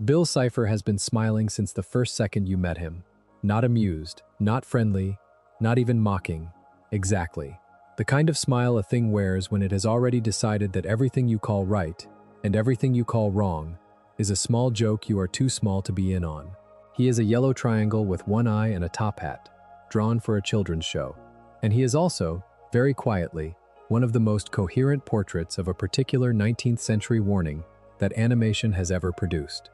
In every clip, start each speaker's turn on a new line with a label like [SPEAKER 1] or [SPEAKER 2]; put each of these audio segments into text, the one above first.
[SPEAKER 1] Bill Cipher has been smiling since the first second you met him. Not amused, not friendly, not even mocking. Exactly. The kind of smile a thing wears when it has already decided that everything you call right and everything you call wrong is a small joke you are too small to be in on. He is a yellow triangle with one eye and a top hat, drawn for a children's show. And he is also, very quietly, one of the most coherent portraits of a particular 19th century warning that animation has ever produced.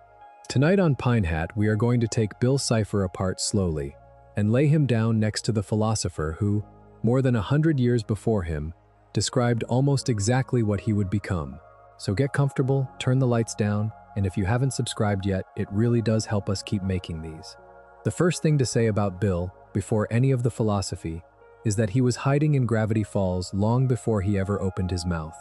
[SPEAKER 1] Tonight on Pine Hat, we are going to take Bill Cipher apart slowly and lay him down next to the philosopher who, more than 100 years before him, described almost exactly what he would become. So get comfortable, turn the lights down, and if you haven't subscribed yet, it really does help us keep making these. The first thing to say about Bill, before any of the philosophy, is that he was hiding in Gravity Falls long before he ever opened his mouth.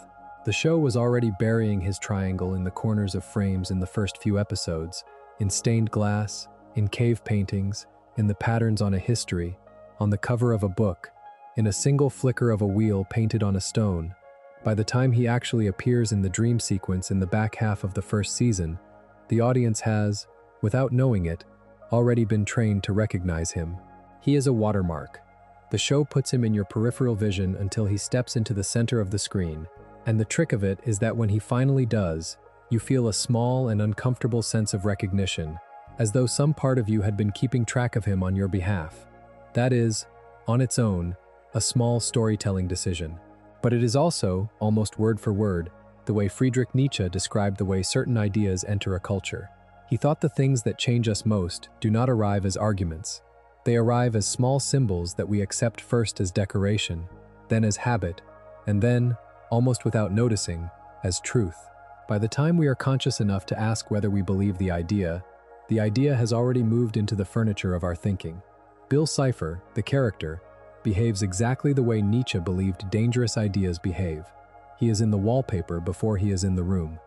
[SPEAKER 1] The show was already burying his triangle in the corners of frames in the first few episodes, in stained glass, in cave paintings, in the patterns on a history, on the cover of a book, in a single flicker of a wheel painted on a stone. By the time he actually appears in the dream sequence in the back half of the first season, the audience has, without knowing it, already been trained to recognize him. He is a watermark. The show puts him in your peripheral vision until he steps into the center of the screen, and the trick of it is that when he finally does, you feel a small and uncomfortable sense of recognition, as though some part of you had been keeping track of him on your behalf. That is, on its own, a small storytelling decision. But it is also, almost word for word, the way Friedrich Nietzsche described the way certain ideas enter a culture. He thought the things that change us most do not arrive as arguments. They arrive as small symbols that we accept first as decoration, then as habit, and then, almost without noticing, as truth. By the time we are conscious enough to ask whether we believe the idea has already moved into the furniture of our thinking. Bill Cipher, the character, behaves exactly the way Nietzsche believed dangerous ideas behave. He is in the wallpaper before he is in the room.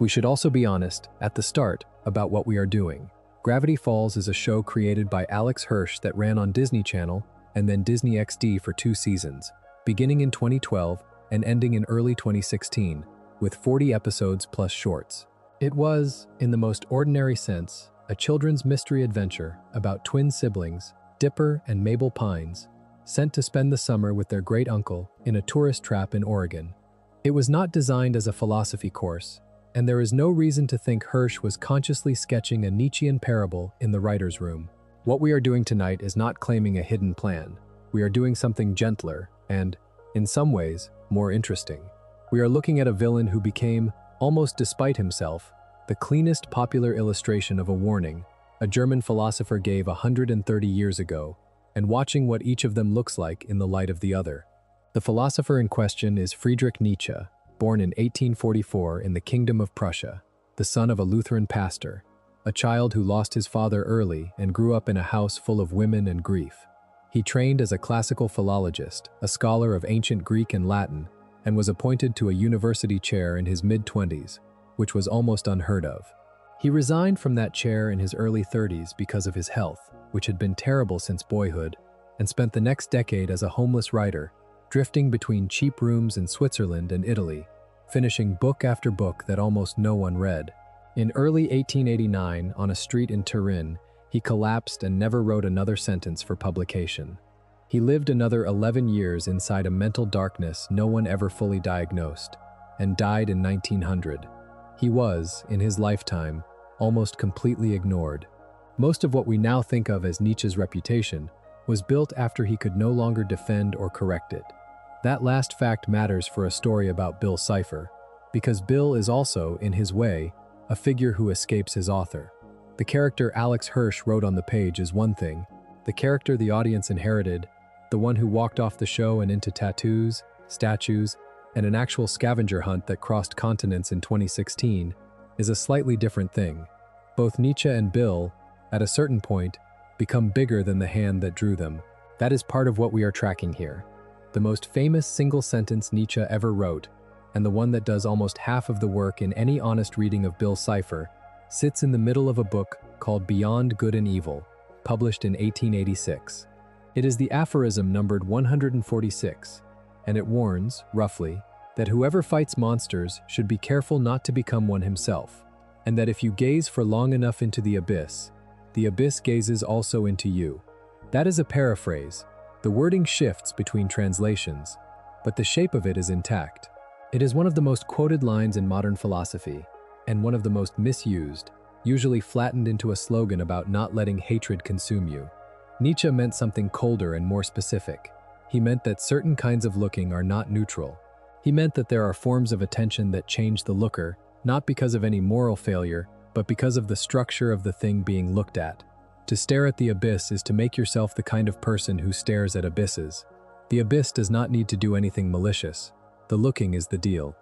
[SPEAKER 1] We should also be honest, at the start, about what we are doing. Gravity Falls is a show created by Alex Hirsch that ran on Disney Channel and then Disney XD for 2 seasons, beginning in 2012 and ending in early 2016, with 40 episodes plus shorts. It was, in the most ordinary sense, a children's mystery adventure about twin siblings, Dipper and Mabel Pines, sent to spend the summer with their great-uncle in a tourist trap in Oregon. It was not designed as a philosophy course, and there is no reason to think Hirsch was consciously sketching a Nietzschean parable in the writer's room. What we are doing tonight is not claiming a hidden plan. We are doing something gentler and, in some ways, more interesting. We are looking at a villain who became, almost despite himself, the cleanest popular illustration of a warning a German philosopher gave 130 years ago, and watching what each of them looks like in the light of the other. The philosopher in question is Friedrich Nietzsche, born in 1844 in the Kingdom of Prussia, the son of a Lutheran pastor, a child who lost his father early and grew up in a house full of women and grief. He trained as a classical philologist, a scholar of ancient Greek and Latin, and was appointed to a university chair in his mid-20s, which was almost unheard of. He resigned from that chair in his early 30s because of his health, which had been terrible since boyhood, and spent the next decade as a homeless writer, drifting between cheap rooms in Switzerland and Italy, finishing book after book that almost no one read. In early 1889, on a street in Turin, he collapsed and never wrote another sentence for publication. He lived another 11 years inside a mental darkness no one ever fully diagnosed, and died in 1900. He was, in his lifetime, almost completely ignored. Most of what we now think of as Nietzsche's reputation was built after he could no longer defend or correct it. That last fact matters for a story about Bill Cipher, because Bill is also, in his way, a figure who escapes his author. The character Alex Hirsch wrote on the page is one thing. The character the audience inherited, the one who walked off the show and into tattoos, statues, and an actual scavenger hunt that crossed continents in 2016, is a slightly different thing. Both Nietzsche and Bill, at a certain point, become bigger than the hand that drew them. That is part of what we are tracking here. The most famous single sentence Nietzsche ever wrote, and the one that does almost half of the work in any honest reading of Bill Cipher, sits in the middle of a book called Beyond Good and Evil, published in 1886. It is the aphorism numbered 146, and it warns, roughly, that whoever fights monsters should be careful not to become one himself. and that if you gaze for long enough into the abyss gazes also into you. That is a paraphrase. The wording shifts between translations, but the shape of it is intact. It is one of the most quoted lines in modern philosophy, and one of the most misused, usually flattened into a slogan about not letting hatred consume you. Nietzsche meant something colder and more specific. He meant that certain kinds of looking are not neutral. He meant that there are forms of attention that change the looker, not because of any moral failure, but because of the structure of the thing being looked at. To stare at the abyss is to make yourself the kind of person who stares at abysses. The abyss does not need to do anything malicious. The looking is the deal.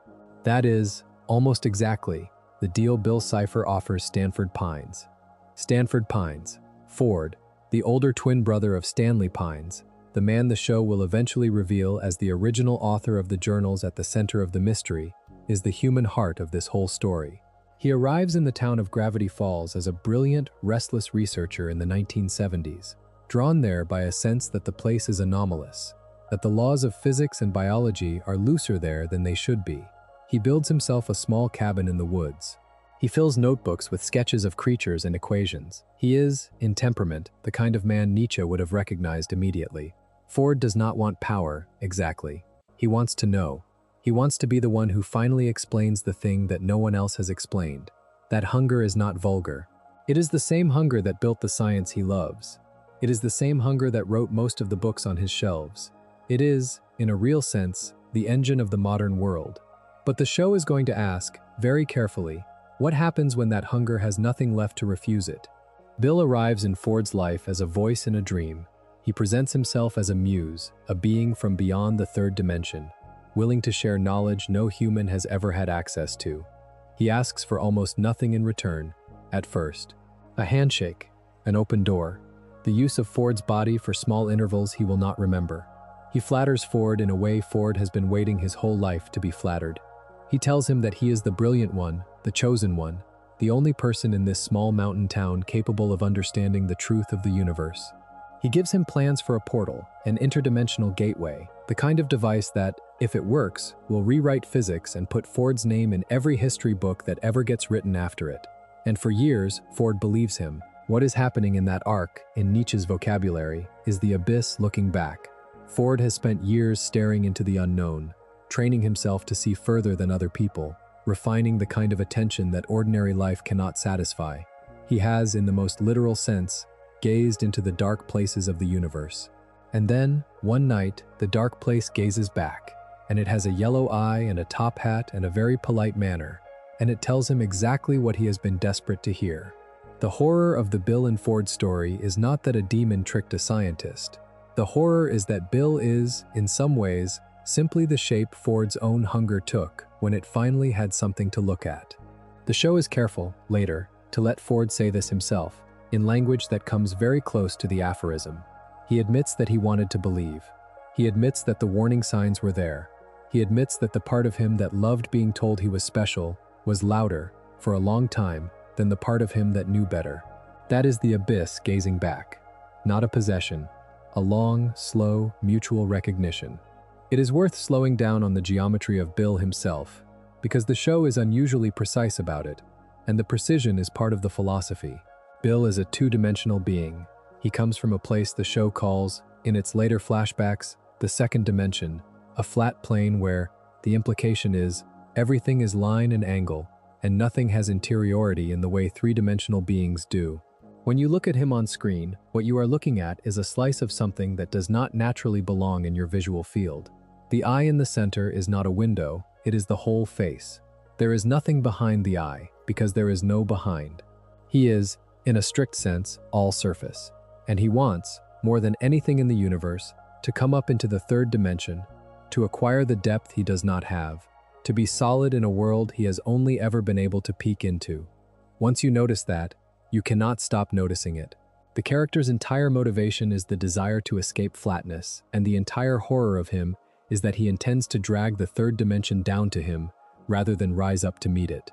[SPEAKER 1] That is, almost exactly, the deal Bill Cipher offers Stanford Pines. Stanford Pines, Ford, the older twin brother of Stanley Pines, the man the show will eventually reveal as the original author of the journals at the center of the mystery, is the human heart of this whole story. He arrives in the town of Gravity Falls as a brilliant, restless researcher in the 1970s, drawn there by a sense that the place is anomalous, that the laws of physics and biology are looser there than they should be. He builds himself a small cabin in the woods. He fills notebooks with sketches of creatures and equations. He is, in temperament, the kind of man Nietzsche would have recognized immediately. Ford does not want power, exactly. He wants to know. He wants to be the one who finally explains the thing that no one else has explained. That hunger is not vulgar. It is the same hunger that built the science he loves. It is the same hunger that wrote most of the books on his shelves. It is, in a real sense, the engine of the modern world. But the show is going to ask, very carefully, what happens when that hunger has nothing left to refuse it? Bill arrives in Ford's life as a voice in a dream. He presents himself as a muse, a being from beyond the third dimension, willing to share knowledge no human has ever had access to. He asks for almost nothing in return, at first. A handshake, an open door, the use of Ford's body for small intervals he will not remember. He flatters Ford in a way Ford has been waiting his whole life to be flattered. He tells him that he is the brilliant one, the chosen one, the only person in this small mountain town capable of understanding the truth of the universe. He gives him plans for a portal, an interdimensional gateway, the kind of device that, if it works, will rewrite physics and put Ford's name in every history book that ever gets written after it. And for years, Ford believes him. What is happening in that arc, in Nietzsche's vocabulary, is the abyss looking back. Ford has spent years staring into the unknown, training himself to see further than other people, refining the kind of attention that ordinary life cannot satisfy. He has, in the most literal sense, gazed into the dark places of the universe. And then, one night, the dark place gazes back, and it has a yellow eye and a top hat and a very polite manner, and it tells him exactly what he has been desperate to hear. The horror of the Bill and Ford story is not that a demon tricked a scientist. The horror is that Bill is, in some ways, simply the shape Ford's own hunger took when it finally had something to look at. The show is careful, later, to let Ford say this himself, in language that comes very close to the aphorism. He admits that he wanted to believe. He admits that the warning signs were there. He admits that the part of him that loved being told he was special was louder, for a long time, than the part of him that knew better. That is the abyss gazing back, not a possession, a long, slow, mutual recognition. It is worth slowing down on the geometry of Bill himself, because the show is unusually precise about it, and the precision is part of the philosophy. Bill is a two-dimensional being. He comes from a place the show calls, in its later flashbacks, the second dimension, a flat plane where, the implication is, everything is line and angle, and nothing has interiority in the way three-dimensional beings do. When you look at him on screen, what you are looking at is a slice of something that does not naturally belong in your visual field. The eye in the center is not a window, it is the whole face. There is nothing behind the eye, because there is no behind. He is, in a strict sense, all surface. And he wants, more than anything in the universe, to come up into the third dimension, to acquire the depth he does not have, to be solid in a world he has only ever been able to peek into. Once you notice that, you cannot stop noticing it. The character's entire motivation is the desire to escape flatness, and the entire horror of him is that he intends to drag the third dimension down to him, rather than rise up to meet it.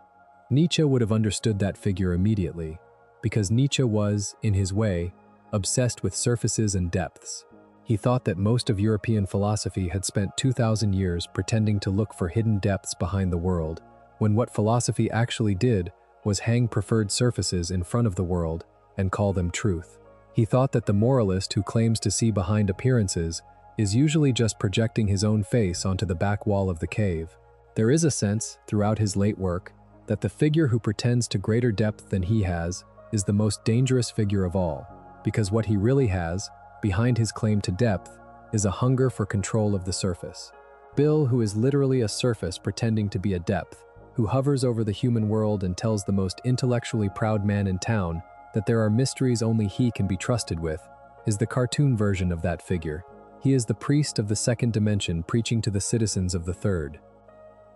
[SPEAKER 1] Nietzsche would have understood that figure immediately, because Nietzsche was, in his way, obsessed with surfaces and depths. He thought that most of European philosophy had spent 2,000 years pretending to look for hidden depths behind the world, when what philosophy actually did was hang preferred surfaces in front of the world and call them truth. He thought that the moralist who claims to see behind appearances is usually just projecting his own face onto the back wall of the cave. There is a sense, throughout his late work, that the figure who pretends to greater depth than he has is the most dangerous figure of all, because what he really has, behind his claim to depth, is a hunger for control of the surface. Bill, who is literally a surface pretending to be a depth, who hovers over the human world and tells the most intellectually proud man in town that there are mysteries only he can be trusted with, is the cartoon version of that figure. He is the priest of the second dimension preaching to the citizens of the third.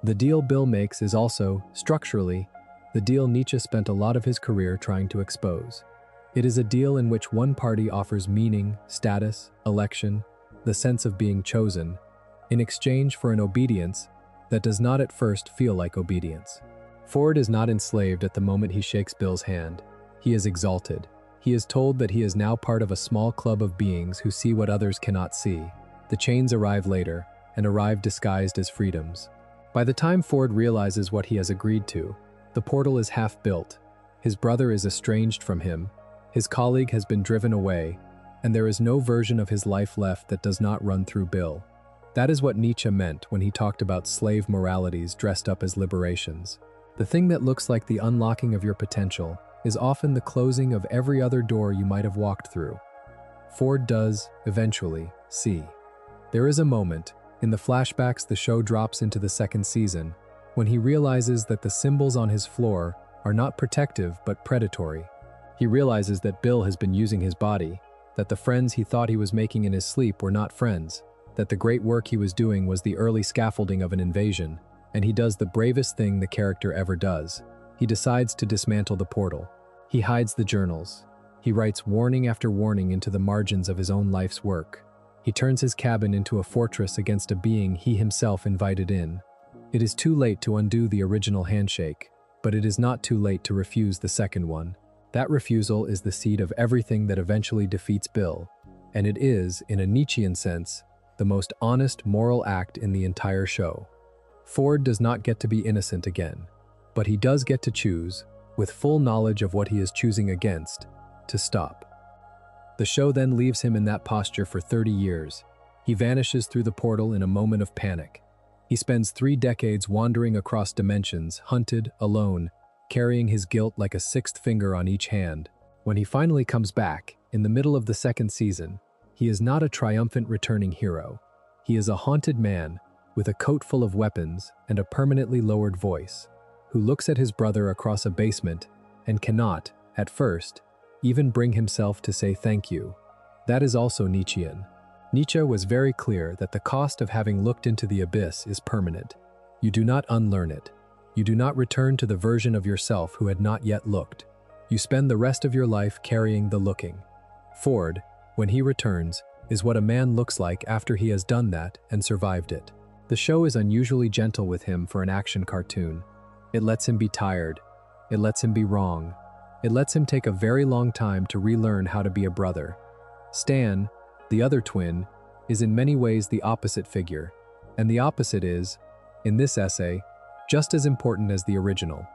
[SPEAKER 1] The deal Bill makes is also, structurally, the deal Nietzsche spent a lot of his career trying to expose. It is a deal in which one party offers meaning, status, election, the sense of being chosen, in exchange for an obedience that does not at first feel like obedience. Ford is not enslaved at the moment he shakes Bill's hand. He is exalted. He is told that he is now part of a small club of beings who see what others cannot see. The chains arrive later, and arrive disguised as freedoms. By the time Ford realizes what he has agreed to, the portal is half built. His brother is estranged from him, his colleague has been driven away, and there is no version of his life left that does not run through Bill. That is what Nietzsche meant when he talked about slave moralities dressed up as liberations. The thing that looks like the unlocking of your potential is often the closing of every other door you might have walked through. Ford does, eventually, see. There is a moment, in the flashbacks the show drops into the second season, when he realizes that the symbols on his floor are not protective but predatory. He realizes that Bill has been using his body, that the friends he thought he was making in his sleep were not friends, that the great work he was doing was the early scaffolding of an invasion, and he does the bravest thing the character ever does. He decides to dismantle the portal. He hides the journals. He writes warning after warning into the margins of his own life's work. He turns his cabin into a fortress against a being he himself invited in. It is too late to undo the original handshake, but it is not too late to refuse the second one. That refusal is the seed of everything that eventually defeats Bill, and it is, in a Nietzschean sense, the most honest moral act in the entire show. Ford does not get to be innocent again, but he does get to choose, with full knowledge of what he is choosing against, to stop. The show then leaves him in that posture for 30 years. He vanishes through the portal in a moment of panic. He spends 3 decades wandering across dimensions, hunted, alone, carrying his guilt like a sixth finger on each hand. When he finally comes back, in the middle of the second season, he is not a triumphant returning hero. He is a haunted man with a coat full of weapons and a permanently lowered voice, who looks at his brother across a basement and cannot, at first, even bring himself to say thank you. That is also Nietzschean. Nietzsche was very clear that the cost of having looked into the abyss is permanent. You do not unlearn it. You do not return to the version of yourself who had not yet looked. You spend the rest of your life carrying the looking. Ford, when he returns, is what a man looks like after he has done that and survived it. The show is unusually gentle with him for an action cartoon. It lets him be tired. It lets him be wrong. It lets him take a very long time to relearn how to be a brother. Stan, the other twin, is in many ways the opposite figure, and the opposite is, in this essay, just as important as the original.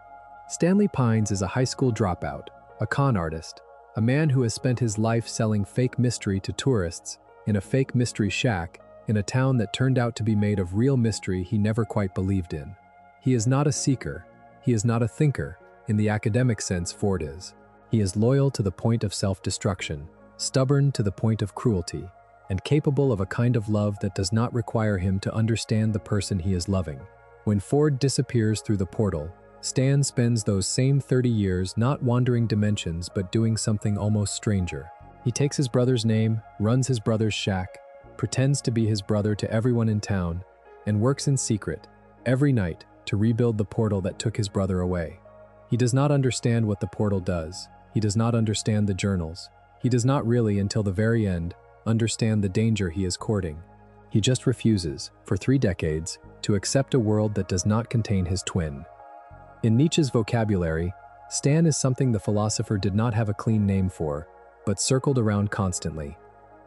[SPEAKER 1] Stanley Pines is a high school dropout, a con artist, a man who has spent his life selling fake mystery to tourists in a fake mystery shack in a town that turned out to be made of real mystery he never quite believed in. He is not a seeker. He is not a thinker, in the academic sense Ford is. He is loyal to the point of self-destruction, stubborn to the point of cruelty, and capable of a kind of love that does not require him to understand the person he is loving. When Ford disappears through the portal, Stan spends those same 30 years not wandering dimensions but doing something almost stranger. He takes his brother's name, runs his brother's shack, pretends to be his brother to everyone in town, and works in secret, every night, to rebuild the portal that took his brother away. He does not understand what the portal does. He does not understand the journals. He does not really, until the very end, understand the danger he is courting. He just refuses, for 3 decades, to accept a world that does not contain his twin. In Nietzsche's vocabulary, Stan is something the philosopher did not have a clean name for, but circled around constantly.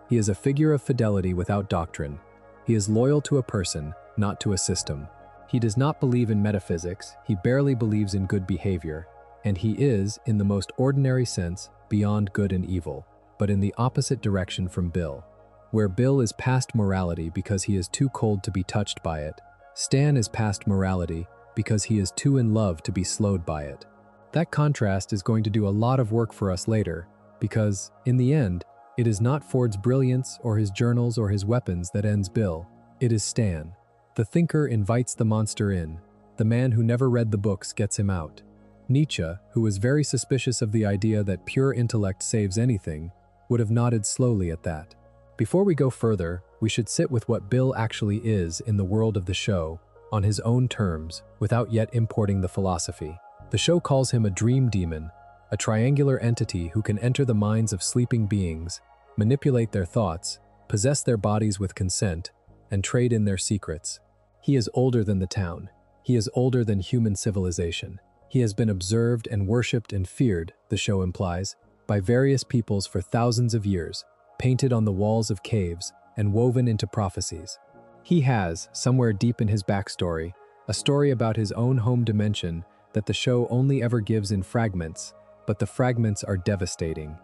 [SPEAKER 1] He is a figure of fidelity without doctrine. He is loyal to a person, not to a system. He does not believe in metaphysics, he barely believes in good behavior. and he is, in the most ordinary sense, beyond good and evil, but in the opposite direction from Bill. Where Bill is past morality because he is too cold to be touched by it, Stan is past morality because he is too in love to be slowed by it. That contrast is going to do a lot of work for us later, because, in the end, it is not Ford's brilliance or his journals or his weapons that ends Bill. It is Stan. The thinker invites the monster in. The man who never read the books gets him out. Nietzsche, who was very suspicious of the idea that pure intellect saves anything, would have nodded slowly at that. Before we go further, we should sit with what Bill actually is in the world of the show, on his own terms, without yet importing the philosophy. The show calls him a dream demon, a triangular entity who can enter the minds of sleeping beings, manipulate their thoughts, possess their bodies with consent, and trade in their secrets. He is older than the town. He is older than human civilization. He has been observed and worshipped and feared, the show implies, by various peoples for thousands of years, painted on the walls of caves and woven into prophecies. He has, somewhere deep in his backstory, a story about his own home dimension that the show only ever gives in fragments, but the fragments are devastating.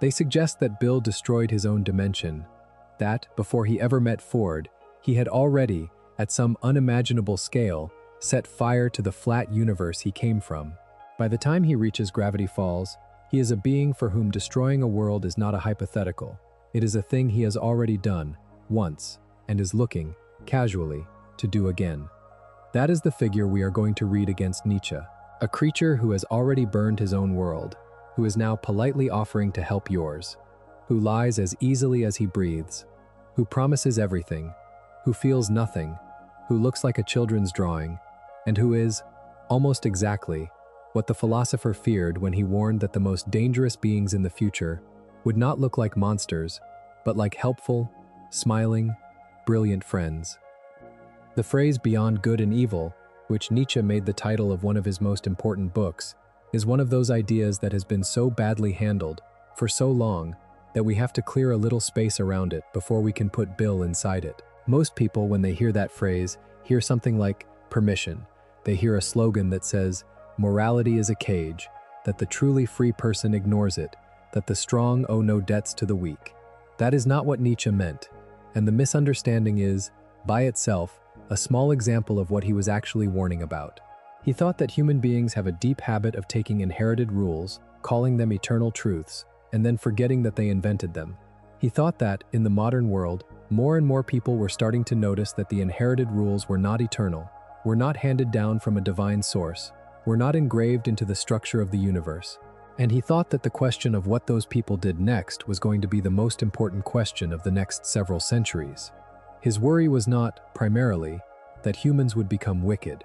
[SPEAKER 1] They suggest that Bill destroyed his own dimension, that, before he ever met Ford, he had already, at some unimaginable scale, set fire to the flat universe he came from. By the time he reaches Gravity Falls, he is a being for whom destroying a world is not a hypothetical. It is a thing he has already done, once, and is looking, casually, to do again. That is the figure we are going to read against Nietzsche, a creature who has already burned his own world, who is now politely offering to help yours, who lies as easily as he breathes, who promises everything, who feels nothing, who looks like a children's drawing, and who is, almost exactly, what the philosopher feared when he warned that the most dangerous beings in the future would not look like monsters, but like helpful, smiling, brilliant friends. The phrase beyond good and evil, which Nietzsche made the title of one of his most important books, is one of those ideas that has been so badly handled, for so long, that we have to clear a little space around it before we can put Bill inside it. Most people, when they hear that phrase, hear something like permission. They hear a slogan that says, morality is a cage, that the truly free person ignores it, that the strong owe no debts to the weak. That is not what Nietzsche meant, and the misunderstanding is, by itself, a small example of what he was actually warning about. He thought that human beings have a deep habit of taking inherited rules, calling them eternal truths, and then forgetting that they invented them. He thought that, in the modern world, more and more people were starting to notice that the inherited rules were not eternal, were not handed down from a divine source, were not engraved into the structure of the universe. And he thought that the question of what those people did next was going to be the most important question of the next several centuries. His worry was not, primarily, that humans would become wicked.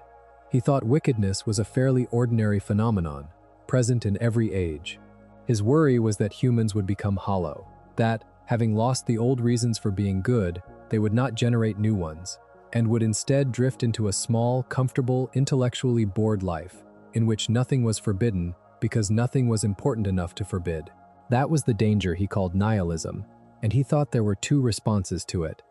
[SPEAKER 1] He thought wickedness was a fairly ordinary phenomenon, present in every age. His worry was that humans would become hollow, that, having lost the old reasons for being good, they would not generate new ones, and would instead drift into a small, comfortable, intellectually bored life, in which nothing was forbidden because nothing was important enough to forbid. That was the danger he called nihilism, and he thought there were two responses to it.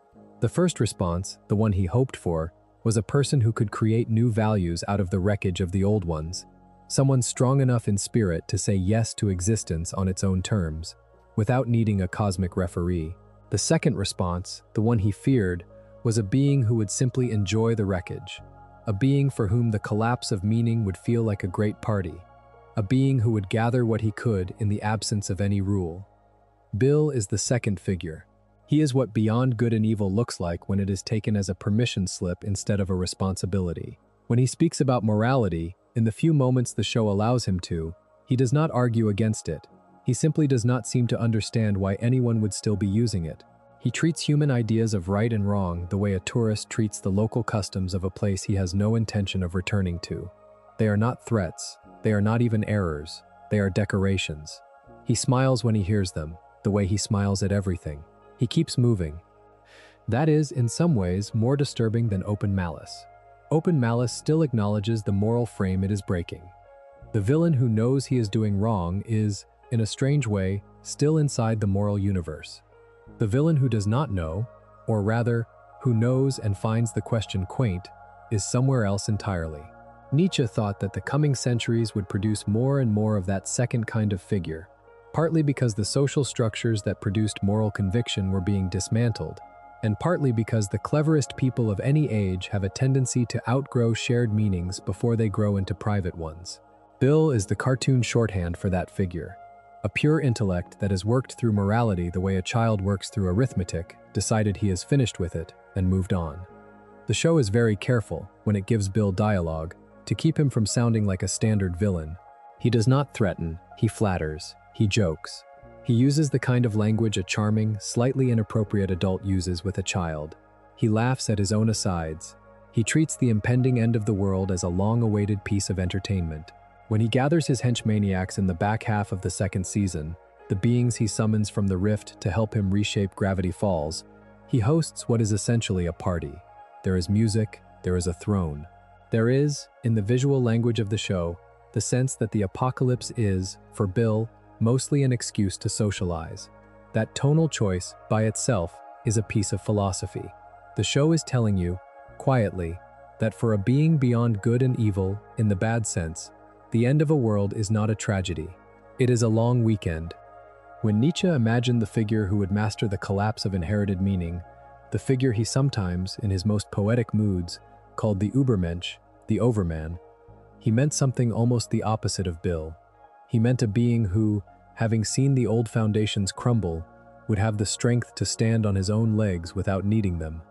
[SPEAKER 1] The first response, the one he hoped for, was a person who could create new values out of the wreckage of the old ones, someone strong enough in spirit to say yes to existence on its own terms, without needing a cosmic referee. The second response, the one he feared, was a being who would simply enjoy the wreckage, a being for whom the collapse of meaning would feel like a great party, a being who would gather what he could in the absence of any rule. Bill is the second figure. He is what beyond good and evil looks like when it is taken as a permission slip instead of a responsibility. When he speaks about morality, in the few moments the show allows him to, he does not argue against it. He simply does not seem to understand why anyone would still be using it. He treats human ideas of right and wrong the way a tourist treats the local customs of a place he has no intention of returning to. They are not threats. They are not even errors. They are decorations. He smiles when he hears them, the way he smiles at everything. He keeps moving. That is, in some ways, more disturbing than open malice. Open malice still acknowledges the moral frame it is breaking. The villain who knows he is doing wrong is, in a strange way, still inside the moral universe. The villain who does not know, or rather, who knows and finds the question quaint, is somewhere else entirely. Nietzsche thought that the coming centuries would produce more and more of that second kind of figure, partly because the social structures that produced moral conviction were being dismantled, and partly because the cleverest people of any age have a tendency to outgrow shared meanings before they grow into private ones. Bill is the cartoon shorthand for that figure, a pure intellect that has worked through morality the way a child works through arithmetic, decided he is finished with it, and moved on. The show is very careful, when it gives Bill dialogue, to keep him from sounding like a standard villain. He does not threaten, he flatters, he jokes. He uses the kind of language a charming, slightly inappropriate adult uses with a child. He laughs at his own asides. He treats the impending end of the world as a long-awaited piece of entertainment. When he gathers his henchmaniacs in the back half of the second season, the beings he summons from the rift to help him reshape Gravity Falls, he hosts what is essentially a party. There is music, there is a throne. There is, in the visual language of the show, the sense that the apocalypse is, for Bill, mostly an excuse to socialize. That tonal choice, by itself, is a piece of philosophy. The show is telling you, quietly, that for a being beyond good and evil, in the bad sense, the end of a world is not a tragedy. It is a long weekend. When Nietzsche imagined the figure who would master the collapse of inherited meaning, the figure he sometimes, in his most poetic moods, called the Übermensch, the overman, he meant something almost the opposite of Bill. He meant a being who, having seen the old foundations crumble, would have the strength to stand on his own legs without needing them.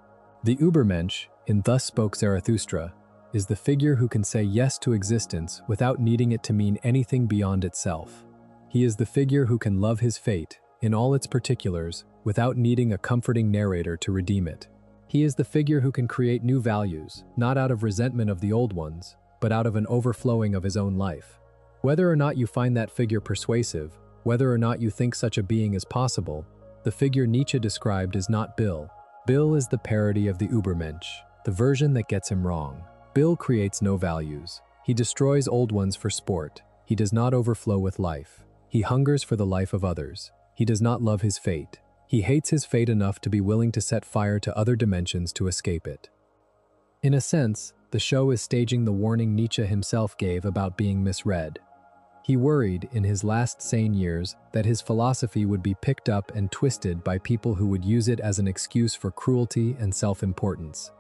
[SPEAKER 1] The Übermensch, in Thus Spoke Zarathustra, is the figure who can say yes to existence without needing it to mean anything beyond itself. He is the figure who can love his fate, in all its particulars, without needing a comforting narrator to redeem it. He is the figure who can create new values, not out of resentment of the old ones, but out of an overflowing of his own life. Whether or not you find that figure persuasive, whether or not you think such a being is possible, the figure Nietzsche described is not Bill. Bill is the parody of the Übermensch, the version that gets him wrong. Bill creates no values. He destroys old ones for sport. He does not overflow with life. He hungers for the life of others. He does not love his fate. He hates his fate enough to be willing to set fire to other dimensions to escape it. In a sense, the show is staging the warning Nietzsche himself gave about being misread. He worried, in his last sane years, that his philosophy would be picked up and twisted by people who would use it as an excuse for cruelty and self-importance.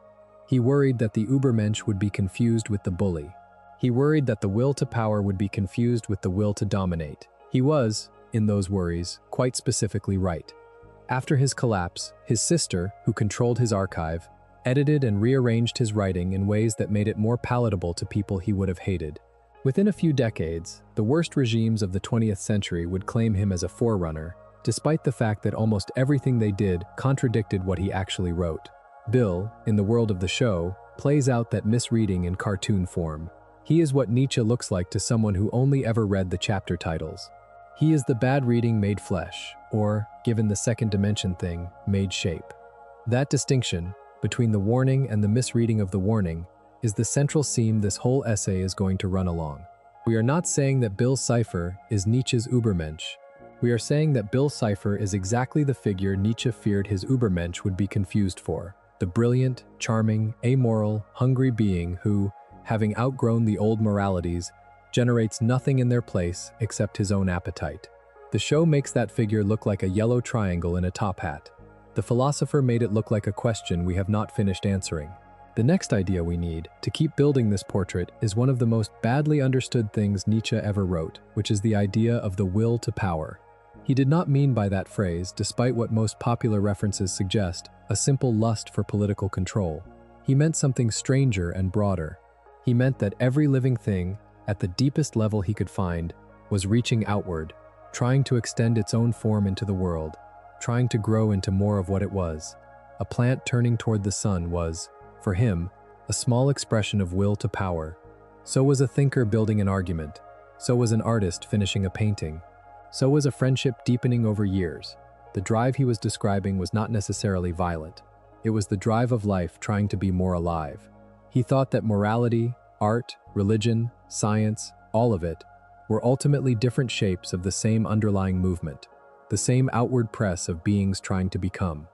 [SPEAKER 1] He worried that the Übermensch would be confused with the bully. He worried that the will to power would be confused with the will to dominate. He was, in those worries, quite specifically right. After his collapse, his sister, who controlled his archive, edited and rearranged his writing in ways that made it more palatable to people he would have hated. Within a few decades, the worst regimes of the 20th century would claim him as a forerunner, despite the fact that almost everything they did contradicted what he actually wrote. Bill, in the world of the show, plays out that misreading in cartoon form. He is what Nietzsche looks like to someone who only ever read the chapter titles. He is the bad reading made flesh, or, given the second dimension thing, made shape. That distinction, between the warning and the misreading of the warning, is the central theme this whole essay is going to run along. We are not saying that Bill Cipher is Nietzsche's Übermensch. We are saying that Bill Cipher is exactly the figure Nietzsche feared his Übermensch would be confused for. The brilliant, charming, amoral, hungry being who, having outgrown the old moralities, generates nothing in their place except his own appetite. The show makes that figure look like a yellow triangle in a top hat. The philosopher made it look like a question we have not finished answering. The next idea we need to keep building this portrait is one of the most badly understood things Nietzsche ever wrote, which is the idea of the will to power. He did not mean by that phrase, despite what most popular references suggest, a simple lust for political control. He meant something stranger and broader. He meant that every living thing, at the deepest level he could find, was reaching outward, trying to extend its own form into the world, trying to grow into more of what it was. A plant turning toward the sun was, for him, a small expression of will to power. So was a thinker building an argument. So was an artist finishing a painting. So was a friendship deepening over years. The drive he was describing was not necessarily violent. It was the drive of life trying to be more alive. He thought that morality, art, religion, science, all of it, were ultimately different shapes of the same underlying movement, the same outward press of beings trying to become.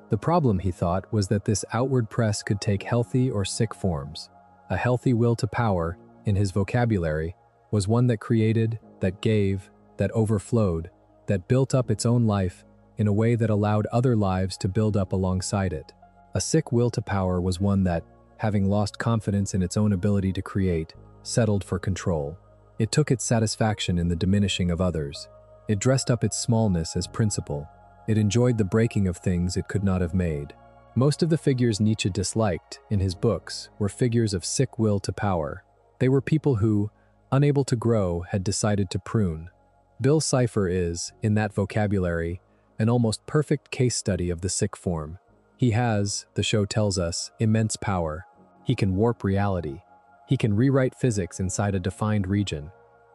[SPEAKER 1] The problem, he thought, was that this outward press could take healthy or sick forms. A healthy will to power, in his vocabulary, was one that created, that gave, that overflowed, that built up its own life in a way that allowed other lives to build up alongside it. A sick will to power was one that, having lost confidence in its own ability to create, settled for control. It took its satisfaction in the diminishing of others. It dressed up its smallness as principle. It enjoyed the breaking of things it could not have made. Most of the figures Nietzsche disliked in his books were figures of sick will to power. They were people who, unable to grow, had decided to prune. Bill Cipher is, in that vocabulary, an almost perfect case study of the sick form. He has, the show tells us, immense power. He can warp reality. He can rewrite physics inside a defined region.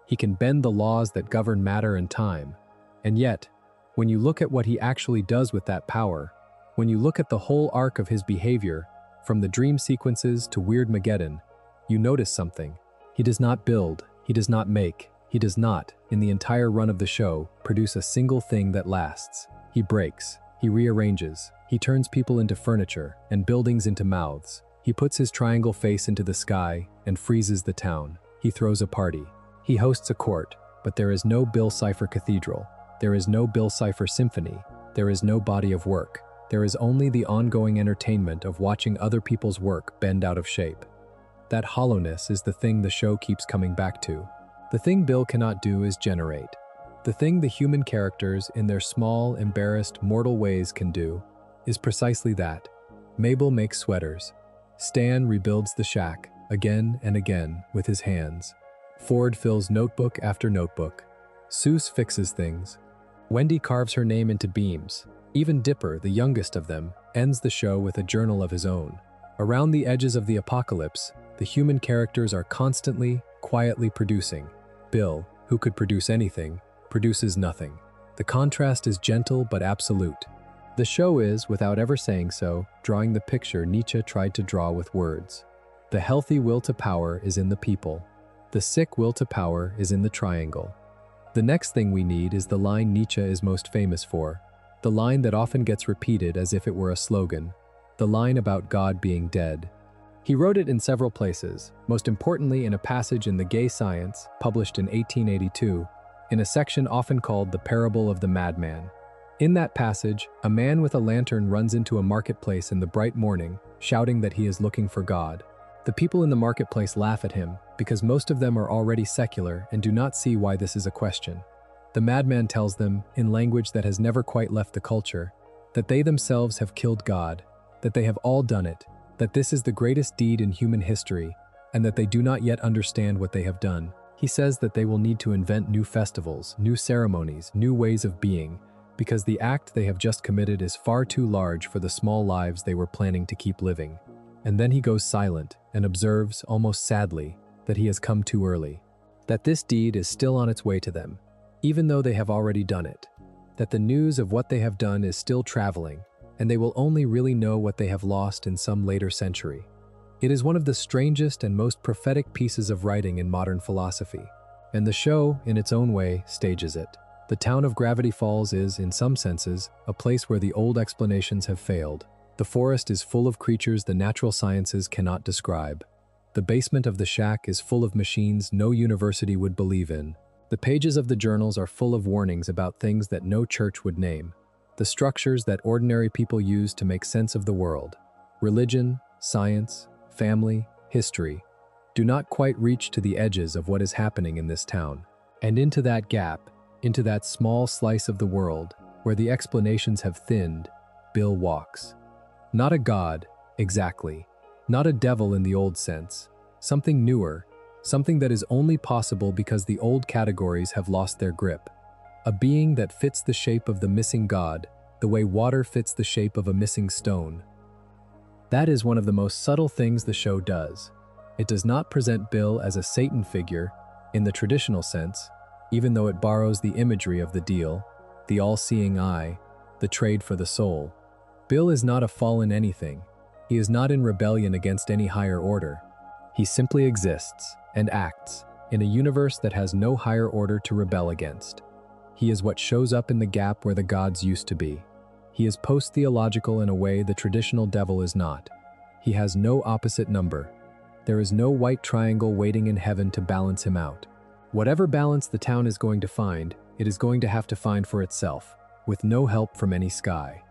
[SPEAKER 1] He can bend the laws that govern matter and time. And yet, when you look at what he actually does with that power, when you look at the whole arc of his behavior, from the dream sequences to Weird Mageddon, you notice something. He does not build, he does not make, he does not, in the entire run of the show, produce a single thing that lasts. He breaks, he rearranges, he turns people into furniture and buildings into mouths. He puts his triangle face into the sky and freezes the town. He throws a party. He hosts a court, but there is no Bill Cipher cathedral. There is no Bill Cipher symphony. There is no body of work. There is only the ongoing entertainment of watching other people's work bend out of shape. That hollowness is the thing the show keeps coming back to. The thing Bill cannot do is generate. The thing the human characters, in their small, embarrassed, mortal ways can do, is precisely that. Mabel makes sweaters. Stan rebuilds the shack, again and again, with his hands. Ford fills notebook after notebook. Seuss fixes things. Wendy carves her name into beams. Even Dipper, the youngest of them, ends the show with a journal of his own. Around the edges of the apocalypse, the human characters are constantly, quietly producing. Bill, who could produce anything, produces nothing. The contrast is gentle but absolute. The show is, without ever saying so, drawing the picture Nietzsche tried to draw with words. The healthy will to power is in the people. The sick will to power is in the triangle. The next thing we need is the line Nietzsche is most famous for, the line that often gets repeated as if it were a slogan, the line about God being dead. He wrote it in several places, most importantly in a passage in The Gay Science, published in 1882, in a section often called the Parable of the Madman. In that passage, a man with a lantern runs into a marketplace in the bright morning, shouting that he is looking for God. The people in the marketplace laugh at him, because most of them are already secular and do not see why this is a question. The madman tells them, in language that has never quite left the culture, that they themselves have killed God, that they have all done it, that this is the greatest deed in human history, and that they do not yet understand what they have done. He says that they will need to invent new festivals, new ceremonies, new ways of being, because the act they have just committed is far too large for the small lives they were planning to keep living. And then he goes silent and observes, almost sadly, that he has come too early, that this deed is still on its way to them, even though they have already done it, that the news of what they have done is still traveling, and they will only really know what they have lost in some later century. It is one of the strangest and most prophetic pieces of writing in modern philosophy, and the show, in its own way, stages it. The town of Gravity Falls is, in some senses, a place where the old explanations have failed. The forest is full of creatures the natural sciences cannot describe. The basement of the shack is full of machines no university would believe in. The pages of the journals are full of warnings about things that no church would name. The structures that ordinary people use to make sense of the world, religion, science, family, history, do not quite reach to the edges of what is happening in this town. And into that gap, into that small slice of the world, where the explanations have thinned, Bill walks. Not a god, exactly. Not a devil in the old sense. Something newer, something that is only possible because the old categories have lost their grip. A being that fits the shape of the missing god, the way water fits the shape of a missing stone. That is one of the most subtle things the show does. It does not present Bill as a Satan figure, in the traditional sense, even though it borrows the imagery of the deal, the all-seeing eye, the trade for the soul. Bill is not a fallen anything. He is not in rebellion against any higher order. He simply exists and acts in a universe that has no higher order to rebel against. He is what shows up in the gap where the gods used to be. He is post-theological in a way the traditional devil is not. He has no opposite number. There is no white triangle waiting in heaven to balance him out. Whatever balance the town is going to find, it is going to have to find for itself, with no help from any sky.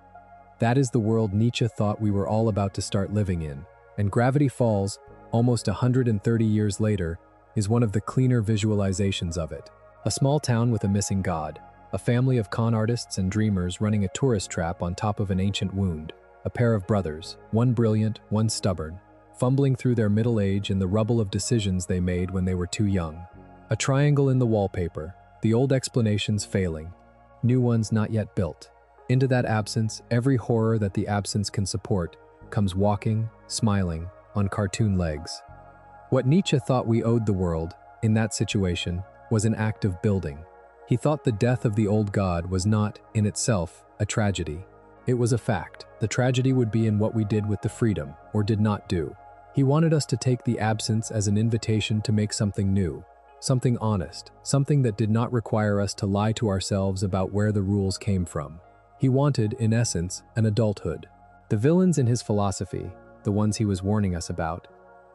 [SPEAKER 1] That is the world Nietzsche thought we were all about to start living in, and Gravity Falls, almost 130 years later, is one of the cleaner visualizations of it. A small town with a missing god, a family of con artists and dreamers running a tourist trap on top of an ancient wound, a pair of brothers, one brilliant, one stubborn, fumbling through their middle age in the rubble of decisions they made when they were too young. A triangle in the wallpaper, the old explanations failing, new ones not yet built. Into that absence, every horror that the absence can support comes walking, smiling, on cartoon legs. What Nietzsche thought we owed the world, in that situation, was an act of building. He thought the death of the old god was not, in itself, a tragedy. It was a fact. The tragedy would be in what we did with the freedom, or did not do. He wanted us to take the absence as an invitation to make something new, something honest, something that did not require us to lie to ourselves about where the rules came from. He wanted, in essence, an adulthood. The villains in his philosophy, the ones he was warning us about,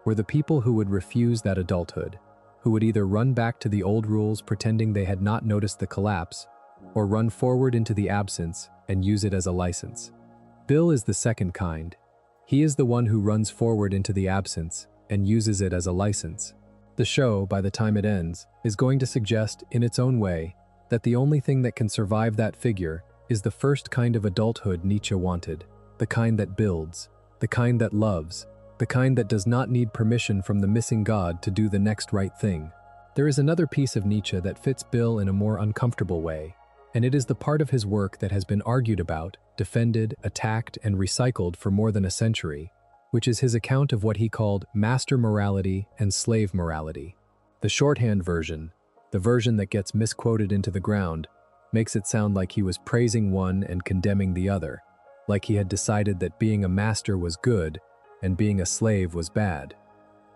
[SPEAKER 1] were the people who would refuse that adulthood, who would either run back to the old rules pretending they had not noticed the collapse, or run forward into the absence and use it as a license. Bill is the second kind. He is the one who runs forward into the absence and uses it as a license. The show, by the time it ends, is going to suggest, in its own way, that the only thing that can survive that figure is the first kind of adulthood Nietzsche wanted, the kind that builds, the kind that loves, the kind that does not need permission from the missing god to do the next right thing. There is another piece of Nietzsche that fits Bill in a more uncomfortable way, and it is the part of his work that has been argued about, defended, attacked, and recycled for more than a century, which is his account of what he called master morality and slave morality. The shorthand version, the version that gets misquoted into the ground, makes it sound like he was praising one and condemning the other, like he had decided that being a master was good and being a slave was bad.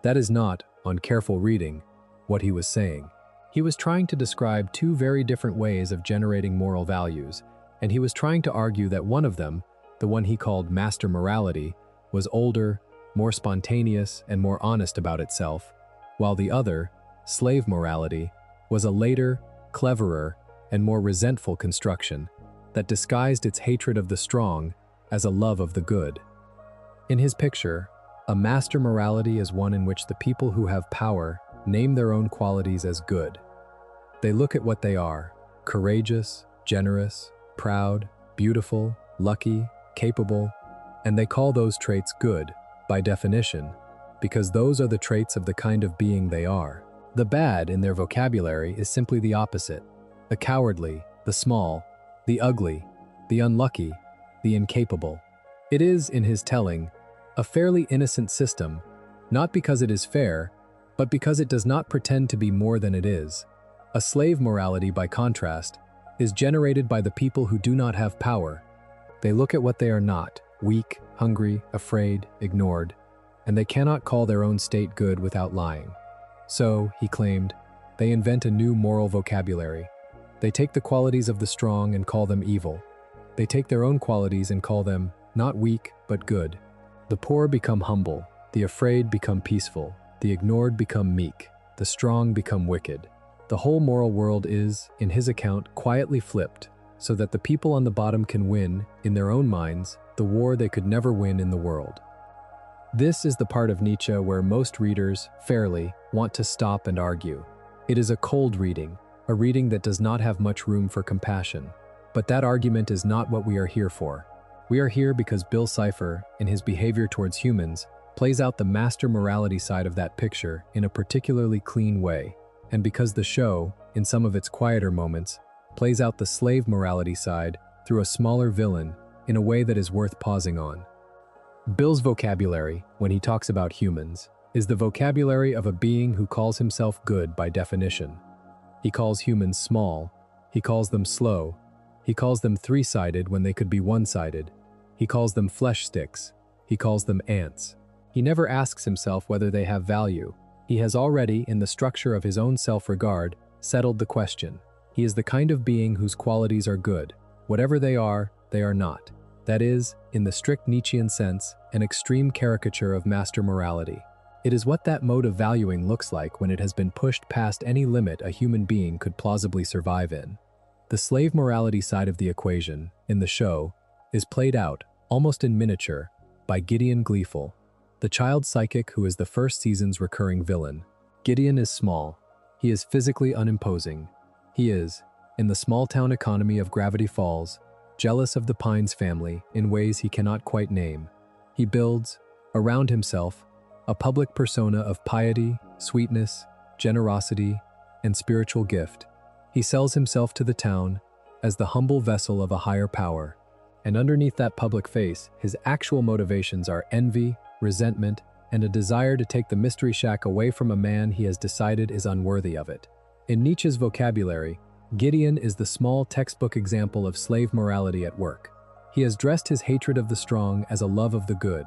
[SPEAKER 1] That is not, on careful reading, what he was saying. He was trying to describe two very different ways of generating moral values, and he was trying to argue that one of them, the one he called master morality, was older, more spontaneous, and more honest about itself, while the other, slave morality, was a later, cleverer, and more resentful construction that disguised its hatred of the strong as a love of the good. In his picture, a master morality is one in which the people who have power name their own qualities as good. They look at what they are: courageous, generous, proud, beautiful, lucky, capable, and they call those traits good, by definition, because those are the traits of the kind of being they are. The bad in their vocabulary is simply the opposite: the cowardly, the small, the ugly, the unlucky, the incapable. It is, in his telling, a fairly innocent system, not because it is fair, but because it does not pretend to be more than it is. A slave morality, by contrast, is generated by the people who do not have power. They look at what they are not: weak, hungry, afraid, ignored, and they cannot call their own state good without lying. So, he claimed, they invent a new moral vocabulary. They take the qualities of the strong and call them evil. They take their own qualities and call them not weak, but good. The poor become humble, the afraid become peaceful, the ignored become meek, the strong become wicked. The whole moral world is, in his account, quietly flipped, so that the people on the bottom can win, in their own minds, the war they could never win in the world. This is the part of Nietzsche where most readers, fairly, want to stop and argue. It is a cold reading, a reading that does not have much room for compassion. But that argument is not what we are here for. We are here because Bill Cipher, in his behavior towards humans, plays out the master morality side of that picture in a particularly clean way, and because the show, in some of its quieter moments, plays out the slave morality side through a smaller villain in a way that is worth pausing on. Bill's vocabulary, when he talks about humans, is the vocabulary of a being who calls himself good by definition. He calls humans small, he calls them slow, he calls them three-sided when they could be one-sided, he calls them flesh sticks, he calls them ants. He never asks himself whether they have value. He has already, in the structure of his own self-regard, settled the question. He is the kind of being whose qualities are good. Whatever they are not. That is, in the strict Nietzschean sense, an extreme caricature of master morality. It is what that mode of valuing looks like when it has been pushed past any limit a human being could plausibly survive in. The slave morality side of the equation, in the show, is played out, almost in miniature, by Gideon Gleeful, the child psychic who is the first season's recurring villain. Gideon is small. He is physically unimposing. He is, in the small-town economy of Gravity Falls, jealous of the Pines family in ways he cannot quite name. He builds, around himself, a public persona of piety, sweetness, generosity, and spiritual gift. He sells himself to the town as the humble vessel of a higher power. And underneath that public face, his actual motivations are envy, resentment, and a desire to take the mystery shack away from a man he has decided is unworthy of it. In Nietzsche's vocabulary, Gideon is the small textbook example of slave morality at work. He has dressed his hatred of the strong as a love of the good.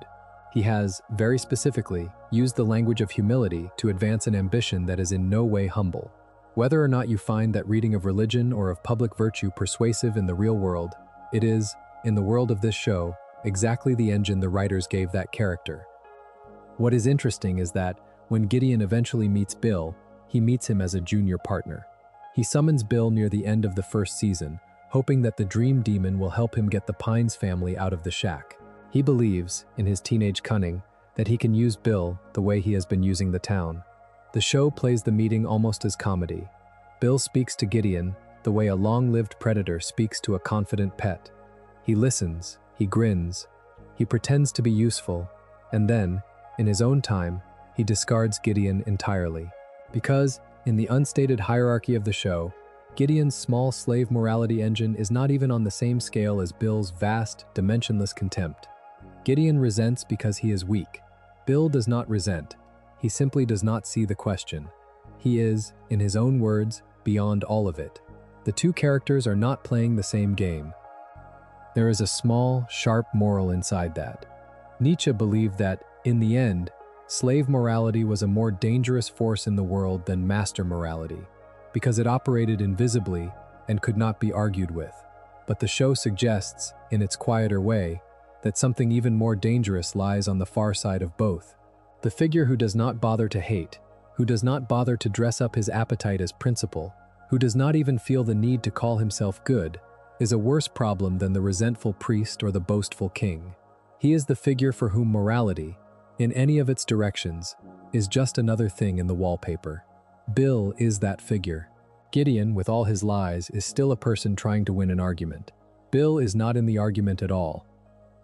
[SPEAKER 1] He has, very specifically, used the language of humility to advance an ambition that is in no way humble. Whether or not you find that reading of religion or of public virtue persuasive in the real world, it is, in the world of this show, exactly the engine the writers gave that character. What is interesting is that, when Gideon eventually meets Bill, he meets him as a junior partner. He summons Bill near the end of the first season, hoping that the dream demon will help him get the Pines family out of the shack. He believes, in his teenage cunning, that he can use Bill the way he has been using the town. The show plays the meeting almost as comedy. Bill speaks to Gideon the way a long-lived predator speaks to a confident pet. He listens, he grins, he pretends to be useful, and then, in his own time, he discards Gideon entirely. Because, in the unstated hierarchy of the show, Gideon's small slave morality engine is not even on the same scale as Bill's vast, dimensionless contempt. Gideon resents because he is weak. Bill does not resent. He simply does not see the question. He is, in his own words, beyond all of it. The two characters are not playing the same game. There is a small, sharp moral inside that. Nietzsche believed that, in the end, slave morality was a more dangerous force in the world than master morality, because it operated invisibly and could not be argued with. But the show suggests, in its quieter way, that something even more dangerous lies on the far side of both. The figure who does not bother to hate, who does not bother to dress up his appetite as principle, who does not even feel the need to call himself good, is a worse problem than the resentful priest or the boastful king. He is the figure for whom morality, in any of its directions, is just another thing in the wallpaper. Bill is that figure. Gideon, with all his lies, is still a person trying to win an argument. Bill is not in the argument at all.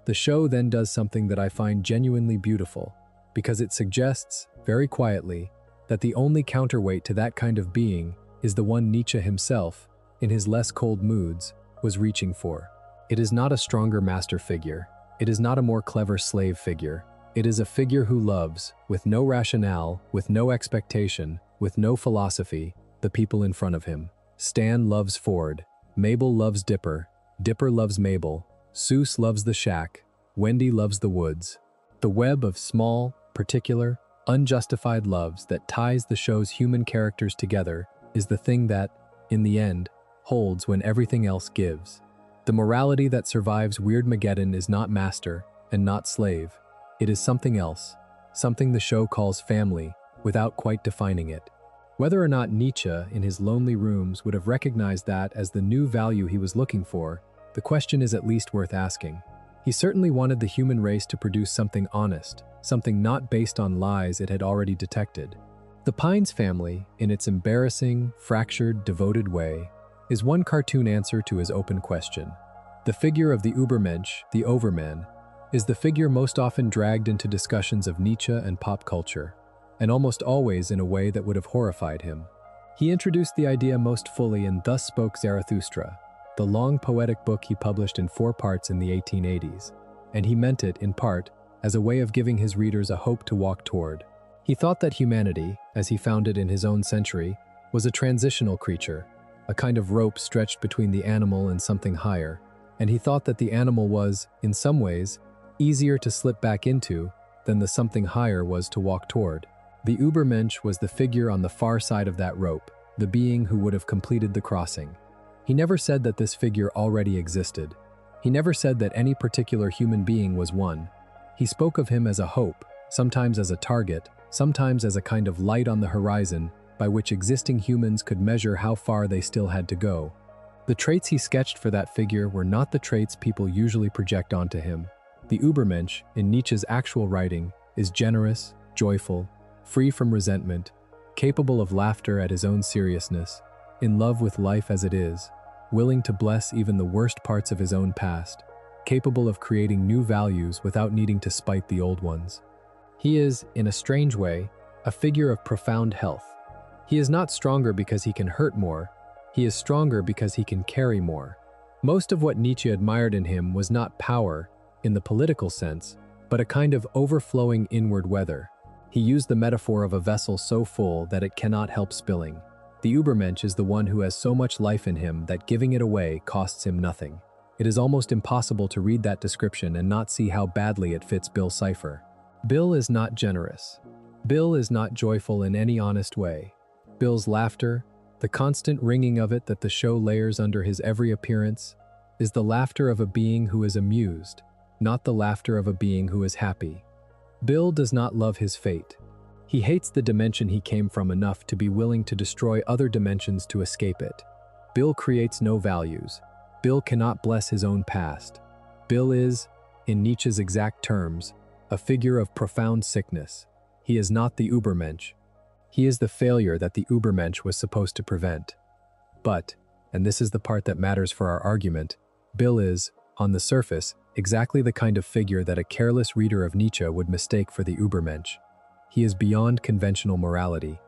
[SPEAKER 1] The show then does something that I find genuinely beautiful, because it suggests, very quietly, that the only counterweight to that kind of being is the one Nietzsche himself, in his less cold moods, was reaching for. It is not a stronger master figure. It is not a more clever slave figure. It is a figure who loves, with no rationale, with no expectation, with no philosophy, the people in front of him. Stan loves Ford. Mabel loves Dipper. Dipper loves Mabel. Seuss loves the shack. Wendy loves the woods. The web of small, particular, unjustified loves that ties the show's human characters together is the thing that, in the end, holds when everything else gives. The morality that survives Weirdmageddon is not master and not slave. It is something else, something the show calls family, without quite defining it. Whether or not Nietzsche, in his lonely rooms, would have recognized that as the new value he was looking for, the question is at least worth asking. He certainly wanted the human race to produce something honest, something not based on lies it had already detected. The Pines family, in its embarrassing, fractured, devoted way, is one cartoon answer to his open question. The figure of the Übermensch, the overman, is the figure most often dragged into discussions of Nietzsche and pop culture, and almost always in a way that would have horrified him. He introduced the idea most fully in Thus Spoke Zarathustra, the long poetic book he published in 4 parts in the 1880s, and he meant it, in part, as a way of giving his readers a hope to walk toward. He thought that humanity, as he found it in his own century, was a transitional creature, a kind of rope stretched between the animal and something higher, and he thought that the animal was, in some ways, easier to slip back into than the something higher was to walk toward. The Übermensch was the figure on the far side of that rope, the being who would have completed the crossing. He never said that this figure already existed. He never said that any particular human being was one. He spoke of him as a hope, sometimes as a target, sometimes as a kind of light on the horizon by which existing humans could measure how far they still had to go. The traits he sketched for that figure were not the traits people usually project onto him. The Übermensch, in Nietzsche's actual writing, is generous, joyful, free from resentment, capable of laughter at his own seriousness, in love with life as it is, willing to bless even the worst parts of his own past, capable of creating new values without needing to spite the old ones. He is, in a strange way, a figure of profound health. He is not stronger because he can hurt more, he is stronger because he can carry more. Most of what Nietzsche admired in him was not power, in the political sense, but a kind of overflowing inward weather. He used the metaphor of a vessel so full that it cannot help spilling. The Übermensch is the one who has so much life in him that giving it away costs him nothing. It is almost impossible to read that description and not see how badly it fits Bill Cipher. Bill is not generous. Bill is not joyful in any honest way. Bill's laughter, the constant ringing of it that the show layers under his every appearance, is the laughter of a being who is amused, not the laughter of a being who is happy. Bill does not love his fate. He hates the dimension he came from enough to be willing to destroy other dimensions to escape it. Bill creates no values. Bill cannot bless his own past. Bill is, in Nietzsche's exact terms, a figure of profound sickness. He is not the Übermensch. He is the failure that the Übermensch was supposed to prevent. But, and this is the part that matters for our argument, Bill is, on the surface, exactly the kind of figure that a careless reader of Nietzsche would mistake for the Übermensch. He is beyond conventional morality.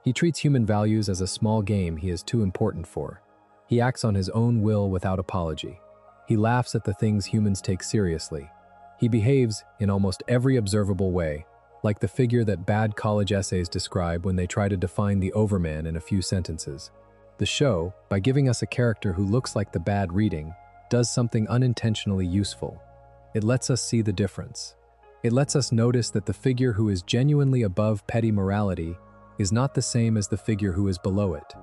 [SPEAKER 1] He treats human values as a small game he is too important for. He acts on his own will without apology. He laughs at the things humans take seriously. He behaves, in almost every observable way, like the figure that bad college essays describe when they try to define the overman in a few sentences. The show, by giving us a character who looks like the bad reading, does something unintentionally useful. It lets us see the difference. It lets us notice that the figure who is genuinely above petty morality is not the same as the figure who is below it.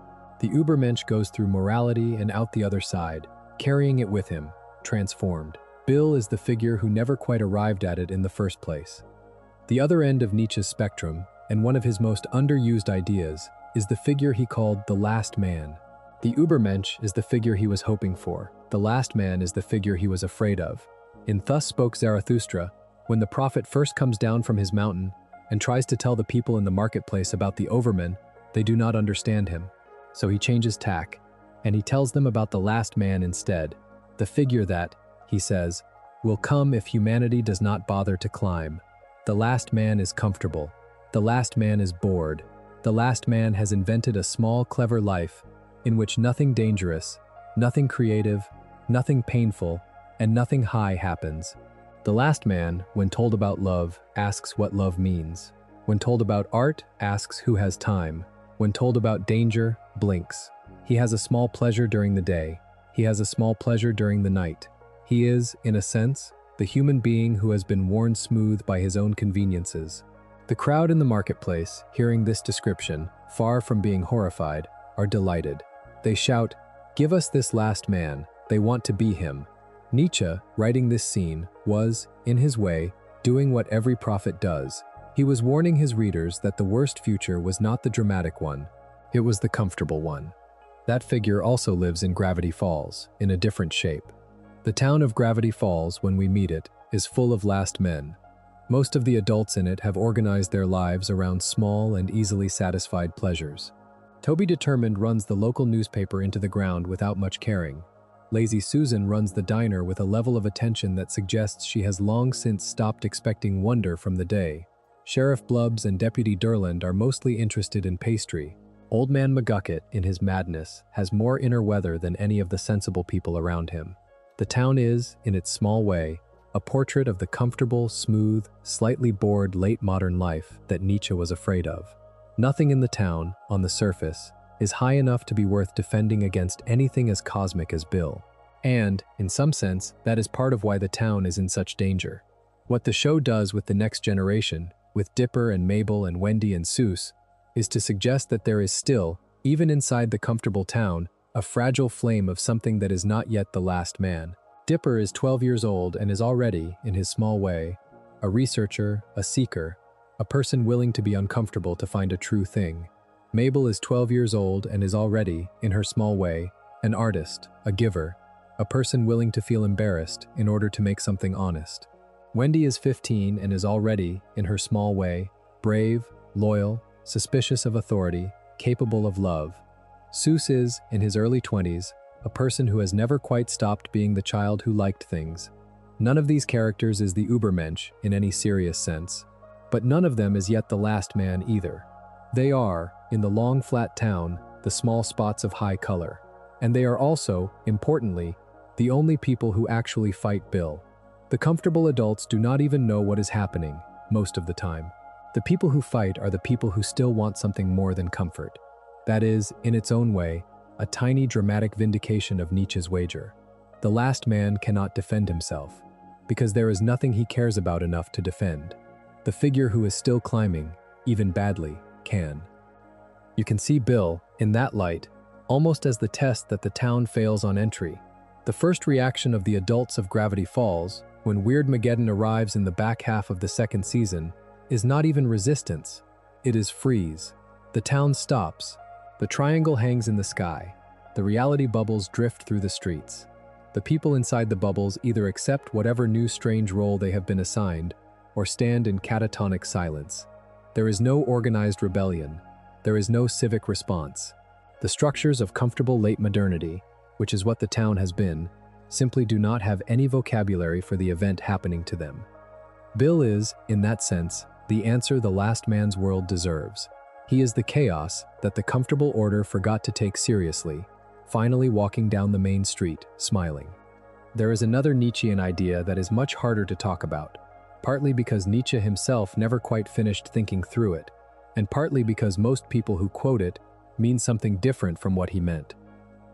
[SPEAKER 1] The Übermensch goes through morality and out the other side, carrying it with him, transformed. Bill is the figure who never quite arrived at it in the first place. The other end of Nietzsche's spectrum, and one of his most underused ideas, is the figure he called the last man. The Übermensch is the figure he was hoping for. The last man is the figure he was afraid of. In Thus Spoke Zarathustra, when the prophet first comes down from his mountain and tries to tell the people in the marketplace about the overman, they do not understand him. So he changes tack, and he tells them about the last man instead, the figure that, he says, will come if humanity does not bother to climb. The last man is comfortable. The last man is bored. The last man has invented a small, clever life in which nothing dangerous, nothing creative, nothing painful, and nothing high happens. The last man, when told about love, asks what love means. When told about art, asks who has time. When told about danger, blinks. He has a small pleasure during the day. He has a small pleasure during the night. He is, in a sense, the human being who has been worn smooth by his own conveniences. The crowd in the marketplace, hearing this description, far from being horrified, are delighted. They shout, "Give us this last man." They want to be him. Nietzsche, writing this scene, was, in his way, doing what every prophet does. He was warning his readers that the worst future was not the dramatic one, it was the comfortable one. That figure also lives in Gravity Falls, in a different shape. The town of Gravity Falls, when we meet it, is full of last men. Most of the adults in it have organized their lives around small and easily satisfied pleasures. Toby Determined runs the local newspaper into the ground without much caring. Lazy Susan runs the diner with a level of attention that suggests she has long since stopped expecting wonder from the day. Sheriff Blubbs and Deputy Durland are mostly interested in pastry. Old Man McGucket, in his madness, has more inner weather than any of the sensible people around him. The town is, in its small way, a portrait of the comfortable, smooth, slightly bored late modern life that Nietzsche was afraid of. Nothing in the town, on the surface, is high enough to be worth defending against anything as cosmic as Bill. And, in some sense, that is part of why the town is in such danger. What the show does with the next generation, with Dipper and Mabel and Wendy and Seuss, is to suggest that there is still, even inside the comfortable town, a fragile flame of something that is not yet the last man. Dipper is 12 years old and is already, in his small way, a researcher, a seeker, a person willing to be uncomfortable to find a true thing. Mabel is 12 years old and is already, in her small way, an artist, a giver, a person willing to feel embarrassed in order to make something honest. Wendy is 15 and is already, in her small way, brave, loyal, suspicious of authority, capable of love. Seuss is, in his early 20s, a person who has never quite stopped being the child who liked things. None of these characters is the Übermensch in any serious sense, but none of them is yet the last man either. They are, in the long flat town, the small spots of high color. And they are also, importantly, the only people who actually fight Bill. The comfortable adults do not even know what is happening, most of the time. The people who fight are the people who still want something more than comfort. That is, in its own way, a tiny dramatic vindication of Nietzsche's wager. The last man cannot defend himself, because there is nothing he cares about enough to defend. The figure who is still climbing, even badly, can. You can see Bill, in that light, almost as the test that the town fails on entry. The first reaction of the adults of Gravity Falls, when Weirdmageddon arrives in the back half of the second season, is not even resistance. It is freeze. The town stops. The triangle hangs in the sky. The reality bubbles drift through the streets. The people inside the bubbles either accept whatever new strange role they have been assigned, or stand in catatonic silence. There is no organized rebellion. There is no civic response. The structures of comfortable late modernity, which is what the town has been, simply do not have any vocabulary for the event happening to them. Bill is, in that sense, the answer the last man's world deserves. He is the chaos that the comfortable order forgot to take seriously, finally walking down the main street, smiling. There is another Nietzschean idea that is much harder to talk about, partly because Nietzsche himself never quite finished thinking through it, and partly because most people who quote it mean something different from what he meant.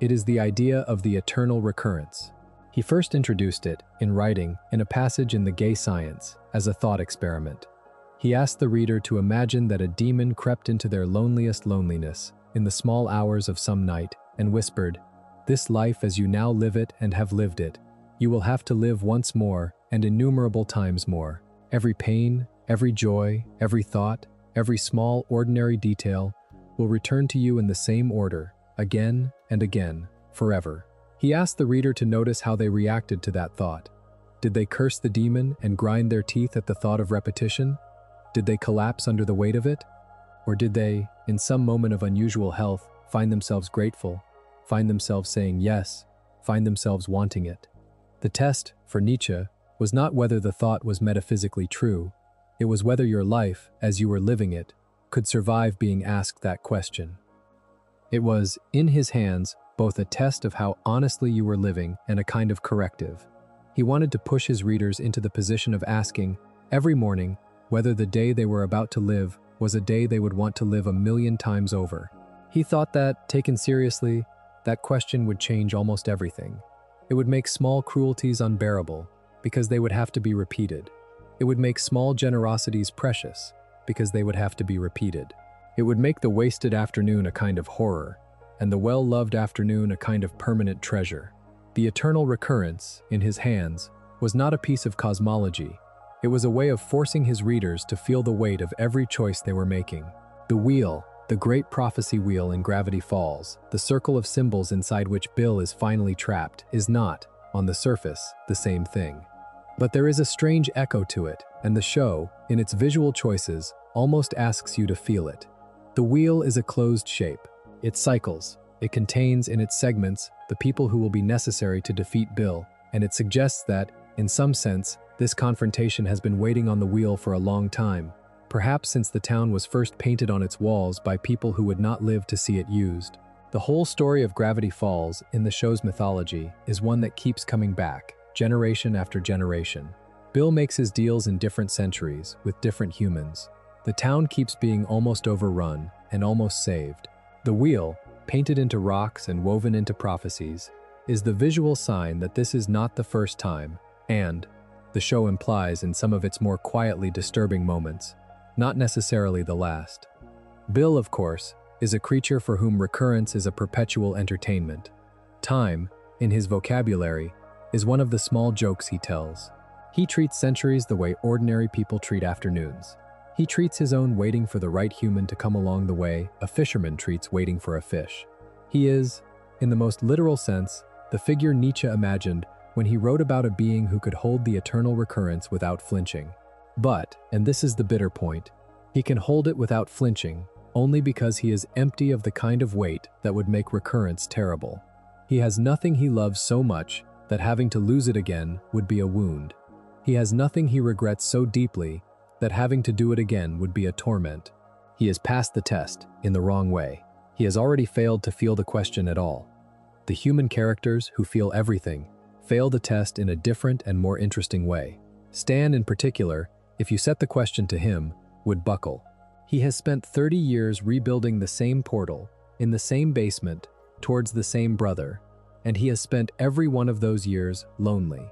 [SPEAKER 1] It is the idea of the eternal recurrence. He first introduced it, in writing, in a passage in The Gay Science, as a thought experiment. He asked the reader to imagine that a demon crept into their loneliest loneliness, in the small hours of some night, and whispered, "This life as you now live it and have lived it, you will have to live once more, and innumerable times more. Every pain, every joy, every thought, every small ordinary detail will return to you in the same order, again and again, forever." He asked the reader to notice how they reacted to that thought. Did they curse the demon and grind their teeth at the thought of repetition? Did they collapse under the weight of it? Or did they, in some moment of unusual health, find themselves grateful, find themselves saying yes, find themselves wanting it? The test, for Nietzsche, was not whether the thought was metaphysically true. It was whether your life, as you were living it, could survive being asked that question. It was, in his hands, both a test of how honestly you were living and a kind of corrective. He wanted to push his readers into the position of asking, every morning, whether the day they were about to live was a day they would want to live 1,000,000 times over. He thought that, taken seriously, that question would change almost everything. It would make small cruelties unbearable, because they would have to be repeated. It would make small generosities precious, because they would have to be repeated. It would make the wasted afternoon a kind of horror, and the well-loved afternoon a kind of permanent treasure. The eternal recurrence, in his hands, was not a piece of cosmology. It was a way of forcing his readers to feel the weight of every choice they were making. The wheel, the great prophecy wheel in Gravity Falls, the circle of symbols inside which Bill is finally trapped, is not, on the surface, the same thing. But there is a strange echo to it, and the show, in its visual choices, almost asks you to feel it. The wheel is a closed shape. It cycles. It contains in its segments the people who will be necessary to defeat Bill, and it suggests that, in some sense, this confrontation has been waiting on the wheel for a long time, perhaps since the town was first painted on its walls by people who would not live to see it used. The whole story of Gravity Falls, in the show's mythology, is one that keeps coming back, generation after generation. Bill makes his deals in different centuries, with different humans. The town keeps being almost overrun, and almost saved. The wheel, painted into rocks and woven into prophecies, is the visual sign that this is not the first time, and, the show implies in some of its more quietly disturbing moments, not necessarily the last. Bill, of course, is a creature for whom recurrence is a perpetual entertainment. Time, in his vocabulary, is one of the small jokes he tells. He treats centuries the way ordinary people treat afternoons. He treats his own waiting for the right human to come along the way a fisherman treats waiting for a fish. He is, in the most literal sense, the figure Nietzsche imagined when he wrote about a being who could hold the eternal recurrence without flinching. But, and this is the bitter point, he can hold it without flinching only because he is empty of the kind of weight that would make recurrence terrible. He has nothing he loves so much that having to lose it again would be a wound. He has nothing he regrets so deeply that having to do it again would be a torment. He has passed the test in the wrong way. He has already failed to feel the question at all. The human characters who feel everything fail the test in a different and more interesting way. Stan, in particular, if you set the question to him, would buckle. He has spent 30 years rebuilding the same portal, in the same basement, towards the same brother, and he has spent every one of those years lonely.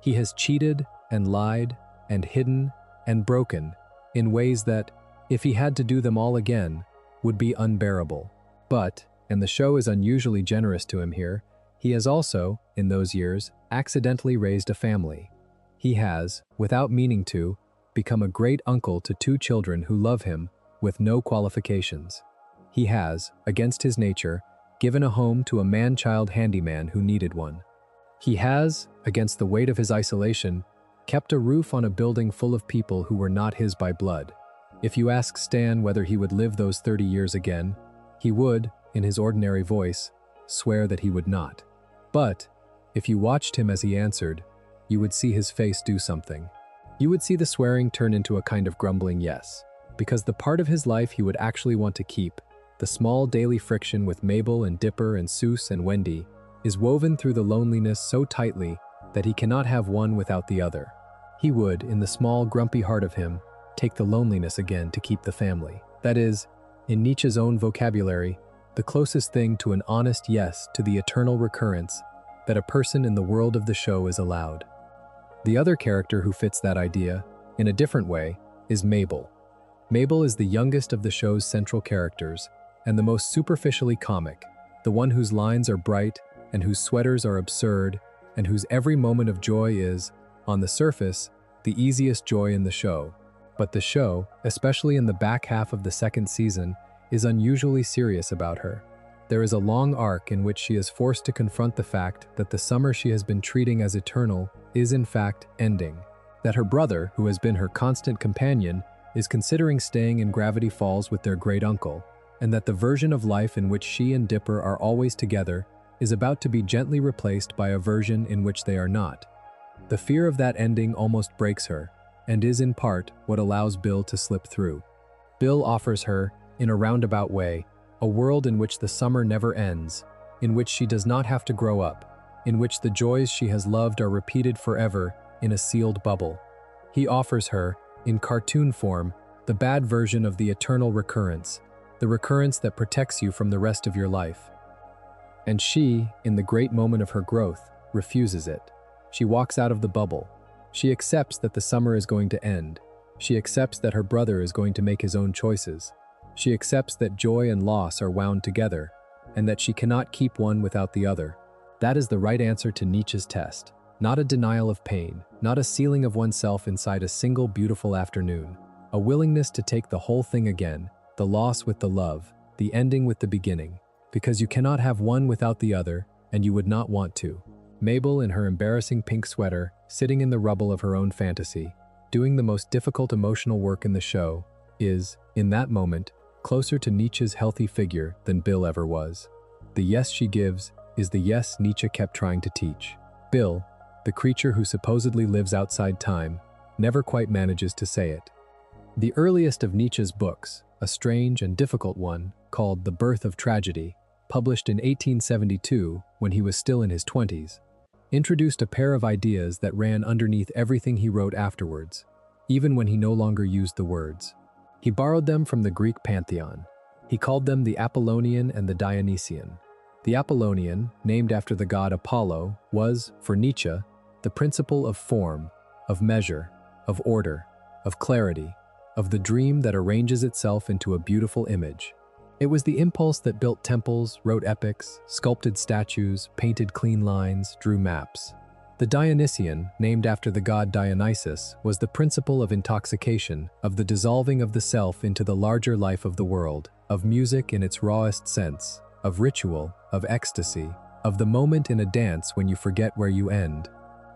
[SPEAKER 1] He has cheated and lied and hidden and broken in ways that, if he had to do them all again, would be unbearable. But, and the show is unusually generous to him here, he has also, in those years, accidentally raised a family. He has, without meaning to, become a great uncle to 2 children who love him with no qualifications. He has, against his nature, given a home to a man-child handyman who needed one. He has, against the weight of his isolation, kept a roof on a building full of people who were not his by blood. If you ask Stan whether he would live those 30 years again, he would, in his ordinary voice, swear that he would not. But, if you watched him as he answered, you would see his face do something. You would see the swearing turn into a kind of grumbling yes, because the part of his life he would actually want to keep, the small daily friction with Mabel and Dipper and Seuss and Wendy, is woven through the loneliness so tightly that he cannot have one without the other. He would, in the small, grumpy heart of him, take the loneliness again to keep the family. That is, in Nietzsche's own vocabulary, the closest thing to an honest yes to the eternal recurrence that a person in the world of the show is allowed. The other character who fits that idea, in a different way, is Mabel. Mabel is the youngest of the show's central characters, and the most superficially comic, the one whose lines are bright and whose sweaters are absurd, and whose every moment of joy is, on the surface, the easiest joy in the show. But the show, especially in the back half of the 2nd season, is unusually serious about her. There is a long arc in which she is forced to confront the fact that the summer she has been treating as eternal is in fact ending. That her brother, who has been her constant companion, is considering staying in Gravity Falls with their great uncle, and that the version of life in which she and Dipper are always together is about to be gently replaced by a version in which they are not. The fear of that ending almost breaks her, and is in part what allows Bill to slip through. Bill offers her, in a roundabout way, a world in which the summer never ends, in which she does not have to grow up, in which the joys she has loved are repeated forever in a sealed bubble. He offers her, in cartoon form, the bad version of the eternal recurrence, the recurrence that protects you from the rest of your life. And she, in the great moment of her growth, refuses it. She walks out of the bubble. She accepts that the summer is going to end. She accepts that her brother is going to make his own choices. She accepts that joy and loss are wound together, and that she cannot keep one without the other. That is the right answer to Nietzsche's test. Not a denial of pain, not a sealing of oneself inside a single beautiful afternoon. A willingness to take the whole thing again, the loss with the love, the ending with the beginning, because you cannot have one without the other, and you would not want to. Mabel, in her embarrassing pink sweater, sitting in the rubble of her own fantasy, doing the most difficult emotional work in the show, is, in that moment, closer to Nietzsche's healthy figure than Bill ever was. The yes she gives is the yes Nietzsche kept trying to teach. Bill, the creature who supposedly lives outside time, never quite manages to say it. The earliest of Nietzsche's books, a strange and difficult one called The Birth of Tragedy, published in 1872 when he was still in his 20s, introduced a pair of ideas that ran underneath everything he wrote afterwards, even when he no longer used the words. He borrowed them from the Greek pantheon. He called them the Apollonian and the Dionysian. The Apollonian, named after the god Apollo, was, for Nietzsche, the principle of form, of measure, of order, of clarity, of the dream that arranges itself into a beautiful image. It was the impulse that built temples, wrote epics, sculpted statues, painted clean lines, drew maps. The Dionysian, named after the god Dionysus, was the principle of intoxication, of the dissolving of the self into the larger life of the world, of music in its rawest sense, of ritual, of ecstasy, of the moment in a dance when you forget where you end.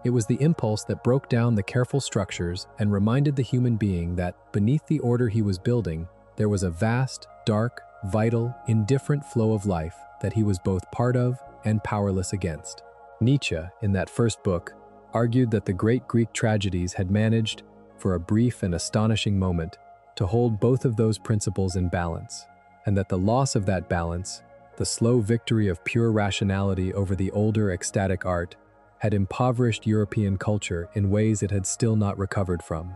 [SPEAKER 1] It was the impulse that broke down the careful structures and reminded the human being that, beneath the order he was building, there was a vast, dark, vital, indifferent flow of life that he was both part of and powerless against. Nietzsche, in that first book, argued that the great Greek tragedies had managed, for a brief and astonishing moment, to hold both of those principles in balance, and that the loss of that balance, the slow victory of pure rationality over the older ecstatic art, had impoverished European culture in ways it had still not recovered from.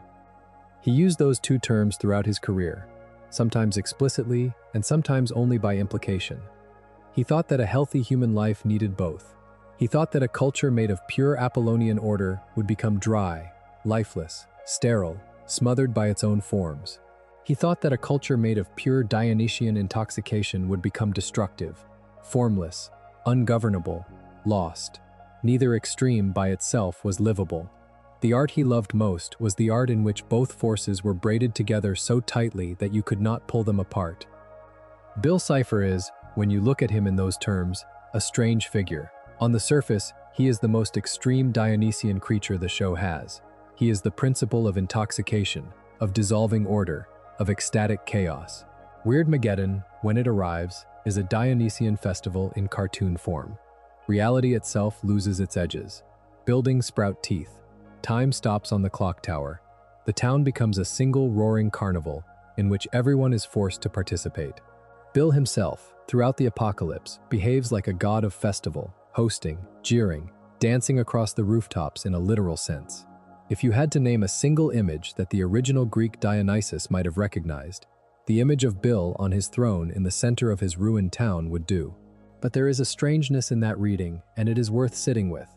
[SPEAKER 1] He used those two terms throughout his career, sometimes explicitly and sometimes only by implication. He thought that a healthy human life needed both. He thought that a culture made of pure Apollonian order would become dry, lifeless, sterile, smothered by its own forms. He thought that a culture made of pure Dionysian intoxication would become destructive, formless, ungovernable, lost. Neither extreme by itself was livable. The art he loved most was the art in which both forces were braided together so tightly that you could not pull them apart. Bill Cipher is, when you look at him in those terms, a strange figure. On the surface, he is the most extreme Dionysian creature the show has. He is the principle of intoxication, of dissolving order, of ecstatic chaos. Weirdmageddon, when it arrives, is a Dionysian festival in cartoon form. Reality itself loses its edges. Buildings sprout teeth. Time stops on the clock tower. The town becomes a single roaring carnival in which everyone is forced to participate. Bill himself, throughout the apocalypse, behaves like a god of festival, hosting, jeering, dancing across the rooftops in a literal sense. If you had to name a single image that the original Greek Dionysus might have recognized, the image of Bill on his throne in the center of his ruined town would do. But there is a strangeness in that reading, and it is worth sitting with,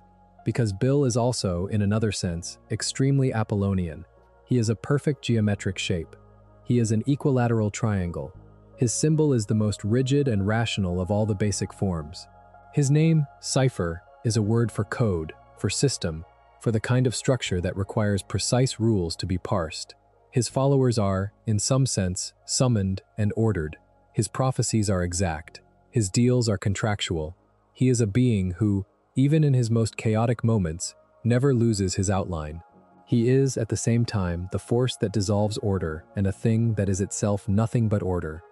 [SPEAKER 1] because Bill is also, in another sense, extremely Apollonian. He is a perfect geometric shape. He is an equilateral triangle. His symbol is the most rigid and rational of all the basic forms. His name, Cipher, is a word for code, for system, for the kind of structure that requires precise rules to be parsed. His followers are, in some sense, summoned and ordered. His prophecies are exact. His deals are contractual. He is a being who, even in his most chaotic moments, never loses his outline. He is, at the same time, the force that dissolves order and a thing that is itself nothing but order,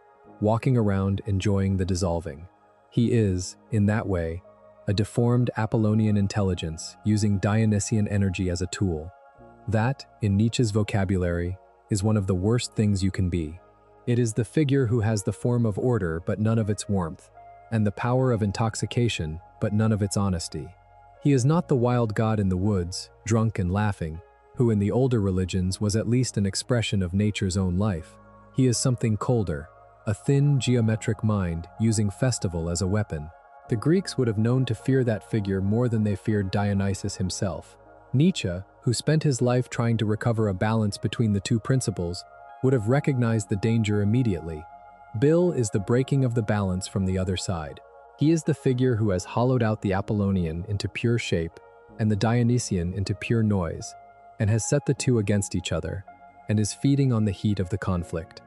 [SPEAKER 1] walking around enjoying the dissolving. He is, in that way, a deformed Apollonian intelligence using Dionysian energy as a tool. That, in Nietzsche's vocabulary, is one of the worst things you can be. It is the figure who has the form of order but none of its warmth, and the power of intoxication but none of its honesty. He is not the wild god in the woods, drunk and laughing, who in the older religions was at least an expression of nature's own life. He is something colder, a thin geometric mind using festival as a weapon. The Greeks would have known to fear that figure more than they feared Dionysus himself. Nietzsche, who spent his life trying to recover a balance between the two principles, would have recognized the danger immediately. Bill is the breaking of the balance from the other side. He is the figure who has hollowed out the Apollonian into pure shape and the Dionysian into pure noise, and has set the two against each other, and is feeding on the heat of the conflict.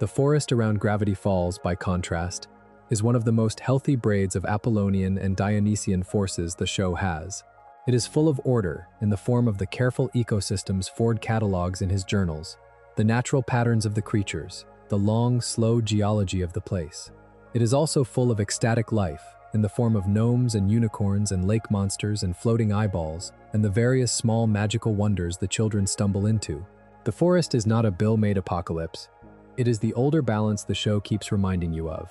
[SPEAKER 1] The forest around Gravity Falls, by contrast, is one of the most healthy braids of Apollonian and Dionysian forces the show has. It is full of order in the form of the careful ecosystems Ford catalogs in his journals, the natural patterns of the creatures, the long, slow geology of the place. It is also full of ecstatic life in the form of gnomes and unicorns and lake monsters and floating eyeballs and the various small magical wonders the children stumble into. The forest is not a Bill-made apocalypse. It is the older balance the show keeps reminding you of.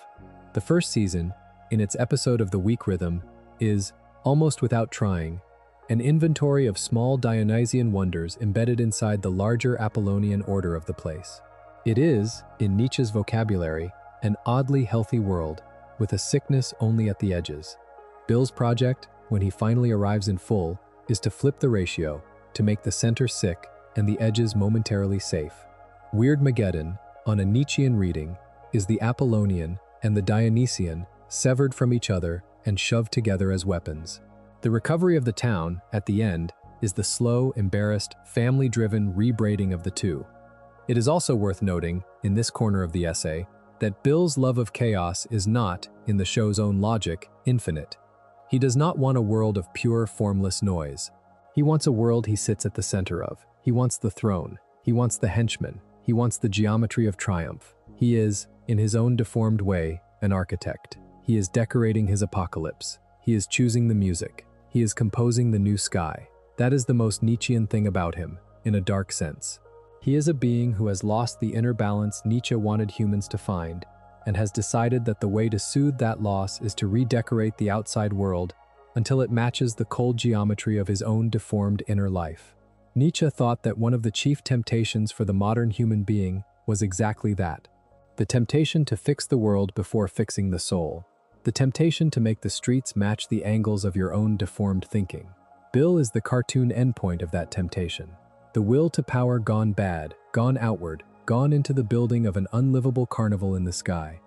[SPEAKER 1] The first season, in its episode of the week rhythm, is, almost without trying, an inventory of small Dionysian wonders embedded inside the larger Apollonian order of the place. It is, in Nietzsche's vocabulary, an oddly healthy world, with a sickness only at the edges. Bill's project, when he finally arrives in full, is to flip the ratio, to make the center sick and the edges momentarily safe. Weirdmageddon, on a Nietzschean reading, is the Apollonian and the Dionysian severed from each other and shoved together as weapons. The recovery of the town, at the end, is the slow, embarrassed, family-driven rebraiding of the two. It is also worth noting, in this corner of the essay, that Bill's love of chaos is not, in the show's own logic, infinite. He does not want a world of pure, formless noise. He wants a world he sits at the center of. He wants the throne. He wants the henchman. He wants the geometry of triumph. He is, in his own deformed way, an architect. He is decorating his apocalypse. He is choosing the music. He is composing the new sky. That is the most Nietzschean thing about him, in a dark sense. He is a being who has lost the inner balance Nietzsche wanted humans to find, and has decided that the way to soothe that loss is to redecorate the outside world until it matches the cold geometry of his own deformed inner life. Nietzsche thought that one of the chief temptations for the modern human being was exactly that. The temptation to fix the world before fixing the soul. The temptation to make the streets match the angles of your own deformed thinking. Bill is the cartoon endpoint of that temptation. The will to power gone bad, gone outward, gone into the building of an unlivable carnival in the sky.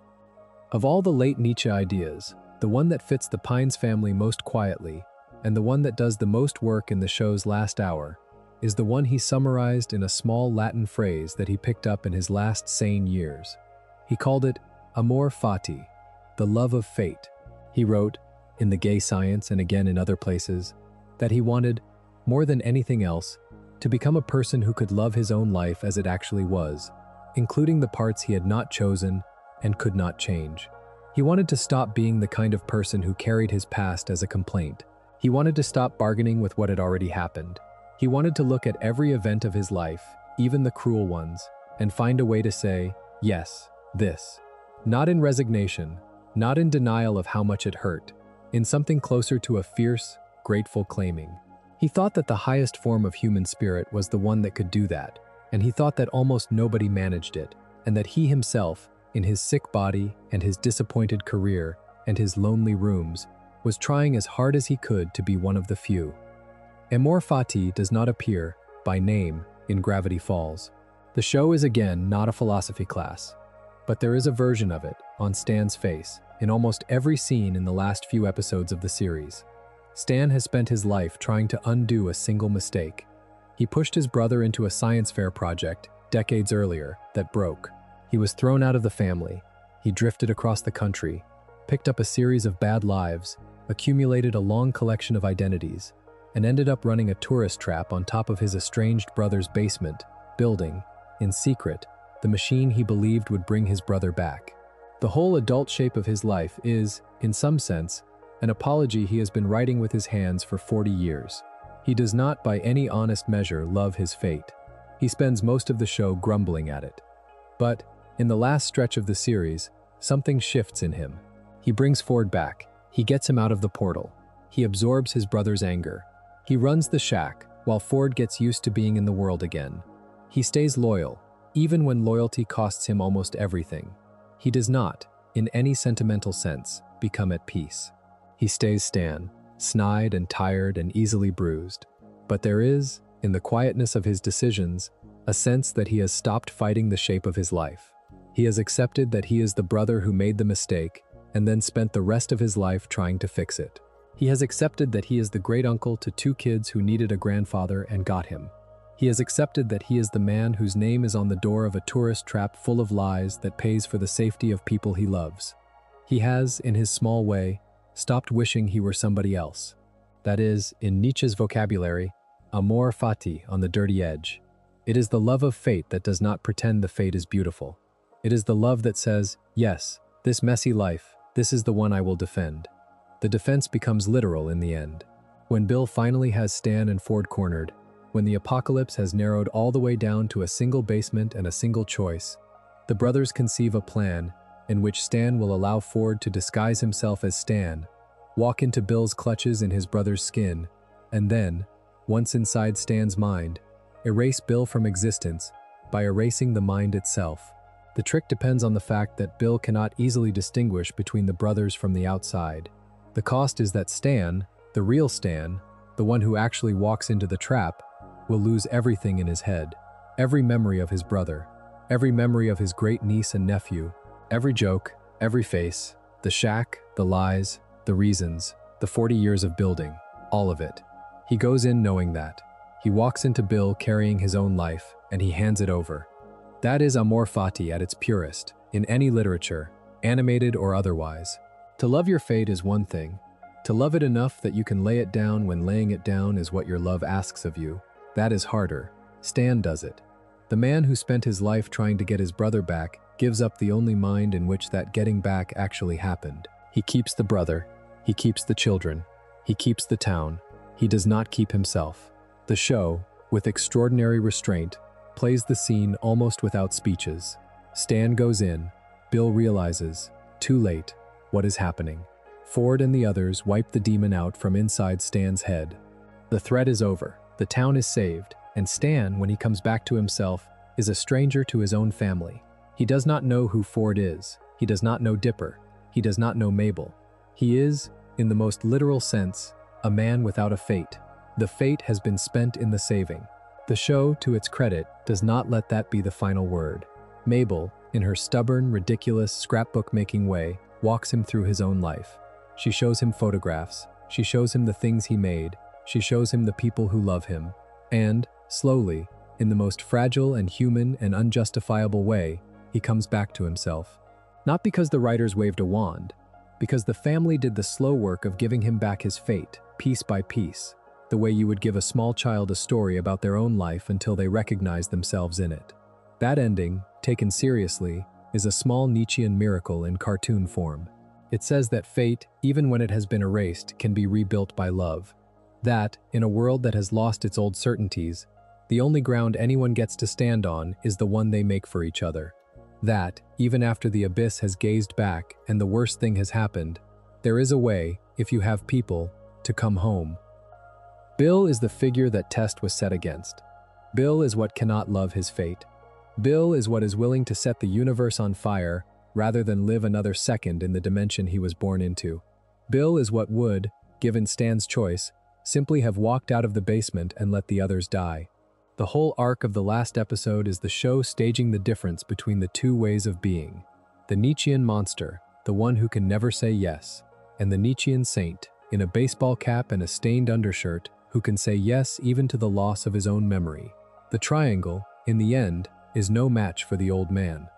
[SPEAKER 1] Of all the late Nietzsche ideas, the one that fits the Pines family most quietly, and the one that does the most work in the show's last hour, is the one he summarized in a small Latin phrase that he picked up in his last sane years. He called it Amor Fati, the love of fate. He wrote, in The Gay Science and again in other places, that he wanted, more than anything else, to become a person who could love his own life as it actually was, including the parts he had not chosen and could not change. He wanted to stop being the kind of person who carried his past as a complaint. He wanted to stop bargaining with what had already happened. He wanted to look at every event of his life, even the cruel ones, and find a way to say, yes, this. Not in resignation, not in denial of how much it hurt, in something closer to a fierce, grateful claiming. He thought that the highest form of human spirit was the one that could do that, and he thought that almost nobody managed it, and that he himself, in his sick body and his disappointed career and his lonely rooms, was trying as hard as he could to be one of the few. Amor Fati does not appear, by name, in Gravity Falls. The show is again not a philosophy class, but there is a version of it, on Stan's face, in almost every scene in the last few episodes of the series. Stan has spent his life trying to undo a single mistake. He pushed his brother into a science fair project, decades earlier, that broke. He was thrown out of the family. He drifted across the country, picked up a series of bad lives, accumulated a long collection of identities, and ended up running a tourist trap on top of his estranged brother's basement, building, in secret, the machine he believed would bring his brother back. The whole adult shape of his life is, in some sense, an apology he has been writing with his hands for 40 years. He does not, by any honest measure, love his fate. He spends most of the show grumbling at it. But, in the last stretch of the series, something shifts in him. He brings Ford back. He gets him out of the portal. He absorbs his brother's anger. He runs the shack, while Ford gets used to being in the world again. He stays loyal, even when loyalty costs him almost everything. He does not, in any sentimental sense, become at peace. He stays Stan, snide and tired and easily bruised. But there is, in the quietness of his decisions, a sense that he has stopped fighting the shape of his life. He has accepted that he is the brother who made the mistake and then spent the rest of his life trying to fix it. He has accepted that he is the great uncle to two kids who needed a grandfather and got him. He has accepted that he is the man whose name is on the door of a tourist trap full of lies that pays for the safety of people he loves. He has, in his small way, stopped wishing he were somebody else. That is, in Nietzsche's vocabulary, amor fati on the dirty edge. It is the love of fate that does not pretend the fate is beautiful. It is the love that says, yes, this messy life, this is the one I will defend. The defense becomes literal in the end. When Bill finally has Stan and Ford cornered, when the apocalypse has narrowed all the way down to a single basement and a single choice, the brothers conceive a plan in which Stan will allow Ford to disguise himself as Stan, walk into Bill's clutches in his brother's skin, and then, once inside Stan's mind, erase Bill from existence by erasing the mind itself. The trick depends on the fact that Bill cannot easily distinguish between the brothers from the outside. The cost is that Stan, the real Stan, the one who actually walks into the trap, will lose everything in his head. Every memory of his brother, every memory of his great niece and nephew, every joke, every face, the shack, the lies, the reasons, the 40 years of building. All of it. He goes in knowing that. He walks into Bill carrying his own life, and he hands it over. That is Amor Fati at its purest, in any literature, animated or otherwise. To love your fate is one thing. To love it enough that you can lay it down when laying it down is what your love asks of you. That is harder. Stan does it. The man who spent his life trying to get his brother back gives up the only mind in which that getting back actually happened. He keeps the brother. He keeps the children. He keeps the town. He does not keep himself. The show, with extraordinary restraint, plays the scene almost without speeches. Stan goes in. Bill realizes, too late, what is happening. Ford and the others wipe the demon out from inside Stan's head. The threat is over. The town is saved, and Stan, when he comes back to himself, is a stranger to his own family. He does not know who Ford is. He does not know Dipper. He does not know Mabel. He is, in the most literal sense, a man without a fate. The fate has been spent in the saving. The show, to its credit, does not let that be the final word. Mabel, in her stubborn, ridiculous, scrapbook-making way, walks him through his own life. She shows him photographs. She shows him the things he made. She shows him the people who love him. And, slowly, in the most fragile and human and unjustifiable way, he comes back to himself. Not because the writers waved a wand, because the family did the slow work of giving him back his fate, piece by piece, the way you would give a small child a story about their own life until they recognize themselves in it. That ending, taken seriously, is a small Nietzschean miracle in cartoon form. It says that fate, even when it has been erased, can be rebuilt by love. That, in a world that has lost its old certainties, the only ground anyone gets to stand on is the one they make for each other. That, even after the abyss has gazed back and the worst thing has happened, there is a way, if you have people, to come home. Bill is the figure that Test was set against. Bill is what cannot love his fate. Bill is what is willing to set the universe on fire rather than live another second in the dimension he was born into. Bill is what would, given Stan's choice, simply have walked out of the basement and let the others die. The whole arc of the last episode is the show staging the difference between the two ways of being. The Nietzschean monster, the one who can never say yes, and the Nietzschean saint, in a baseball cap and a stained undershirt, who can say yes even to the loss of his own memory. The triangle, in the end, is no match for the old man.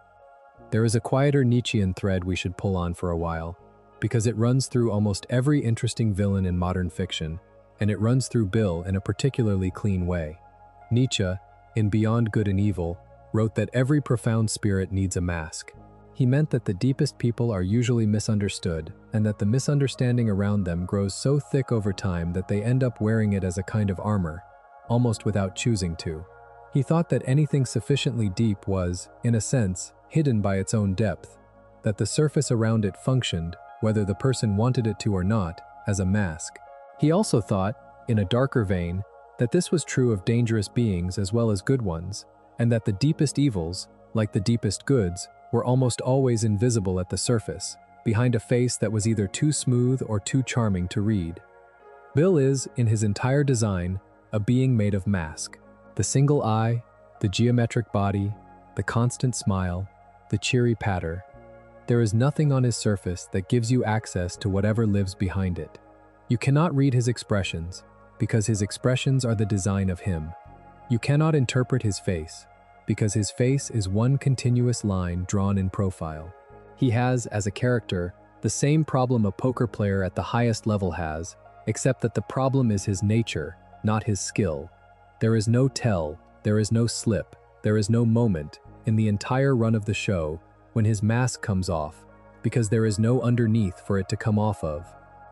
[SPEAKER 1] There is a quieter Nietzschean thread we should pull on for a while, because it runs through almost every interesting villain in modern fiction, and it runs through Bill in a particularly clean way. Nietzsche, in Beyond Good and Evil, wrote that every profound spirit needs a mask. He meant that the deepest people are usually misunderstood, and that the misunderstanding around them grows so thick over time that they end up wearing it as a kind of armor, almost without choosing to. He thought that anything sufficiently deep was, in a sense, hidden by its own depth, that the surface around it functioned, whether the person wanted it to or not, as a mask. He also thought, in a darker vein, that this was true of dangerous beings as well as good ones, and that the deepest evils, like the deepest goods, were almost always invisible at the surface, behind a face that was either too smooth or too charming to read. Bill is, in his entire design, a being made of mask. The single eye, the geometric body, the constant smile, the cheery patter. There is nothing on his surface that gives you access to whatever lives behind it. You cannot read his expressions, because his expressions are the design of him. You cannot interpret his face, because his face is one continuous line drawn in profile. He has, as a character, the same problem a poker player at the highest level has, except that the problem is his nature, not his skill. There is no tell, there is no slip, there is no moment, in the entire run of the show, when his mask comes off, because there is no underneath for it to come off of.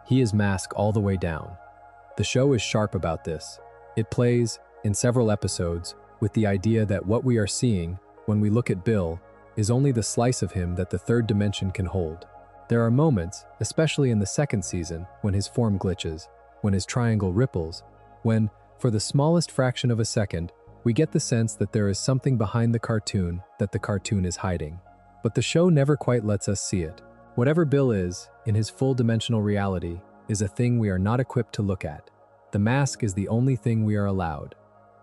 [SPEAKER 1] He is mask all the way down. The show is sharp about this. It plays, in several episodes, with the idea that what we are seeing, when we look at Bill, is only the slice of him that the third dimension can hold. There are moments, especially in the second season, when his form glitches, when his triangle ripples, when, for the smallest fraction of a second, we get the sense that there is something behind the cartoon that the cartoon is hiding. But the show never quite lets us see it. Whatever Bill is, in his full-dimensional reality, is a thing we are not equipped to look at. The mask is the only thing we are allowed.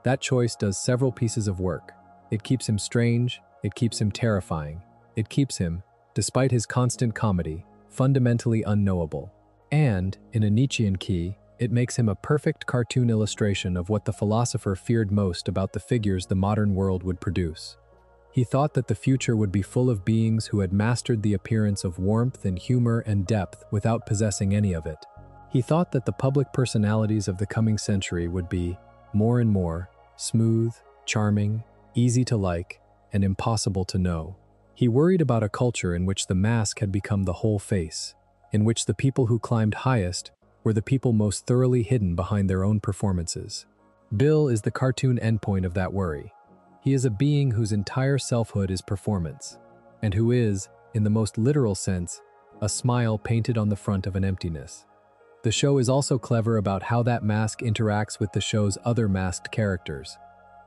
[SPEAKER 1] That choice does several pieces of work. It keeps him strange, it keeps him terrifying, it keeps him, despite his constant comedy, fundamentally unknowable. And, in a Nietzschean key, It makes him a perfect cartoon illustration of what the philosopher feared most about the figures the modern world would produce. He thought that the future would be full of beings who had mastered the appearance of warmth and humor and depth without possessing any of it. He thought that the public personalities of the coming century would be more and more smooth, charming, easy to like, and impossible to know. He worried about a culture in which the mask had become the whole face, in which the people who climbed highest were the people most thoroughly hidden behind their own performances. Bill is the cartoon endpoint of that worry. He is a being whose entire selfhood is performance, and who is, in the most literal sense, a smile painted on the front of an emptiness. The show is also clever about how that mask interacts with the show's other masked characters.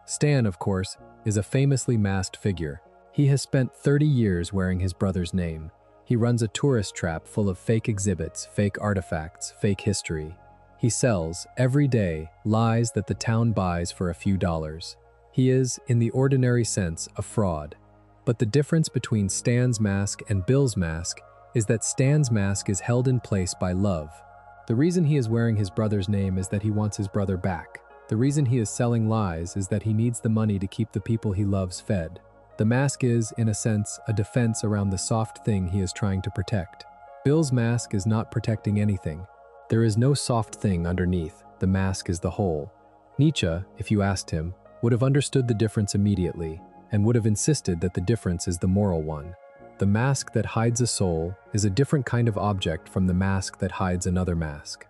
[SPEAKER 1] Stan, of course, is a famously masked figure. He has spent 30 years wearing his brother's name. He runs a tourist trap full of fake exhibits, fake artifacts, fake history. He sells, every day, lies that the town buys for a few dollars. He is, in the ordinary sense, a fraud. But the difference between Stan's mask and Bill's mask is that Stan's mask is held in place by love. The reason he is wearing his brother's name is that he wants his brother back. The reason he is selling lies is that he needs the money to keep the people he loves fed. The mask is, in a sense, a defense around the soft thing he is trying to protect. Bill's mask is not protecting anything. There is no soft thing underneath. The mask is the whole. Nietzsche, if you asked him, would have understood the difference immediately, and would have insisted that the difference is the moral one. The mask that hides a soul is a different kind of object from the mask that hides another mask.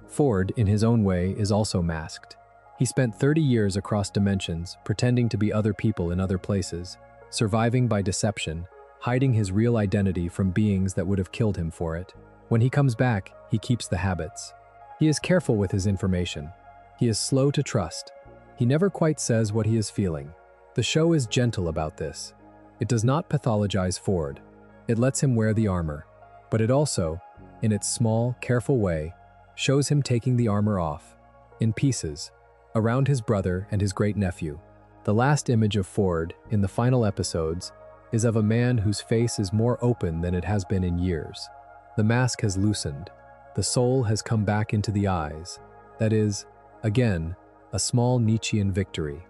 [SPEAKER 1] Ford, in his own way, is also masked. He spent 30 years across dimensions, pretending to be other people in other places, surviving by deception, hiding his real identity from beings that would have killed him for it. When he comes back, he keeps the habits. He is careful with his information. He is slow to trust. He never quite says what he is feeling. The show is gentle about this. It does not pathologize Ford. It lets him wear the armor. But it also, in its small, careful way, shows him taking the armor off, in pieces, around his brother and his great-nephew. The last image of Ford, in the final episodes, is of a man whose face is more open than it has been in years. The mask has loosened. The soul has come back into the eyes. That is, again, a small Nietzschean victory.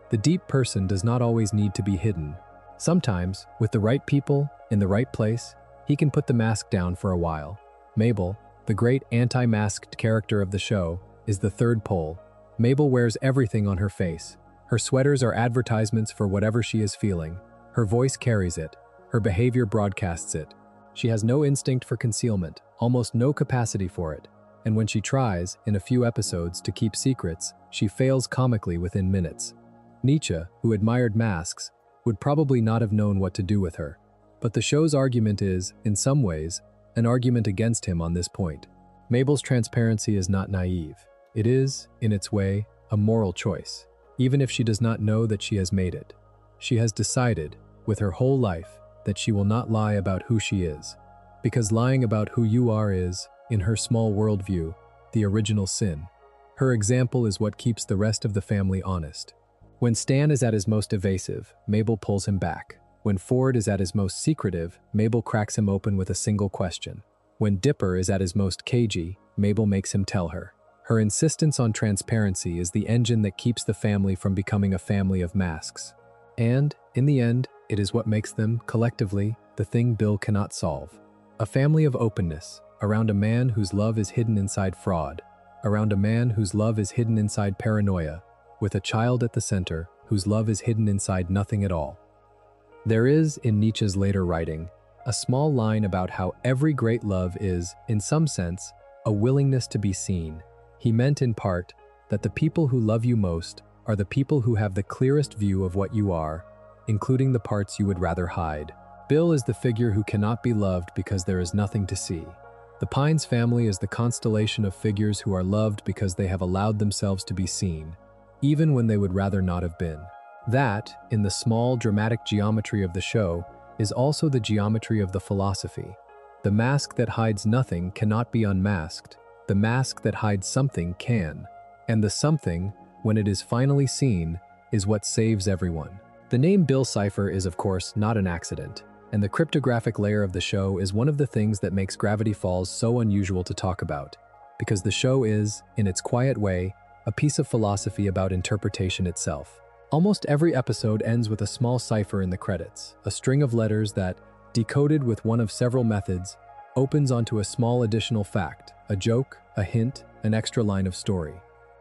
[SPEAKER 1] The deep person does not always need to be hidden. Sometimes, with the right people, in the right place, he can put the mask down for a while. Mabel, the great anti-masked character of the show, is the third pole. Mabel wears everything on her face. Her sweaters are advertisements for whatever she is feeling. Her voice carries it. Her behavior broadcasts it. She has no instinct for concealment, almost no capacity for it. And when she tries, in a few episodes, to keep secrets, she fails comically within minutes. Nietzsche, who admired masks, would probably not have known what to do with her. But the show's argument is, in some ways, an argument against him on this point. Mabel's transparency is not naive. It is, in its way, a moral choice, even if she does not know that she has made it. She has decided, with her whole life, that she will not lie about who she is, because lying about who you are is, in her small worldview, the original sin. Her example is what keeps the rest of the family honest. When Stan is at his most evasive, Mabel pulls him back. When Ford is at his most secretive, Mabel cracks him open with a single question. When Dipper is at his most cagey, Mabel makes him tell her. Her insistence on transparency is the engine that keeps the family from becoming a family of masks. And, in the end, it is what makes them, collectively, the thing Bill cannot solve. A family of openness, around a man whose love is hidden inside fraud, around a man whose love is hidden inside paranoia, with a child at the center whose love is hidden inside nothing at all. There is, in Nietzsche's later writing, a small line about how every great love is, in some sense, a willingness to be seen. He meant in part that the people who love you most are the people who have the clearest view of what you are, including the parts you would rather hide. Bill is the figure who cannot be loved because there is nothing to see. The Pines family is the constellation of figures who are loved because they have allowed themselves to be seen, even when they would rather not have been. That, in the small, dramatic geometry of the show, is also the geometry of the philosophy. The mask that hides nothing cannot be unmasked. The mask that hides something can. And the something, when it is finally seen, is what saves everyone. The name Bill Cipher is, of course, not an accident, and the cryptographic layer of the show is one of the things that makes Gravity Falls so unusual to talk about. because the show is, in its quiet way, a piece of philosophy about interpretation itself. Almost every episode ends with a small cipher in the credits, a string of letters that, decoded with one of several methods, opens onto a small additional fact, a joke, a hint, an extra line of story.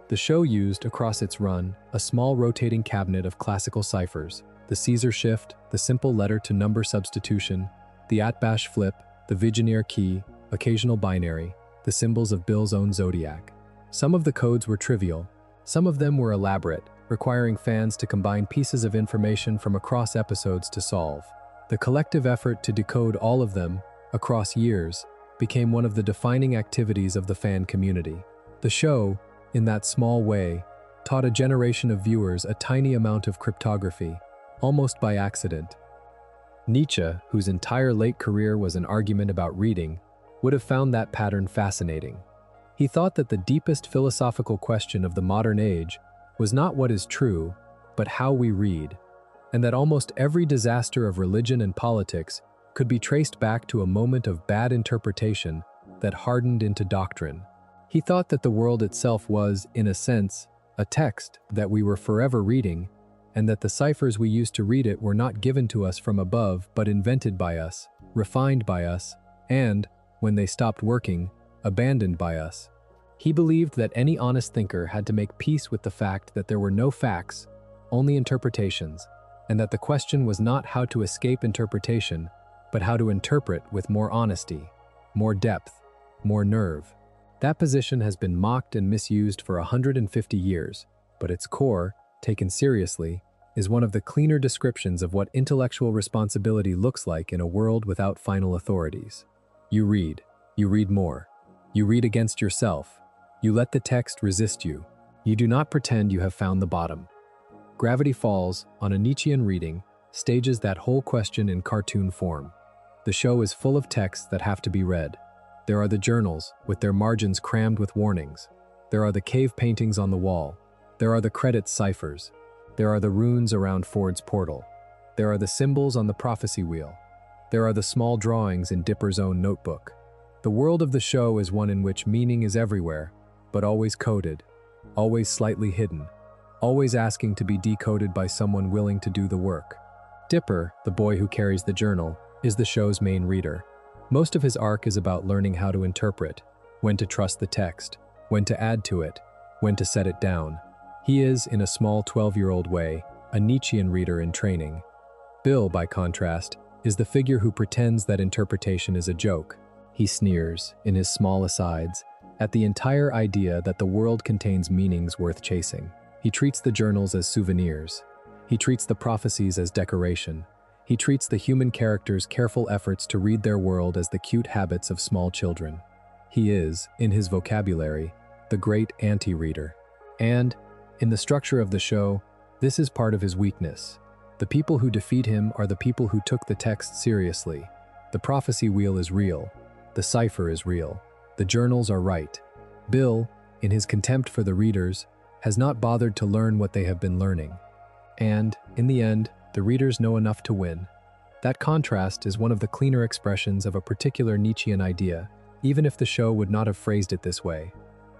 [SPEAKER 1] The show used, across its run, a small rotating cabinet of classical ciphers, the Caesar shift, the simple letter-to-number substitution, the Atbash flip, the Vigenère key, occasional binary, the symbols of Bill's own zodiac. Some of the codes were trivial, some of them were elaborate, requiring fans to combine pieces of information from across episodes to solve. The collective effort to decode all of them, across years, became one of the defining activities of the fan community. The show, in that small way, taught a generation of viewers a tiny amount of cryptography, almost by accident. Nietzsche, whose entire late career was an argument about reading, would have found that pattern fascinating. He thought that the deepest philosophical question of the modern age was not what is true, but how we read, and that almost every disaster of religion and politics could be traced back to a moment of bad interpretation that hardened into doctrine. He thought that the world itself was, in a sense, a text that we were forever reading, and that the ciphers we used to read it were not given to us from above but invented by us, refined by us, and, when they stopped working, abandoned by us. He believed that any honest thinker had to make peace with the fact that there were no facts, only interpretations, and that the question was not how to escape interpretation, but how to interpret with more honesty, more depth, more nerve. That position has been mocked and misused for 150 years, but its core, taken seriously, is one of the cleaner descriptions of what intellectual responsibility looks like in a world without final authorities. You read more. You read against yourself. You let the text resist you. You do not pretend you have found the bottom. Gravity Falls, on a Nietzschean reading, stages that whole question in cartoon form. The show is full of texts that have to be read. There are the journals, with their margins crammed with warnings. There are the cave paintings on the wall. There are the credit ciphers. There are the runes around Ford's portal. There are the symbols on the prophecy wheel. There are the small drawings in Dipper's own notebook. The world of the show is one in which meaning is everywhere, but always coded, always slightly hidden, always asking to be decoded by someone willing to do the work. Dipper, the boy who carries the journal, is the show's main reader. Most of his arc is about learning how to interpret, when to trust the text, when to add to it, when to set it down. He is, in a small 12-year-old way, a Nietzschean reader in training. Bill, by contrast, is the figure who pretends that interpretation is a joke. He sneers, in his small asides, at the entire idea that the world contains meanings worth chasing. He treats the journals as souvenirs. He treats the prophecies as decoration. He treats the human characters' careful efforts to read their world as the cute habits of small children. He is, in his vocabulary, the great anti-reader. And, in the structure of the show, this is part of his weakness. The people who defeat him are the people who took the text seriously. The prophecy wheel is real. The cipher is real. The journals are right. Bill, in his contempt for the readers, has not bothered to learn what they have been learning. And, in the end, the readers know enough to win. That contrast is one of the cleaner expressions of a particular Nietzschean idea, even if the show would not have phrased it this way.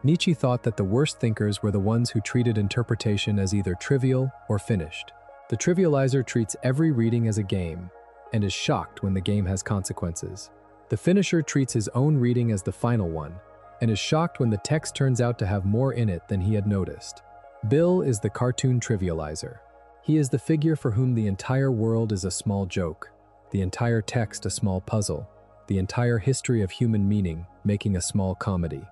[SPEAKER 1] Nietzsche thought that the worst thinkers were the ones who treated interpretation as either trivial or finished. The trivializer treats every reading as a game, and is shocked when the game has consequences. The finisher treats his own reading as the final one, and is shocked when the text turns out to have more in it than he had noticed. Bill is the cartoon trivializer. He is the figure for whom the entire world is a small joke, the entire text a small puzzle, the entire history of human meaning making a small comedy.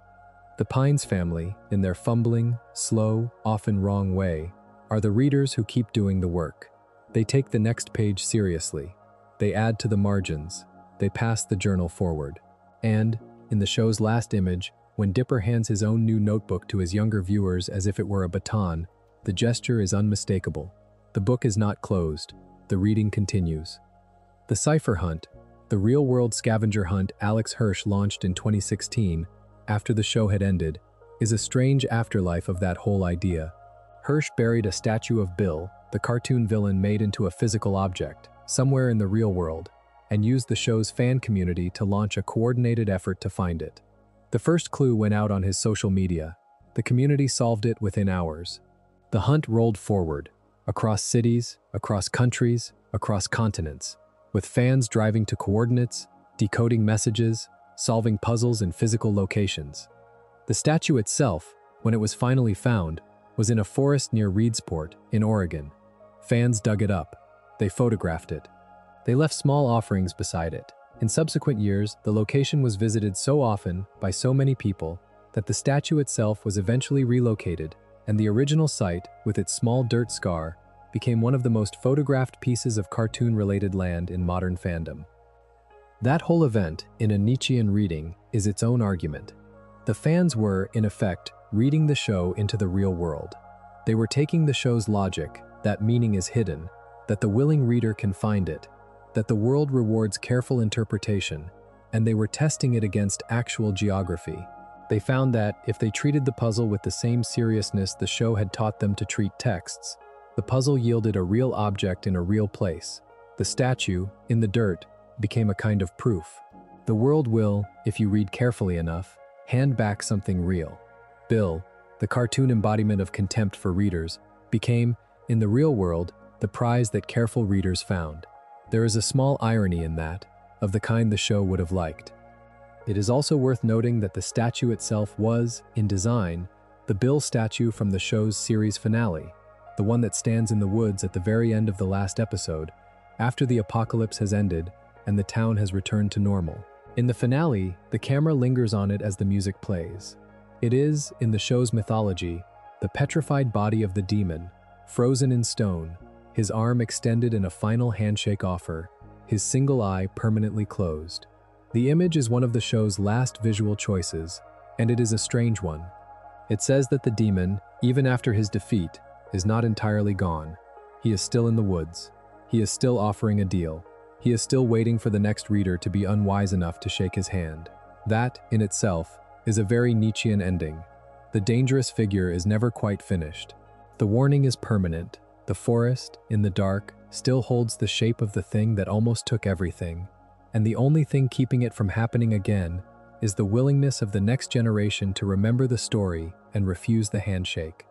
[SPEAKER 1] The Pines family, in their fumbling, slow, often wrong way, are the readers who keep doing the work. They take the next page seriously. They add to the margins. They pass the journal forward. And, in the show's last image, when Dipper hands his own new notebook to his younger viewers as if it were a baton, the gesture is unmistakable. The book is not closed. The reading continues. The Cipher Hunt, the real-world scavenger hunt Alex Hirsch launched in 2016, after the show had ended, is a strange afterlife of that whole idea. Hirsch buried a statue of Bill, the cartoon villain made into a physical object, somewhere in the real world, and used the show's fan community to launch a coordinated effort to find it. The first clue went out on his social media. The community solved it within hours. The hunt rolled forward, across cities, across countries, across continents, with fans driving to coordinates, decoding messages, solving puzzles in physical locations. The statue itself, when it was finally found, was in a forest near Reedsport, in Oregon. Fans dug it up. They photographed it. They left small offerings beside it. In subsequent years, the location was visited so often by so many people that the statue itself was eventually relocated, and the original site, with its small dirt scar, became one of the most photographed pieces of cartoon-related land in modern fandom. That whole event, in a Nietzschean reading, is its own argument. The fans were, in effect, reading the show into the real world. They were taking the show's logic, that meaning is hidden, that the willing reader can find it, that the world rewards careful interpretation, and they were testing it against actual geography. They found that, if they treated the puzzle with the same seriousness the show had taught them to treat texts, the puzzle yielded a real object in a real place. The statue, in the dirt, became a kind of proof. The world will, if you read carefully enough, hand back something real. Bill, the cartoon embodiment of contempt for readers, became, in the real world, the prize that careful readers found. There is a small irony in that, of the kind the show would have liked. It is also worth noting that the statue itself was, in design, the Bill statue from the show's series finale, the one that stands in the woods at the very end of the last episode, after the apocalypse has ended and the town has returned to normal. In the finale, the camera lingers on it as the music plays. It is, in the show's mythology, the petrified body of the demon, frozen in stone, his arm extended in a final handshake offer, his single eye permanently closed. The image is one of the show's last visual choices, and it is a strange one. It says that the demon, even after his defeat, is not entirely gone. He is still in the woods. He is still offering a deal. He is still waiting for the next reader to be unwise enough to shake his hand. That, in itself, is a very Nietzschean ending. The dangerous figure is never quite finished. The warning is permanent. The forest, in the dark, still holds the shape of the thing that almost took everything, and the only thing keeping it from happening again is the willingness of the next generation to remember the story and refuse the handshake.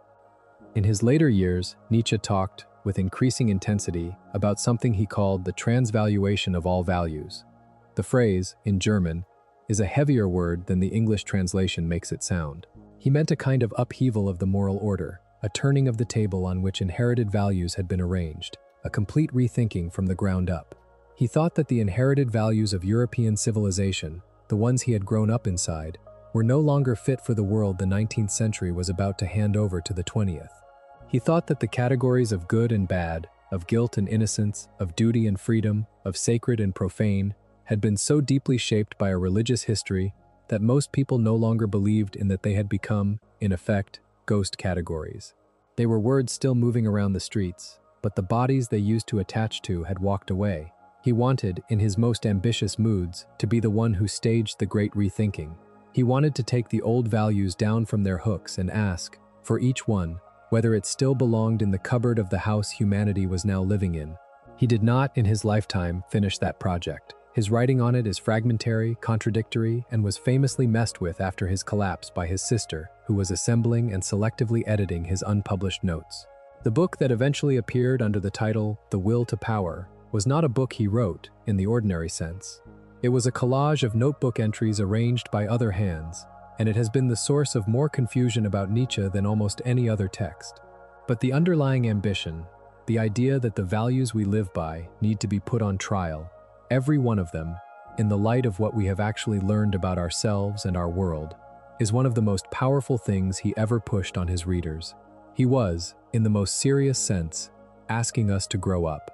[SPEAKER 1] In his later years, Nietzsche talked, with increasing intensity, about something he called the transvaluation of all values. The phrase, in German, is a heavier word than the English translation makes it sound. He meant a kind of upheaval of the moral order, a turning of the table on which inherited values had been arranged, a complete rethinking from the ground up. He thought that the inherited values of European civilization, the ones he had grown up inside, were no longer fit for the world the 19th century was about to hand over to the 20th. He thought that the categories of good and bad, of guilt and innocence, of duty and freedom, of sacred and profane, had been so deeply shaped by a religious history that most people no longer believed in that they had become, in effect, ghost categories. They were words still moving around the streets, but the bodies they used to attach to had walked away. He wanted, in his most ambitious moods, to be the one who staged the great rethinking. He wanted to take the old values down from their hooks and ask, for each one, whether it still belonged in the cupboard of the house humanity was now living in. He did not, in his lifetime, finish that project. His writing on it is fragmentary, contradictory, and was famously messed with after his collapse by his sister, who was assembling and selectively editing his unpublished notes. The book that eventually appeared under the title The Will to Power was not a book he wrote, in the ordinary sense. It was a collage of notebook entries arranged by other hands, and it has been the source of more confusion about Nietzsche than almost any other text. But the underlying ambition, the idea that the values we live by need to be put on trial, every one of them, in the light of what we have actually learned about ourselves and our world, is one of the most powerful things he ever pushed on his readers. He was, in the most serious sense, asking us to grow up.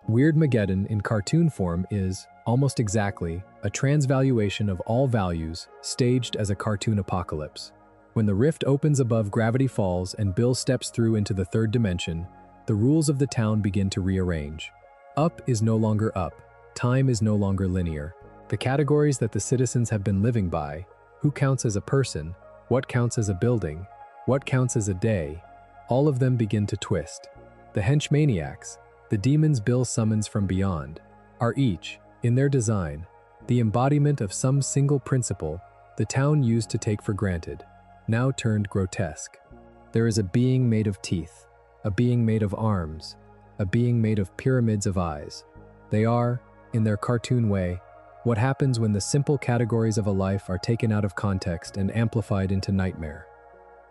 [SPEAKER 1] Weirdmageddon in cartoon form is, almost exactly, a transvaluation of all values staged as a cartoon apocalypse. When the rift opens above gravity falls and Bill steps through into the third dimension, the rules of the town begin to rearrange. Up is no longer up. Time is no longer linear. The categories that the citizens have been living by, who counts as a person, what counts as a building, what counts as a day, all of them begin to twist. The henchmaniacs, the demons Bill summons from beyond, are each, in their design, the embodiment of some single principle The town used to take for granted, now turned grotesque. There is a being made of teeth, a being made of arms, a being made of pyramids of eyes. They are, in their cartoon way, what happens when the simple categories of a life are taken out of context and amplified into nightmare.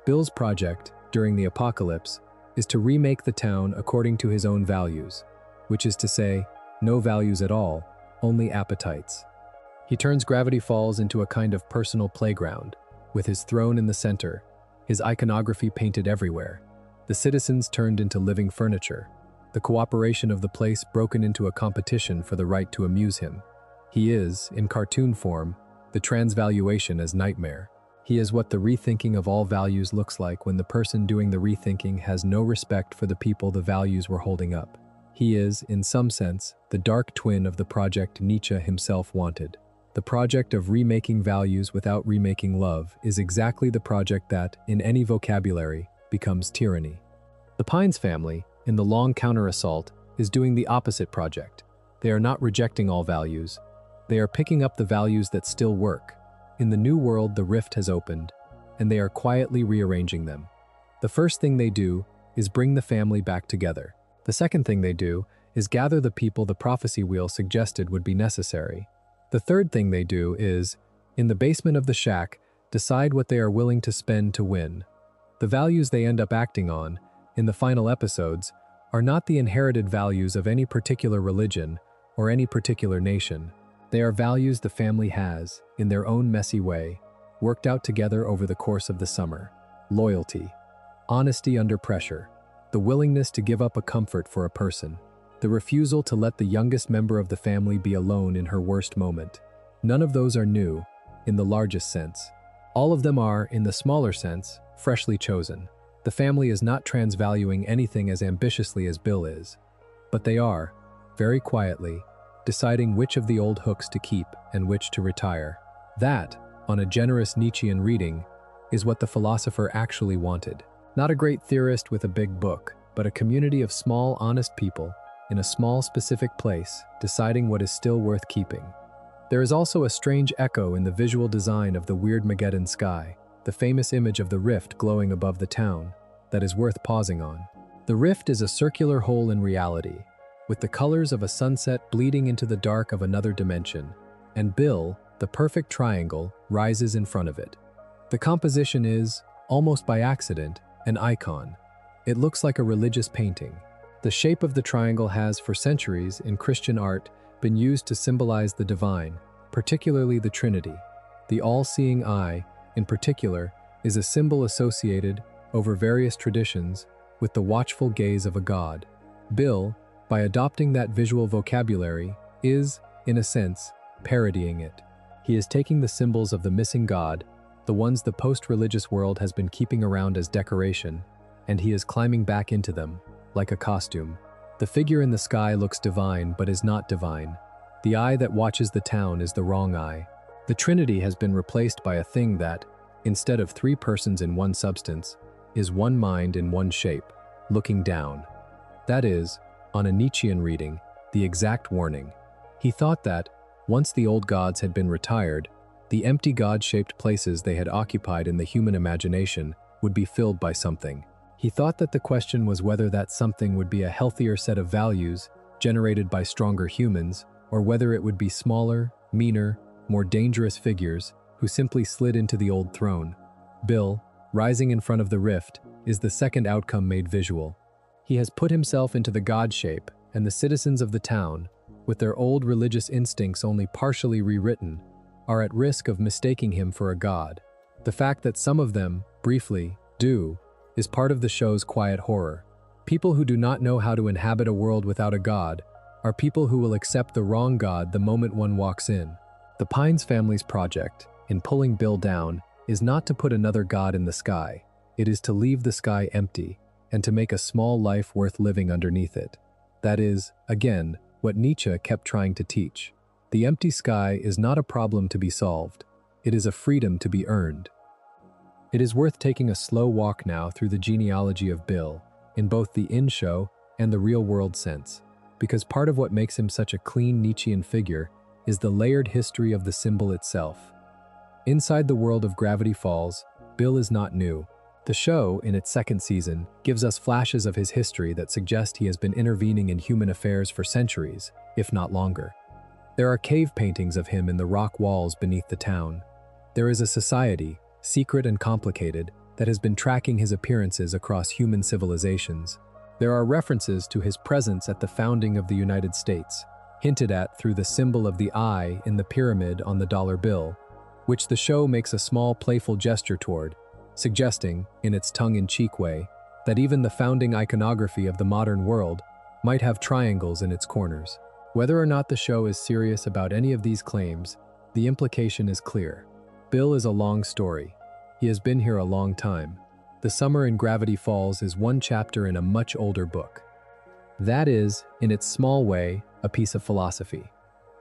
[SPEAKER 1] Bill's project, during the apocalypse, is to remake the town according to his own values, which is to say, no values at all, only appetites. He turns Gravity Falls into a kind of personal playground, with his throne in the center, his iconography painted everywhere, the citizens turned into living furniture, the cooperation of the place broken into a competition for the right to amuse him. He is, in cartoon form, the transvaluation as nightmare. He is what the rethinking of all values looks like when the person doing the rethinking has no respect for the people the values were holding up. He is, in some sense, the dark twin of the project Nietzsche himself wanted. The project of remaking values without remaking love is exactly the project that, in any vocabulary, becomes tyranny. The Pines family, in the long counter-assault, is doing the opposite project. They are not rejecting all values. They are picking up the values that still work. In the new world, the rift has opened, and they are quietly rearranging them. The first thing they do is bring the family back together. The second thing they do is gather the people the prophecy wheel suggested would be necessary. The third thing they do is, in the basement of the shack, decide what they are willing to spend to win. The values they end up acting on, in the final episodes, are not the inherited values of any particular religion or any particular nation. They are values the family has, in their own messy way, worked out together over the course of the summer. Loyalty, honesty under pressure, the willingness to give up a comfort for a person, the refusal to let the youngest member of the family be alone in her worst moment. None of those are new, in the largest sense. All of them are, in the smaller sense, freshly chosen. The family is not transvaluing anything as ambitiously as Bill is, but they are, very quietly, deciding which of the old hooks to keep and which to retire. That, on a generous Nietzschean reading, is what the philosopher actually wanted. Not a great theorist with a big book, but a community of small, honest people in a small, specific place, deciding what is still worth keeping. There is also a strange echo in the visual design of the weird Mageddon sky, the famous image of the rift glowing above the town, that is worth pausing on. The rift is a circular hole in reality, with the colors of a sunset bleeding into the dark of another dimension, and Bill, the perfect triangle, rises in front of it. The composition is, almost by accident, an icon. It looks like a religious painting. The shape of the triangle has, for centuries, in Christian art, been used to symbolize the divine, particularly the Trinity. The all-seeing eye, in particular, is a symbol associated, over various traditions, with the watchful gaze of a god. Bill, by adopting that visual vocabulary, is, in a sense, parodying it. He is taking the symbols of the missing god, the ones the post-religious world has been keeping around as decoration, and he is climbing back into them, like a costume. The figure in the sky looks divine but is not divine. The eye that watches the town is the wrong eye. The Trinity has been replaced by a thing that, instead of three persons in one substance, is one mind in one shape, looking down. That is, on a Nietzschean reading, the exact warning. He thought that, once the old gods had been retired, the empty god-shaped places they had occupied in the human imagination would be filled by something. He thought that the question was whether that something would be a healthier set of values generated by stronger humans, or whether it would be smaller, meaner, more dangerous figures who simply slid into the old throne. Bill, rising in front of the rift, is the second outcome made visual. He has put himself into the god shape, and the citizens of the town, with their old religious instincts only partially rewritten, are at risk of mistaking him for a god. The fact that some of them, briefly, do, is part of the show's quiet horror. People who do not know how to inhabit a world without a god are people who will accept the wrong god the moment one walks in. The Pines family's project, in pulling Bill down, is not to put another god in the sky. It is to leave the sky empty and to make a small life worth living underneath it. That is, again, what Nietzsche kept trying to teach. The empty sky is not a problem to be solved. It is a freedom to be earned. It is worth taking a slow walk now through the genealogy of Bill, in both the in-show and the real-world sense, because part of what makes him such a clean Nietzschean figure is the layered history of the symbol itself. Inside the world of Gravity Falls, Bill is not new. The show, in its second season, gives us flashes of his history that suggest he has been intervening in human affairs for centuries, if not longer. There are cave paintings of him in the rock walls beneath the town. There is a society, secret and complicated, that has been tracking his appearances across human civilizations. There are references to his presence at the founding of the United States, hinted at through the symbol of the eye in the pyramid on the dollar bill, which the show makes a small playful gesture toward, suggesting, in its tongue-in-cheek way, that even the founding iconography of the modern world might have triangles in its corners. Whether or not the show is serious about any of these claims, the implication is clear. Bill is a long story. He has been here a long time. The Summer in Gravity Falls is one chapter in a much older book. That is, in its small way, a piece of philosophy.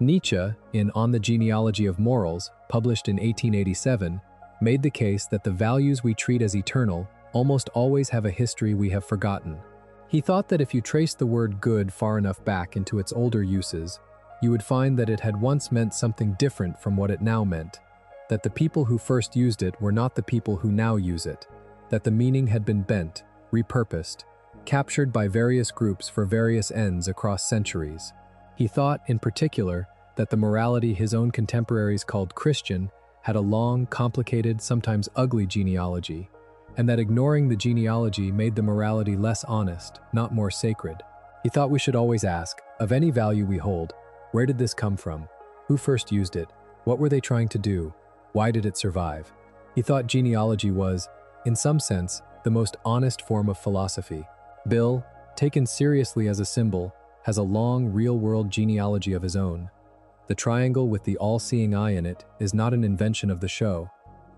[SPEAKER 1] Nietzsche, in On the Genealogy of Morals, published in 1887, made the case that the values we treat as eternal almost always have a history we have forgotten. He thought that if you traced the word good far enough back into its older uses, you would find that it had once meant something different from what it now meant, that the people who first used it were not the people who now use it, that the meaning had been bent, repurposed, captured by various groups for various ends across centuries. He thought, in particular, that the morality his own contemporaries called Christian had a long, complicated, sometimes ugly genealogy, and that ignoring the genealogy made the morality less honest, not more sacred. He thought we should always ask, of any value we hold, where did this come from? Who first used it? What were they trying to do? Why did it survive? He thought genealogy was, in some sense, the most honest form of philosophy. Bill, taken seriously as a symbol, has a long, real-world genealogy of his own. The triangle with the all-seeing eye in it is not an invention of the show.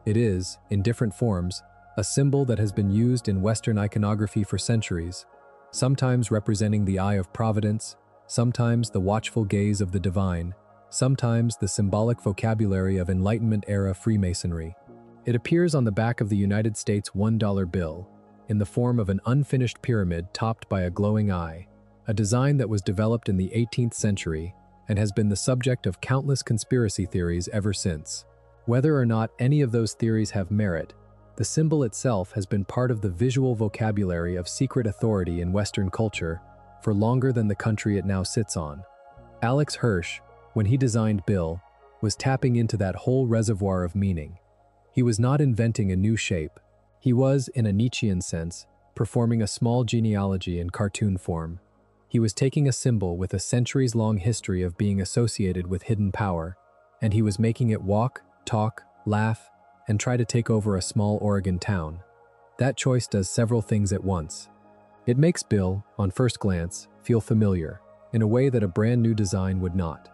[SPEAKER 1] It is, in different forms, a symbol that has been used in Western iconography for centuries, sometimes representing the eye of providence, sometimes the watchful gaze of the divine, sometimes the symbolic vocabulary of Enlightenment-era Freemasonry. It appears on the back of the United States $1 bill, in the form of an unfinished pyramid topped by a glowing eye, a design that was developed in the 18th century and has been the subject of countless conspiracy theories ever since. Whether or not any of those theories have merit, the symbol itself has been part of the visual vocabulary of secret authority in Western culture for longer than the country it now sits on. Alex Hirsch, when he designed Bill, was tapping into that whole reservoir of meaning. He was not inventing a new shape. He was, in a Nietzschean sense, performing a small genealogy in cartoon form. He was taking a symbol with a centuries-long history of being associated with hidden power, and he was making it walk, talk, laugh, and try to take over a small Oregon town. That choice does several things at once. It makes Bill, on first glance, feel familiar, in a way that a brand new design would not.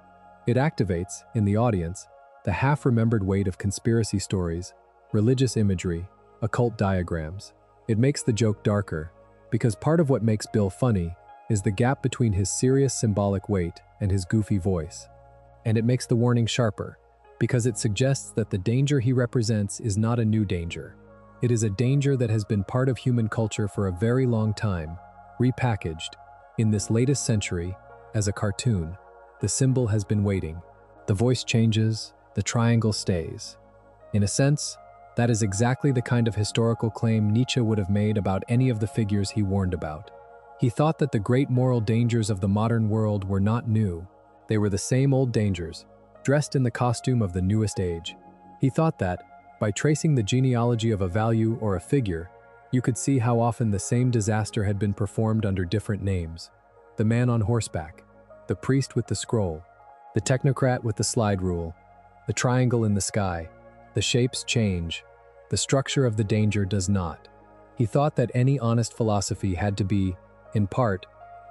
[SPEAKER 1] It activates, in the audience, the half-remembered weight of conspiracy stories, religious imagery, occult diagrams. It makes the joke darker, because part of what makes Bill funny is the gap between his serious symbolic weight and his goofy voice. And it makes the warning sharper, because it suggests that the danger he represents is not a new danger. It is a danger that has been part of human culture for a very long time, repackaged, in this latest century, as a cartoon. The symbol has been waiting. The voice changes, the triangle stays. In a sense, that is exactly the kind of historical claim Nietzsche would have made about any of the figures he warned about. He thought that the great moral dangers of the modern world were not new. They were the same old dangers, dressed in the costume of the newest age. He thought that, by tracing the genealogy of a value or a figure, you could see how often the same disaster had been performed under different names. The man on horseback, the priest with the scroll, the technocrat with the slide rule, the triangle in the sky. The shapes change. The structure of the danger does not. He thought that any honest philosophy had to be, in part,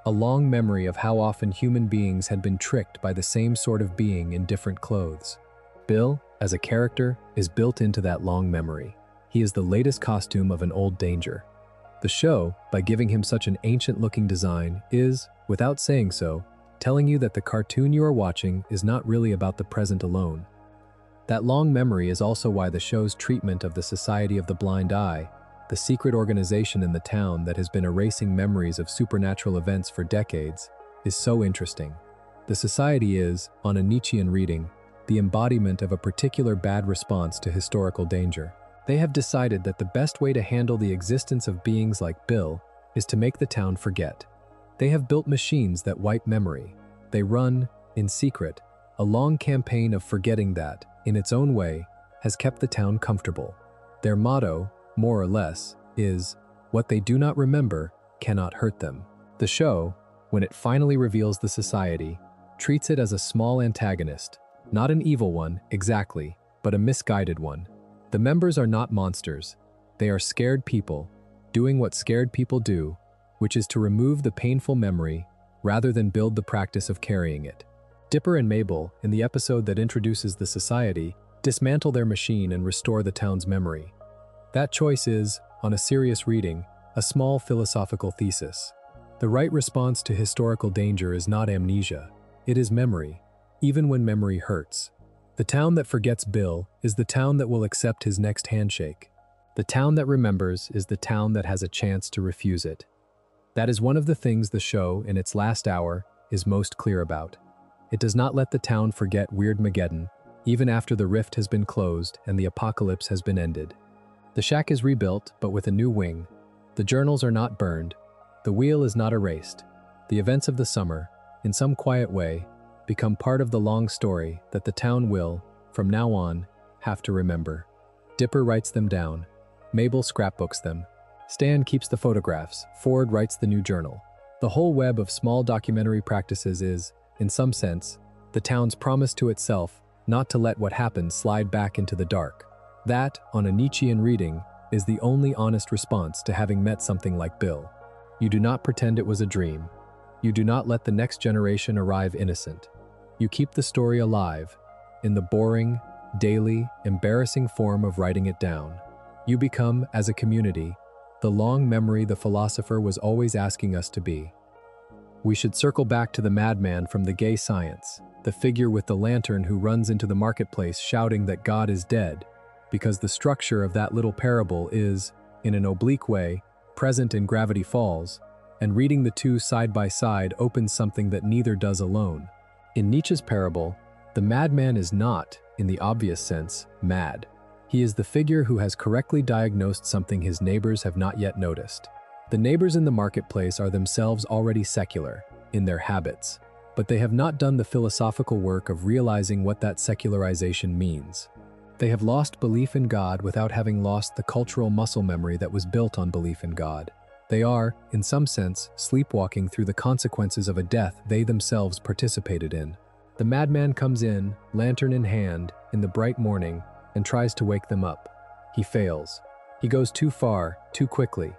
[SPEAKER 1] a long memory of how often human beings had been tricked by the same sort of being in different clothes. Bill, as a character, is built into that long memory. He is the latest costume of an old danger. The show, by giving him such an ancient-looking design, is, without saying so, telling you that the cartoon you are watching is not really about the present alone. That long memory is also why the show's treatment of the Society of the Blind Eye, the secret organization in the town that has been erasing memories of supernatural events for decades, is so interesting. The society is, on a Nietzschean reading, the embodiment of a particular bad response to historical danger. They have decided that the best way to handle the existence of beings like Bill is to make the town forget. They have built machines that wipe memory. They run, in secret, a long campaign of forgetting that, in its own way, has kept the town comfortable. Their motto, more or less, is, "What they do not remember cannot hurt them." The show, when it finally reveals the society, treats it as a small antagonist, not an evil one, exactly, but a misguided one. The members are not monsters. They are scared people, doing what scared people do, which is to remove the painful memory rather than build the practice of carrying it. Dipper and Mabel, in the episode that introduces the society, dismantle their machine and restore the town's memory. That choice is, on a serious reading, a small philosophical thesis. The right response to historical danger is not amnesia. It is memory, even when memory hurts. The town that forgets Bill is the town that will accept his next handshake. The town that remembers is the town that has a chance to refuse it. That is one of the things the show, in its last hour, is most clear about. It does not let the town forget Weirdmageddon, even after the rift has been closed and the apocalypse has been ended. The shack is rebuilt, but with a new wing. The journals are not burned. The wheel is not erased. The events of the summer, in some quiet way, become part of the long story that the town will, from now on, have to remember. Dipper writes them down. Mabel scrapbooks them. Stan keeps the photographs. Ford writes the new journal. The whole web of small documentary practices is, in some sense, the town's promise to itself not to let what happened slide back into the dark. That, on a Nietzschean reading, is the only honest response to having met something like Bill. You do not pretend it was a dream. You do not let the next generation arrive innocent. You keep the story alive, in the boring, daily, embarrassing form of writing it down. You become, as a community, the long memory the philosopher was always asking us to be. We should circle back to the madman from the gay science, the figure with the lantern who runs into the marketplace shouting that God is dead, because the structure of that little parable is, in an oblique way, present in Gravity Falls, and reading the two side by side opens something that neither does alone. In Nietzsche's parable, the madman is not, in the obvious sense, mad. He is the figure who has correctly diagnosed something his neighbors have not yet noticed. The neighbors in the marketplace are themselves already secular, in their habits, but they have not done the philosophical work of realizing what that secularization means. They have lost belief in God without having lost the cultural muscle memory that was built on belief in God. They are, in some sense, sleepwalking through the consequences of a death they themselves participated in. The madman comes in, lantern in hand, in the bright morning, and tries to wake them up. He fails. He goes too far, too quickly.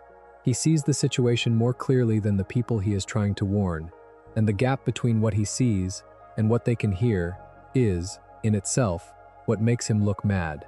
[SPEAKER 1] He sees the situation more clearly than the people he is trying to warn, and the gap between what he sees and what they can hear is, in itself, what makes him look mad.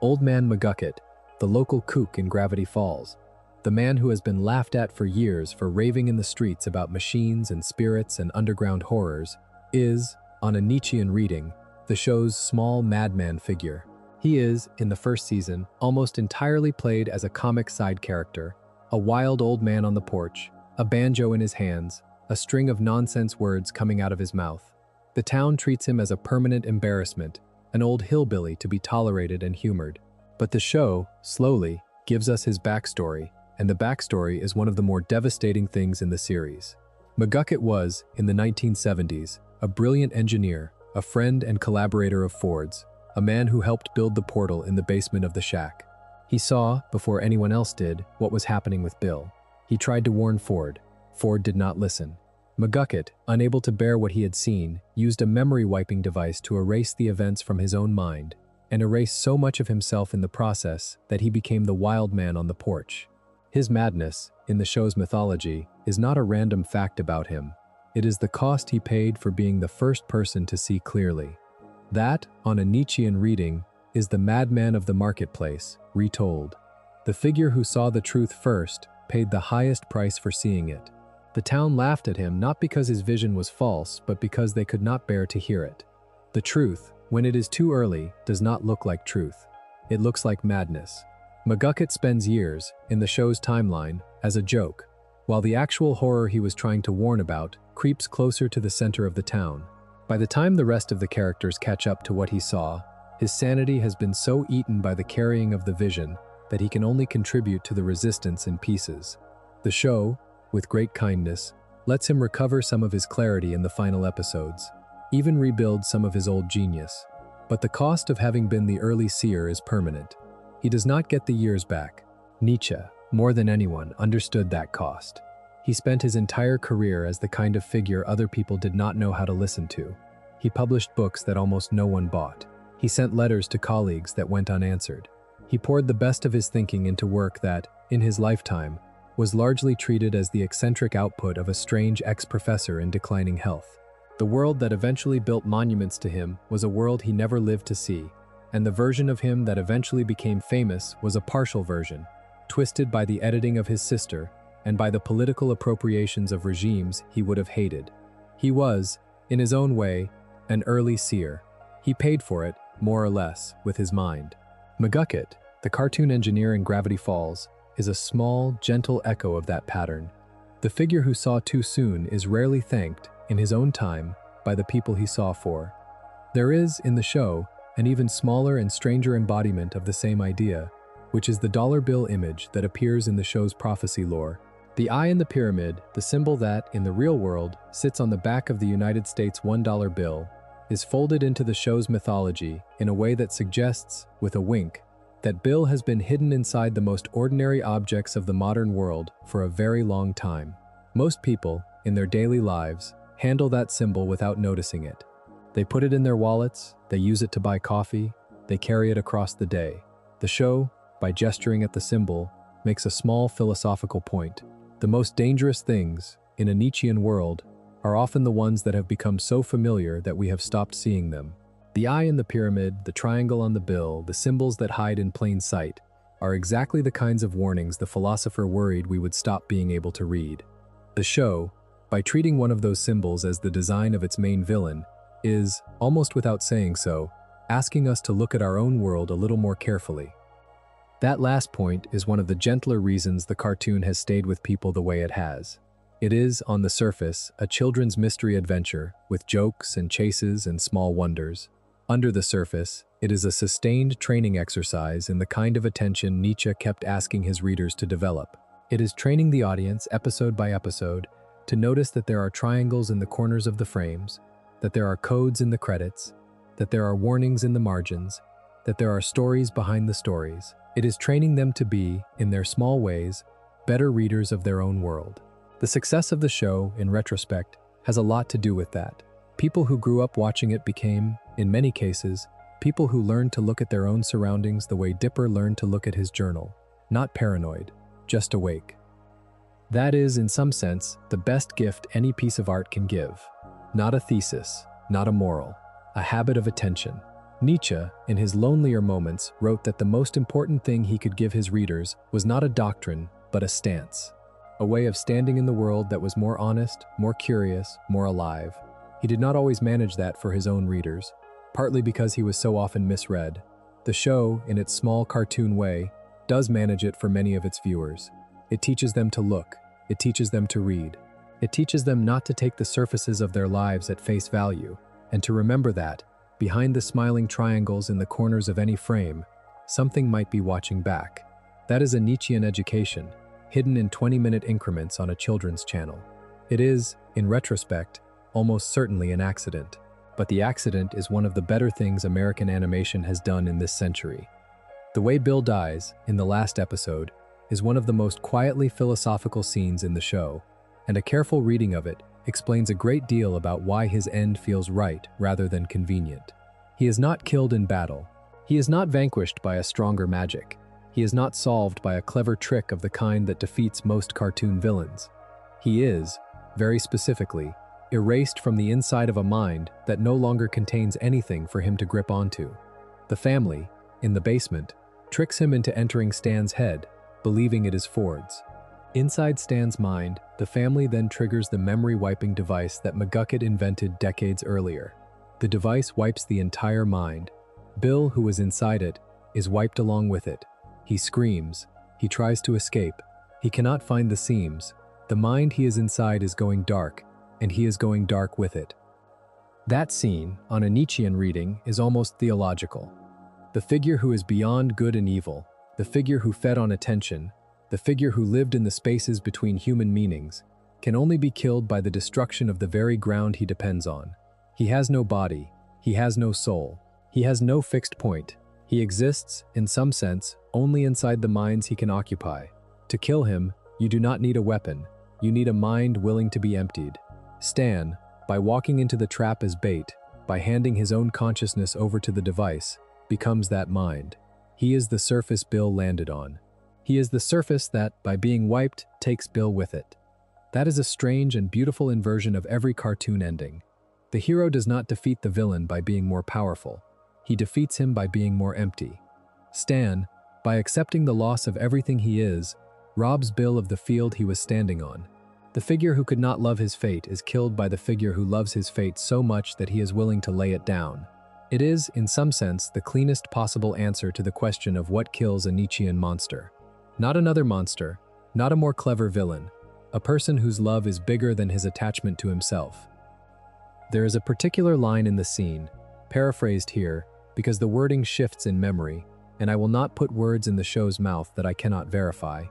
[SPEAKER 1] Old Man McGucket, the local kook in Gravity Falls, the man who has been laughed at for years for raving in the streets about machines and spirits and underground horrors, is, on a Nietzschean reading, the show's small madman figure. He is, in the first season, almost entirely played as a comic side character, a wild old man on the porch, a banjo in his hands, a string of nonsense words coming out of his mouth. The town treats him as a permanent embarrassment, an old hillbilly to be tolerated and humored. But the show, slowly, gives us his backstory, and the backstory is one of the more devastating things in the series. McGucket was, in the 1970s, a brilliant engineer, a friend and collaborator of Ford's, a man who helped build the portal in the basement of the shack. He saw, before anyone else did, what was happening with Bill. He tried to warn Ford. Ford did not listen. McGucket, unable to bear what he had seen, used a memory-wiping device to erase the events from his own mind, and erase so much of himself in the process that he became the wild man on the porch. His madness, in the show's mythology, is not a random fact about him. It is the cost he paid for being the first person to see clearly. That, on a Nietzschean reading, is the madman of the marketplace, retold. The figure who saw the truth first paid the highest price for seeing it. The town laughed at him not because his vision was false, but because they could not bear to hear it. The truth, when it is too early, does not look like truth. It looks like madness. McGucket spends years, in the show's timeline, as a joke, while the actual horror he was trying to warn about creeps closer to the center of the town. By the time the rest of the characters catch up to what he saw, his sanity has been so eaten by the carrying of the vision that he can only contribute to the resistance in pieces. The show, with great kindness, lets him recover some of his clarity in the final episodes, even rebuild some of his old genius. But the cost of having been the early seer is permanent. He does not get the years back. Nietzsche, more than anyone, understood that cost. He spent his entire career as the kind of figure other people did not know how to listen to. He published books that almost no one bought. He sent letters to colleagues that went unanswered. He poured the best of his thinking into work that, in his lifetime, was largely treated as the eccentric output of a strange ex-professor in declining health. The world that eventually built monuments to him was a world he never lived to see, and the version of him that eventually became famous was a partial version, twisted by the editing of his sister and by the political appropriations of regimes he would have hated. He was, in his own way, an early seer. He paid for it, more or less, with his mind. McGucket, the cartoon engineer in Gravity Falls, is a small, gentle echo of that pattern. The figure who saw too soon is rarely thanked, in his own time, by the people he saw for. There is, in the show, an even smaller and stranger embodiment of the same idea, which is the dollar bill image that appears in the show's prophecy lore. The eye in the pyramid, the symbol that, in the real world, sits on the back of the United States $1 bill, is folded into the show's mythology in a way that suggests, with a wink, that Bill has been hidden inside the most ordinary objects of the modern world for a very long time. Most people, in their daily lives, handle that symbol without noticing it. They put it in their wallets, they use it to buy coffee, they carry it across the day. The show, by gesturing at the symbol, makes a small philosophical point. The most dangerous things, in a Nietzschean world, are often the ones that have become so familiar that we have stopped seeing them. The eye in the pyramid, the triangle on the bill, the symbols that hide in plain sight, are exactly the kinds of warnings the philosopher worried we would stop being able to read. The show, by treating one of those symbols as the design of its main villain, is, almost without saying so, asking us to look at our own world a little more carefully. That last point is one of the gentler reasons the cartoon has stayed with people the way it has. It is, on the surface, a children's mystery adventure with jokes and chases and small wonders. Under the surface, it is a sustained training exercise in the kind of attention Nietzsche kept asking his readers to develop. It is training the audience, episode by episode, to notice that there are triangles in the corners of the frames, that there are codes in the credits, that there are warnings in the margins, that there are stories behind the stories. It is training them to be, in their small ways, better readers of their own world. The success of the show, in retrospect, has a lot to do with that. People who grew up watching it became, in many cases, people who learned to look at their own surroundings the way Dipper learned to look at his journal. Not paranoid, just awake. That is, in some sense, the best gift any piece of art can give. Not a thesis, not a moral, a habit of attention. Nietzsche, in his lonelier moments, wrote that the most important thing he could give his readers was not a doctrine, but a stance. A way of standing in the world that was more honest, more curious, more alive. He did not always manage that for his own readers, partly because he was so often misread. The show, in its small cartoon way, does manage it for many of its viewers. It teaches them to look. It teaches them to read. It teaches them not to take the surfaces of their lives at face value, and to remember that, behind the smiling triangles in the corners of any frame, something might be watching back. That is a Nietzschean education, hidden in 20-minute increments on a children's channel. It is, in retrospect, almost certainly an accident. But the accident is one of the better things American animation has done in this century. The way Bill dies, in the last episode, is one of the most quietly philosophical scenes in the show, and a careful reading of it explains a great deal about why his end feels right rather than convenient. He is not killed in battle. He is not vanquished by a stronger magic. He is not solved by a clever trick of the kind that defeats most cartoon villains. He is, very specifically, erased from the inside of a mind that no longer contains anything for him to grip onto. The family, in the basement, tricks him into entering Stan's head, believing it is Ford's. Inside Stan's mind, the family then triggers the memory-wiping device that McGucket invented decades earlier. The device wipes the entire mind. Bill, who was inside it, is wiped along with it. He screams. He tries to escape. He cannot find the seams. The mind he is inside is going dark, and he is going dark with it. That scene, on a Nietzschean reading, is almost theological. The figure who is beyond good and evil, the figure who fed on attention, the figure who lived in the spaces between human meanings, can only be killed by the destruction of the very ground he depends on. He has no body, he has no soul, he has no fixed point. He exists, in some sense, only inside the minds he can occupy. To kill him, you do not need a weapon, you need a mind willing to be emptied. Stan, by walking into the trap as bait, by handing his own consciousness over to the device, becomes that mind. He is the surface Bill landed on. He is the surface that, by being wiped, takes Bill with it. That is a strange and beautiful inversion of every cartoon ending. The hero does not defeat the villain by being more powerful. He defeats him by being more empty. Stan, by accepting the loss of everything he is, robs Bill of the field he was standing on. The figure who could not love his fate is killed by the figure who loves his fate so much that he is willing to lay it down. It is, in some sense, the cleanest possible answer to the question of what kills a Nietzschean monster. Not another monster, not a more clever villain, a person whose love is bigger than his attachment to himself. There is a particular line in the scene, paraphrased here, because the wording shifts in memory, and I will not put words in the show's mouth that I cannot verify,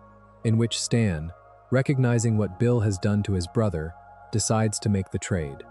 [SPEAKER 1] in which Stan, recognizing what Bill has done to his brother, decides to make the trade.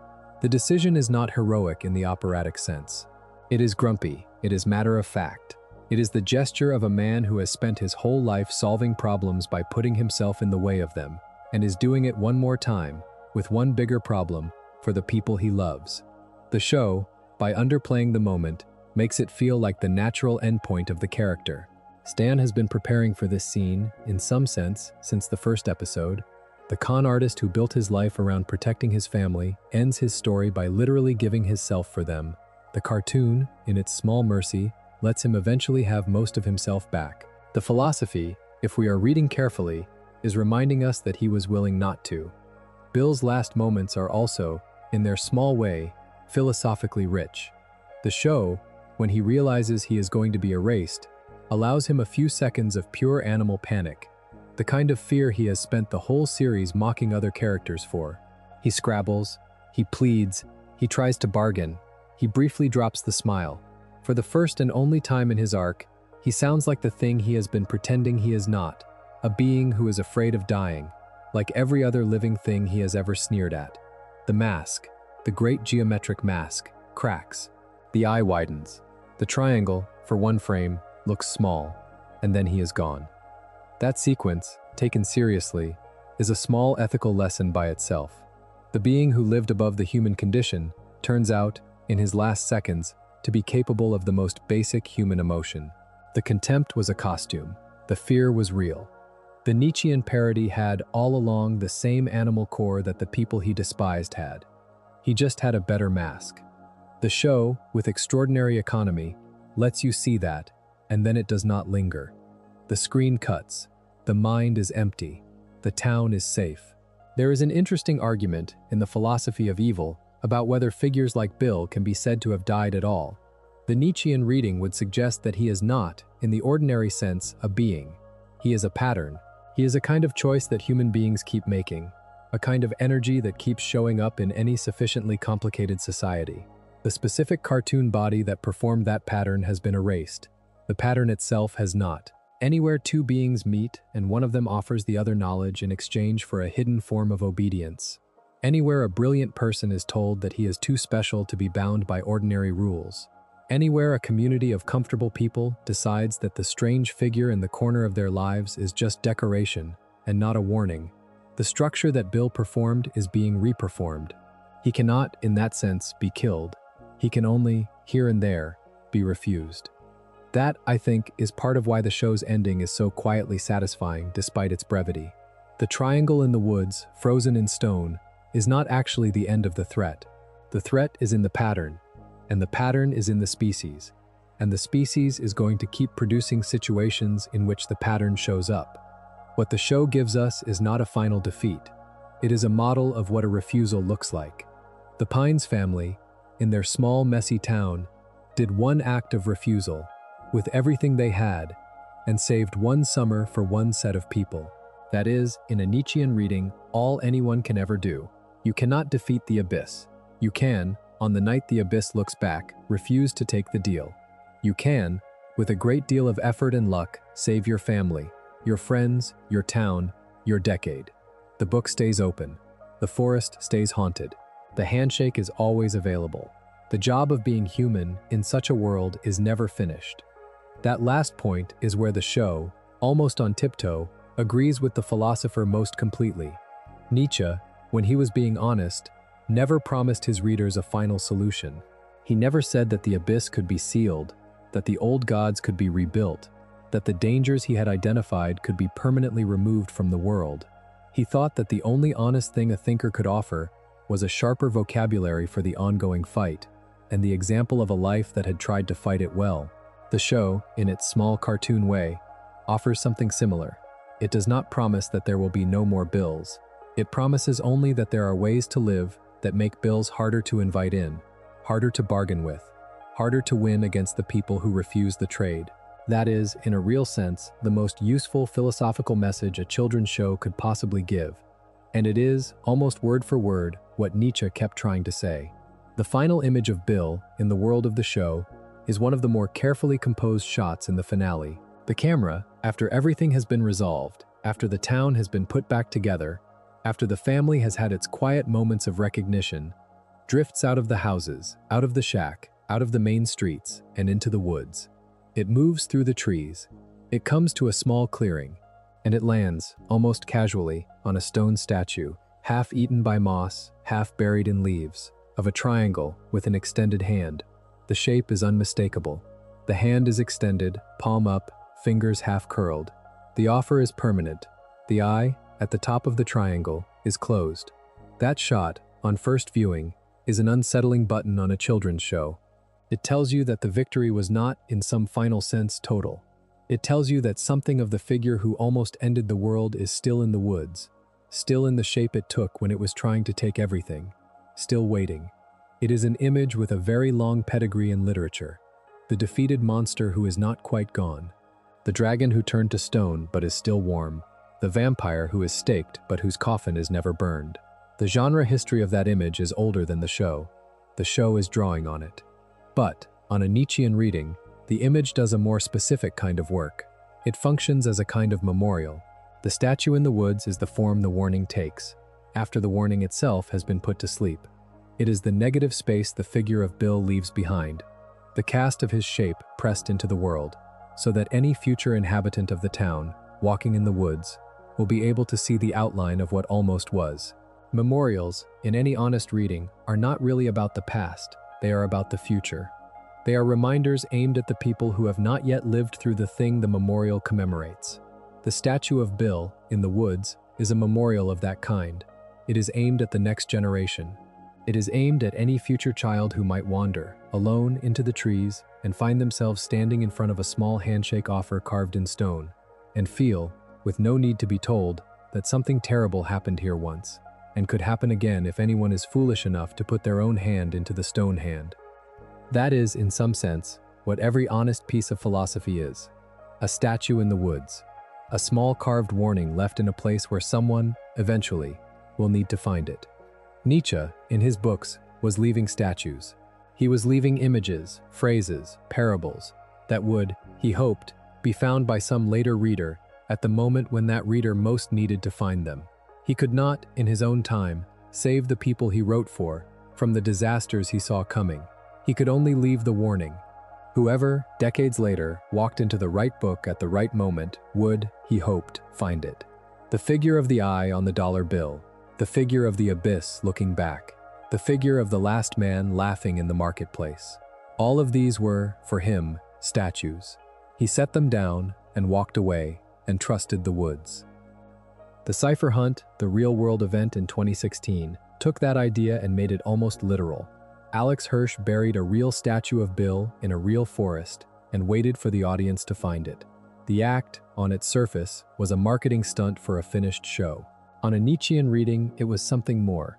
[SPEAKER 1] The decision is not heroic in the operatic sense. It is grumpy, it is matter of fact. It is the gesture of a man who has spent his whole life solving problems by putting himself in the way of them, and is doing it one more time, with one bigger problem, for the people he loves. The show, by underplaying the moment, makes it feel like the natural endpoint of the character. Stan has been preparing for this scene, in some sense, since the first episode. The con artist who built his life around protecting his family ends his story by literally giving his self for them. The cartoon, in its small mercy, lets him eventually have most of himself back. The philosophy, if we are reading carefully, is reminding us that he was willing not to. Bill's last moments are also, in their small way, philosophically rich. The show, when he realizes he is going to be erased, allows him a few seconds of pure animal panic, the kind of fear he has spent the whole series mocking other characters for. He scrabbles, he pleads, he tries to bargain, he briefly drops the smile. For the first and only time in his arc, he sounds like the thing he has been pretending he is not, a being who is afraid of dying, like every other living thing he has ever sneered at. The mask, the great geometric mask, cracks. The eye widens. The triangle, for one frame, looks small, and then he is gone. That sequence, taken seriously, is a small ethical lesson by itself. The being who lived above the human condition turns out, in his last seconds, to be capable of the most basic human emotion. The contempt was a costume. The fear was real. The Nietzschean parody had, all along, the same animal core that the people he despised had. He just had a better mask. The show, with extraordinary economy, lets you see that, and then it does not linger. The screen cuts. The mind is empty. The town is safe. There is an interesting argument in the philosophy of evil about whether figures like Bill can be said to have died at all. The Nietzschean reading would suggest that he is not, in the ordinary sense, a being. He is a pattern. He is a kind of choice that human beings keep making, a kind of energy that keeps showing up in any sufficiently complicated society. The specific cartoon body that performed that pattern has been erased. The pattern itself has not. Anywhere two beings meet and one of them offers the other knowledge in exchange for a hidden form of obedience. Anywhere a brilliant person is told that he is too special to be bound by ordinary rules. Anywhere a community of comfortable people decides that the strange figure in the corner of their lives is just decoration and not a warning. The structure that Bill performed is being reperformed. He cannot, in that sense, be killed. He can only, here and there, be refused. That, I think, is part of why the show's ending is so quietly satisfying despite its brevity. The triangle in the woods, frozen in stone, is not actually the end of the threat. The threat is in the pattern, and the pattern is in the species, and the species is going to keep producing situations in which the pattern shows up. What the show gives us is not a final defeat. It is a model of what a refusal looks like. The Pines family, in their small, messy town, did one act of refusal, with everything they had, and saved one summer for one set of people. That is, in a Nietzschean reading, all anyone can ever do. You cannot defeat the abyss. You can, on the night the abyss looks back, refuse to take the deal. You can, with a great deal of effort and luck, save your family, your friends, your town, your decade. The book stays open. The forest stays haunted. The handshake is always available. The job of being human in such a world is never finished. That last point is where the show, almost on tiptoe, agrees with the philosopher most completely. Nietzsche, when he was being honest, never promised his readers a final solution. He never said that the abyss could be sealed, that the old gods could be rebuilt, that the dangers he had identified could be permanently removed from the world. He thought that the only honest thing a thinker could offer was a sharper vocabulary for the ongoing fight, and the example of a life that had tried to fight it well. The show, in its small cartoon way, offers something similar. It does not promise that there will be no more bills. It promises only that there are ways to live that make bills harder to invite in, harder to bargain with, harder to win against the people who refuse the trade. That is, in a real sense, the most useful philosophical message a children's show could possibly give. And it is, almost word for word, what Nietzsche kept trying to say. The final image of Bill, in the world of the show, is one of the more carefully composed shots in the finale. The camera, after everything has been resolved, after the town has been put back together, after the family has had its quiet moments of recognition, drifts out of the houses, out of the shack, out of the main streets, and into the woods. It moves through the trees. It comes to a small clearing, and it lands, almost casually, on a stone statue, half eaten by moss, half buried in leaves, of a triangle with an extended hand. The shape is unmistakable. The hand is extended, palm up, fingers half curled. The offer is permanent. The eye, at the top of the triangle, is closed. That shot, on first viewing, is an unsettling button on a children's show. It tells you that the victory was not, in some final sense, total. It tells you that something of the figure who almost ended the world is still in the woods, still in the shape it took when it was trying to take everything, still waiting. It is an image with a very long pedigree in literature. The defeated monster who is not quite gone. The dragon who turned to stone but is still warm. The vampire who is staked but whose coffin is never burned. The genre history of that image is older than the show. The show is drawing on it. But, on a Nietzschean reading, the image does a more specific kind of work. It functions as a kind of memorial. The statue in the woods is the form the warning takes, after the warning itself has been put to sleep. It is the negative space the figure of Bill leaves behind, the cast of his shape pressed into the world, so that any future inhabitant of the town, walking in the woods, will be able to see the outline of what almost was. Memorials, in any honest reading, are not really about the past, they are about the future. They are reminders aimed at the people who have not yet lived through the thing the memorial commemorates. The statue of Bill, in the woods, is a memorial of that kind. It is aimed at the next generation. It is aimed at any future child who might wander, alone, into the trees, and find themselves standing in front of a small handshake offer carved in stone, and feel, with no need to be told, that something terrible happened here once, and could happen again if anyone is foolish enough to put their own hand into the stone hand. That is, in some sense, what every honest piece of philosophy is. A statue in the woods. A small carved warning left in a place where someone, eventually, will need to find it. Nietzsche, in his books, was leaving statues. He was leaving images, phrases, parables, that would, he hoped, be found by some later reader at the moment when that reader most needed to find them. He could not, in his own time, save the people he wrote for from the disasters he saw coming. He could only leave the warning. Whoever, decades later, walked into the right book at the right moment would, he hoped, find it. The figure of the eye on the dollar bill, the figure of the abyss looking back, the figure of the last man laughing in the marketplace. All of these were, for him, statues. He set them down and walked away and trusted the woods. The Cipher hunt, the real-world event in 2016, took that idea and made it almost literal. Alex Hirsch buried a real statue of Bill in a real forest and waited for the audience to find it. The act, on its surface, was a marketing stunt for a finished show. On a Nietzschean reading, it was something more.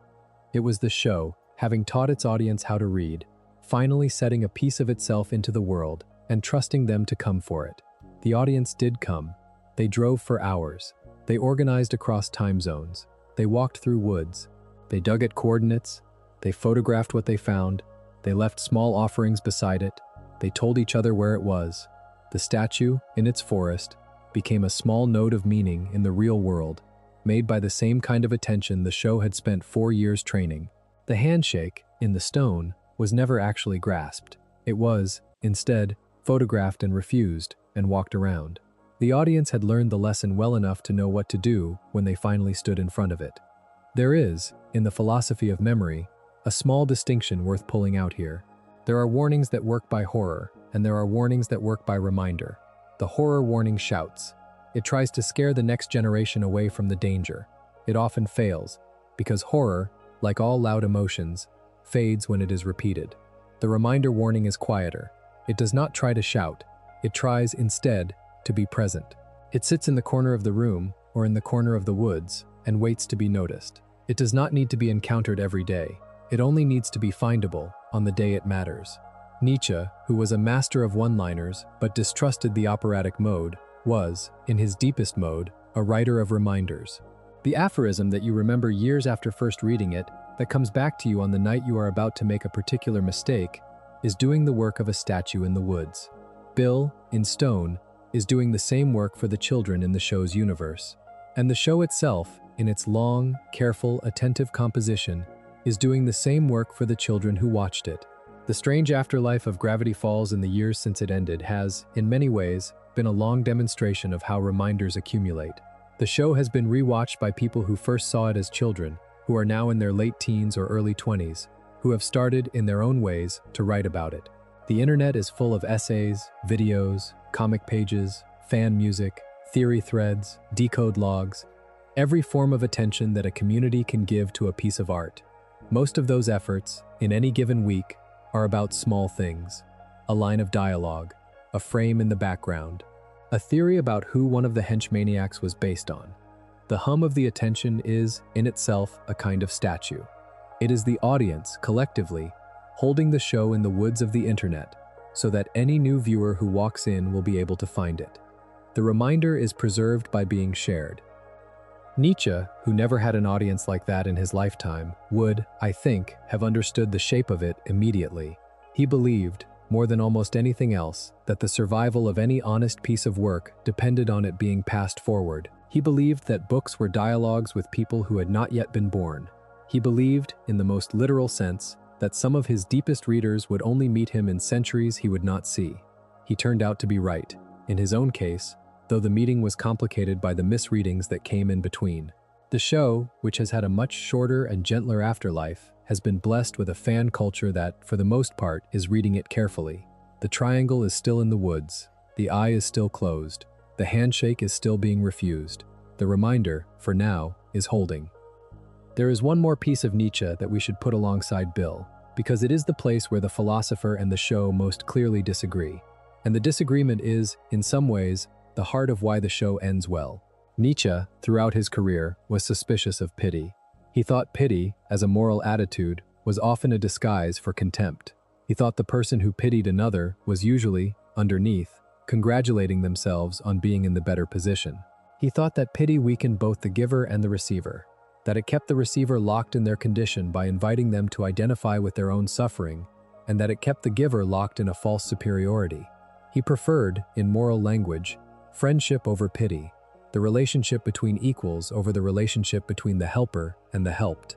[SPEAKER 1] It was the show, having taught its audience how to read, finally setting a piece of itself into the world and trusting them to come for it. The audience did come. They drove for hours. They organized across time zones. They walked through woods. They dug at coordinates. They They photographed what they found. They left small offerings beside it. They told each other where it was. The statue, in its forest, became a small node of meaning in the real world, made by the same kind of attention the show had spent 4 years training. The handshake, in the stone, was never actually grasped. It was, instead, photographed and refused, and walked around. The audience had learned the lesson well enough to know what to do when they finally stood in front of it. There is, in the philosophy of memory, a small distinction worth pulling out here. There are warnings that work by horror, and there are warnings that work by reminder. The horror warning shouts. It tries to scare the next generation away from the danger. It often fails, because horror, like all loud emotions, fades when it is repeated. The reminder warning is quieter. It does not try to shout. It tries, instead, to be present. It sits in the corner of the room, or in the corner of the woods, and waits to be noticed. It does not need to be encountered every day. It only needs to be findable on the day it matters. Nietzsche, who was a master of one-liners but distrusted the operatic mode, was, in his deepest mode, a writer of reminders. The aphorism that you remember years after first reading it, that comes back to you on the night you are about to make a particular mistake, is doing the work of a statue in the woods. Bill, in stone, is doing the same work for the children in the show's universe. And the show itself, in its long, careful, attentive composition, is doing the same work for the children who watched it. The strange afterlife of Gravity Falls in the years since it ended has, in many ways, been a long demonstration of how reminders accumulate. The show has been rewatched by people who first saw it as children, who are now in their late teens or early 20s, who have started, in their own ways, to write about it. The internet is full of essays, videos, comic pages, fan music, theory threads, decode logs, every form of attention that a community can give to a piece of art. Most of those efforts, in any given week, are about small things. A line of dialogue, a frame in the background, a theory about who one of the henchmaniacs was based on. The hum of the attention is, in itself, a kind of statue. It is the audience, collectively, holding the show in the woods of the internet, so that any new viewer who walks in will be able to find it. The reminder is preserved by being shared. Nietzsche, who never had an audience like that in his lifetime, would, I think, have understood the shape of it immediately. He believed, more than almost anything else, that the survival of any honest piece of work depended on it being passed forward. He believed that books were dialogues with people who had not yet been born. He believed, in the most literal sense, that some of his deepest readers would only meet him in centuries he would not see. He turned out to be right, in his own case, though the meeting was complicated by the misreadings that came in between. The show, which has had a much shorter and gentler afterlife, has been blessed with a fan culture that, for the most part, is reading it carefully. The triangle is still in the woods. The eye is still closed. The handshake is still being refused. The reminder, for now, is holding. There is one more piece of Nietzsche that we should put alongside Bill, because it is the place where the philosopher and the show most clearly disagree. And the disagreement is, in some ways, the heart of why the show ends well. Nietzsche, throughout his career, was suspicious of pity. He thought pity, as a moral attitude, was often a disguise for contempt. He thought the person who pitied another was usually, underneath, congratulating themselves on being in the better position. He thought that pity weakened both the giver and the receiver, that it kept the receiver locked in their condition by inviting them to identify with their own suffering, and that it kept the giver locked in a false superiority. He preferred, in moral language, friendship over pity, the relationship between equals over the relationship between the helper and the helped.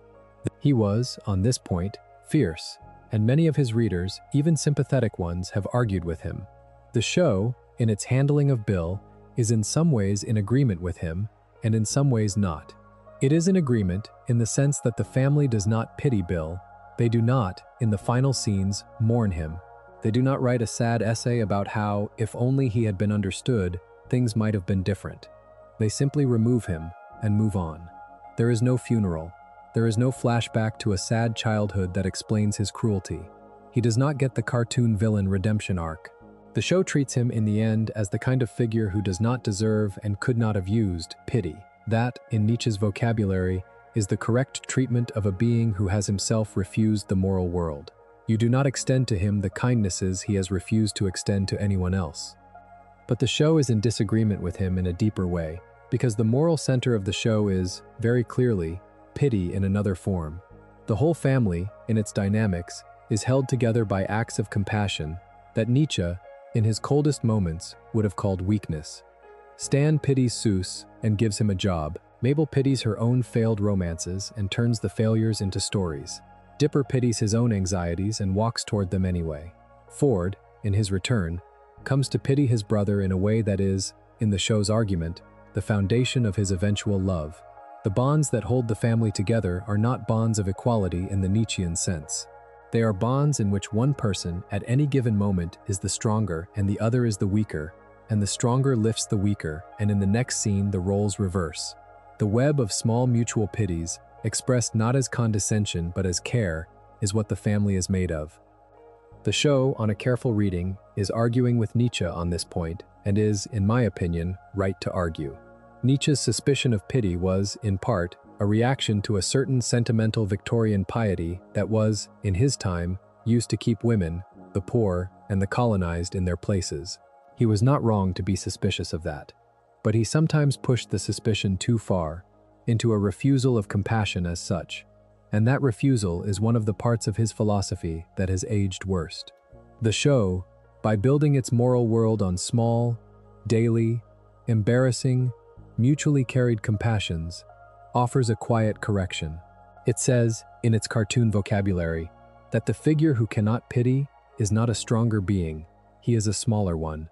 [SPEAKER 1] He was, on this point, fierce, and many of his readers, even sympathetic ones, have argued with him. The show, in its handling of Bill, is in some ways in agreement with him, and in some ways not. It is in agreement in the sense that the family does not pity Bill. They do not, in the final scenes, mourn him. They do not write a sad essay about how, if only he had been understood, things might have been different. They simply remove him and move on. There is no funeral. There is no flashback to a sad childhood that explains his cruelty. He does not get the cartoon villain redemption arc. The show treats him in the end as the kind of figure who does not deserve and could not have used pity. That, in Nietzsche's vocabulary, is the correct treatment of a being who has himself refused the moral world. You do not extend to him the kindnesses he has refused to extend to anyone else. But the show is in disagreement with him in a deeper way, because the moral center of the show is, very clearly, pity in another form. The whole family, in its dynamics, is held together by acts of compassion that Nietzsche, in his coldest moments, would have called weakness. Stan pities Seuss and gives him a job. Mabel pities her own failed romances and turns the failures into stories. Dipper pities his own anxieties and walks toward them anyway. Ford, in his return, comes to pity his brother in a way that is, in the show's argument, the foundation of his eventual love. The bonds that hold the family together are not bonds of equality in the Nietzschean sense. They are bonds in which one person, at any given moment, is the stronger and the other is the weaker, and the stronger lifts the weaker, and in the next scene the roles reverse. The web of small mutual pities, expressed not as condescension but as care, is what the family is made of. The show, on a careful reading, is arguing with Nietzsche on this point, and is, in my opinion, right to argue. Nietzsche's suspicion of pity was, in part, a reaction to a certain sentimental Victorian piety that was, in his time, used to keep women, the poor, and the colonized in their places. He was not wrong to be suspicious of that. But he sometimes pushed the suspicion too far, into a refusal of compassion as such, and that refusal is one of the parts of his philosophy that has aged worst. The show, by building its moral world on small, daily, embarrassing, mutually carried compassions, offers a quiet correction. It says, in its cartoon vocabulary, that the figure who cannot pity is not a stronger being, he is a smaller one.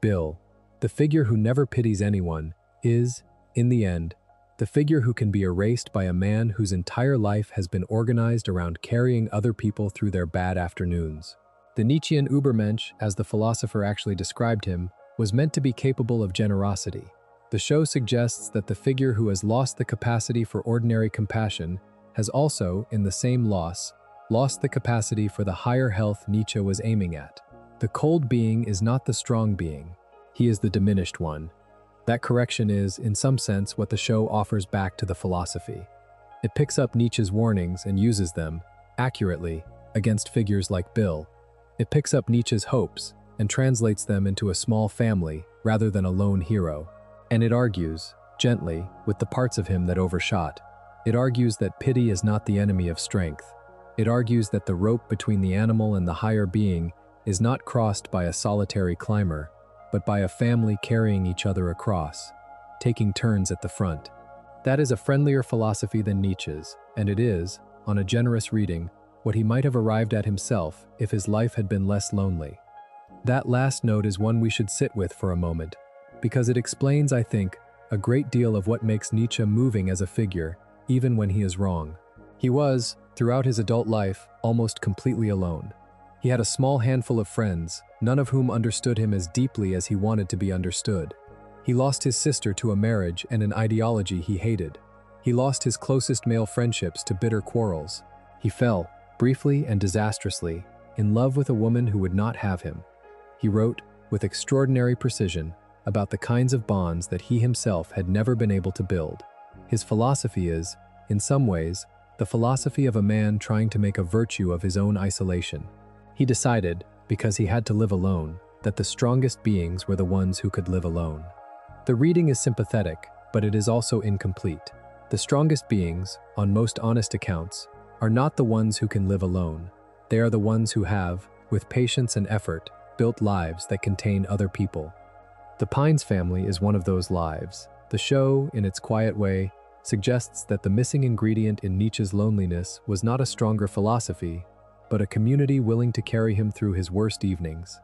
[SPEAKER 1] Bill, the figure who never pities anyone, is, in the end, the figure who can be erased by a man whose entire life has been organized around carrying other people through their bad afternoons. The Nietzschean Übermensch, as the philosopher actually described him, was meant to be capable of generosity. The show suggests that the figure who has lost the capacity for ordinary compassion has also, in the same loss, lost the capacity for the higher health Nietzsche was aiming at. The cold being is not the strong being. He is the diminished one. That correction is, in some sense, what the show offers back to the philosophy. It picks up Nietzsche's warnings and uses them, accurately, against figures like Bill. It picks up Nietzsche's hopes and translates them into a small family rather than a lone hero. And it argues, gently, with the parts of him that overshot. It argues that pity is not the enemy of strength. It argues that the rope between the animal and the higher being is not crossed by a solitary climber, but by a family carrying each other across, taking turns at the front. That is a friendlier philosophy than Nietzsche's, and it is, on a generous reading, what he might have arrived at himself if his life had been less lonely. That last note is one we should sit with for a moment, because it explains, I think, a great deal of what makes Nietzsche moving as a figure, even when he is wrong. He was, throughout his adult life, almost completely alone. He had a small handful of friends, none of whom understood him as deeply as he wanted to be understood. He lost his sister to a marriage and an ideology he hated. He lost his closest male friendships to bitter quarrels. He fell, briefly and disastrously, in love with a woman who would not have him. He wrote, with extraordinary precision, about the kinds of bonds that he himself had never been able to build. His philosophy is, in some ways, the philosophy of a man trying to make a virtue of his own isolation. He decided, because he had to live alone, that the strongest beings were the ones who could live alone. The reading is sympathetic, but it is also incomplete. The strongest beings, on most honest accounts, are not the ones who can live alone. They are the ones who have, with patience and effort, built lives that contain other people. The Pines family is one of those lives. The show, in its quiet way, suggests that the missing ingredient in Nietzsche's loneliness was not a stronger philosophy, but a community willing to carry him through his worst evenings.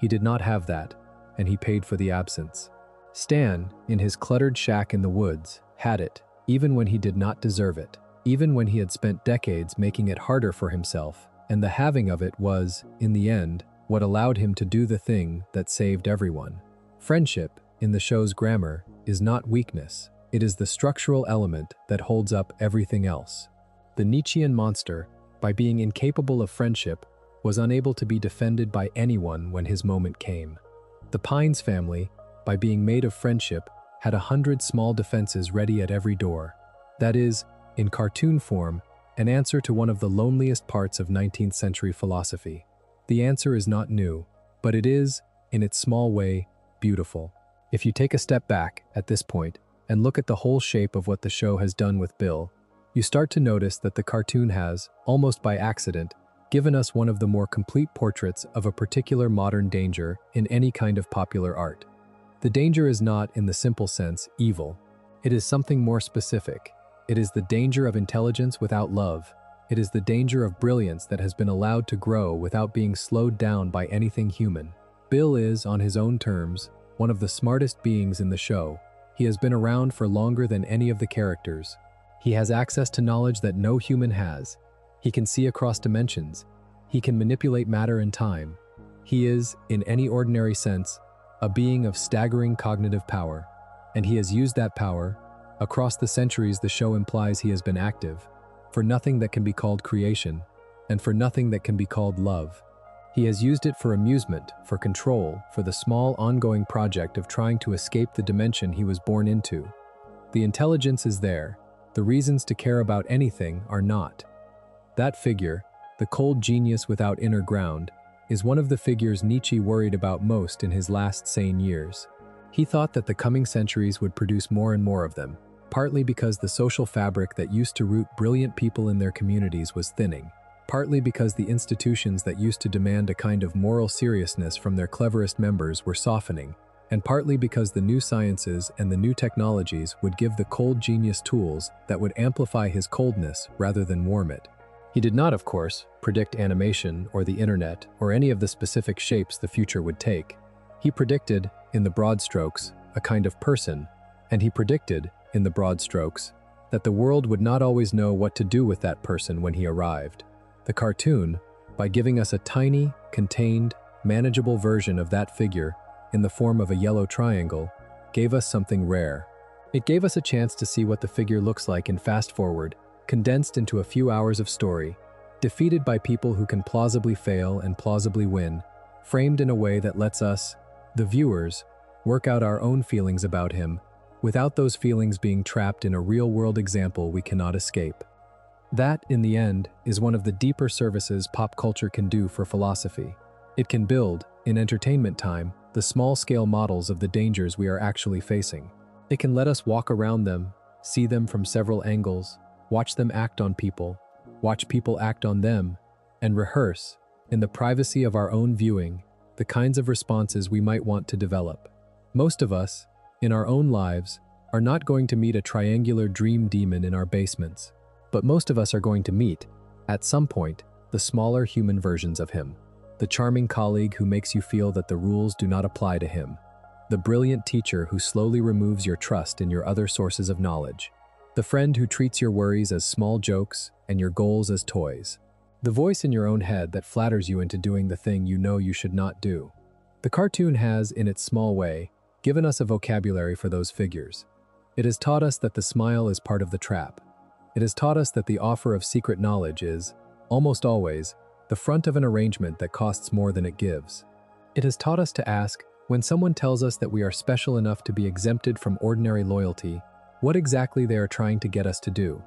[SPEAKER 1] He did not have that, and he paid for the absence. Stan, in his cluttered shack in the woods, had it, even when he did not deserve it, even when he had spent decades making it harder for himself, and the having of it was, in the end, what allowed him to do the thing that saved everyone. Friendship, in the show's grammar, is not weakness. It is the structural element that holds up everything else. The Nietzschean monster, by being incapable of friendship, was unable to be defended by anyone when his moment came. The Pines family, by being made of friendship, had 100 small defenses ready at every door. That is, in cartoon form, an answer to one of the loneliest parts of 19th century philosophy. The answer is not new, but it is, in its small way, beautiful. If you take a step back, at this point, and look at the whole shape of what the show has done with Bill, you start to notice that the cartoon has, almost by accident, given us one of the more complete portraits of a particular modern danger in any kind of popular art. The danger is not, in the simple sense, evil. It is something more specific. It is the danger of intelligence without love. It is the danger of brilliance that has been allowed to grow without being slowed down by anything human. Bill is, on his own terms, one of the smartest beings in the show. He has been around for longer than any of the characters. He has access to knowledge that no human has. He can see across dimensions. He can manipulate matter and time. He is, in any ordinary sense, a being of staggering cognitive power. And he has used that power. Across the centuries, the show implies he has been active, for nothing that can be called creation, and for nothing that can be called love. He has used it for amusement, for control, for the small ongoing project of trying to escape the dimension he was born into. The intelligence is there. The reasons to care about anything are not. That figure, the cold genius without inner ground, is one of the figures Nietzsche worried about most in his last sane years. He thought that the coming centuries would produce more and more of them, partly because the social fabric that used to root brilliant people in their communities was thinning, partly because the institutions that used to demand a kind of moral seriousness from their cleverest members were softening, and partly because the new sciences and the new technologies would give the cold genius tools that would amplify his coldness rather than warm it. He did not, of course, predict animation or the internet or any of the specific shapes the future would take. He predicted, in the broad strokes, a kind of person, and he predicted, in the broad strokes, that the world would not always know what to do with that person when he arrived. The cartoon, by giving us a tiny, contained, manageable version of that figure in the form of a yellow triangle, gave us something rare. It gave us a chance to see what the figure looks like in fast forward, condensed into a few hours of story, defeated by people who can plausibly fail and plausibly win, framed in a way that lets us, the viewers, work out our own feelings about him, without those feelings being trapped in a real-world example we cannot escape. That, in the end, is one of the deeper services pop culture can do for philosophy. It can build, in entertainment time, the small-scale models of the dangers we are actually facing. It can let us walk around them, see them from several angles, watch them act on people, watch people act on them, and rehearse, in the privacy of our own viewing, the kinds of responses we might want to develop. Most of us, in our own lives, are not going to meet a triangular dream demon in our basements, but most of us are going to meet, at some point, the smaller human versions of him. The charming colleague who makes you feel that the rules do not apply to him. The brilliant teacher who slowly removes your trust in your other sources of knowledge. The friend who treats your worries as small jokes and your goals as toys. The voice in your own head that flatters you into doing the thing you know you should not do. The cartoon has, in its small way, given us a vocabulary for those figures. It has taught us that the smile is part of the trap. It has taught us that the offer of secret knowledge is, almost always, the front of an arrangement that costs more than it gives. It has taught us to ask, when someone tells us that we are special enough to be exempted from ordinary loyalty, what exactly they are trying to get us to do.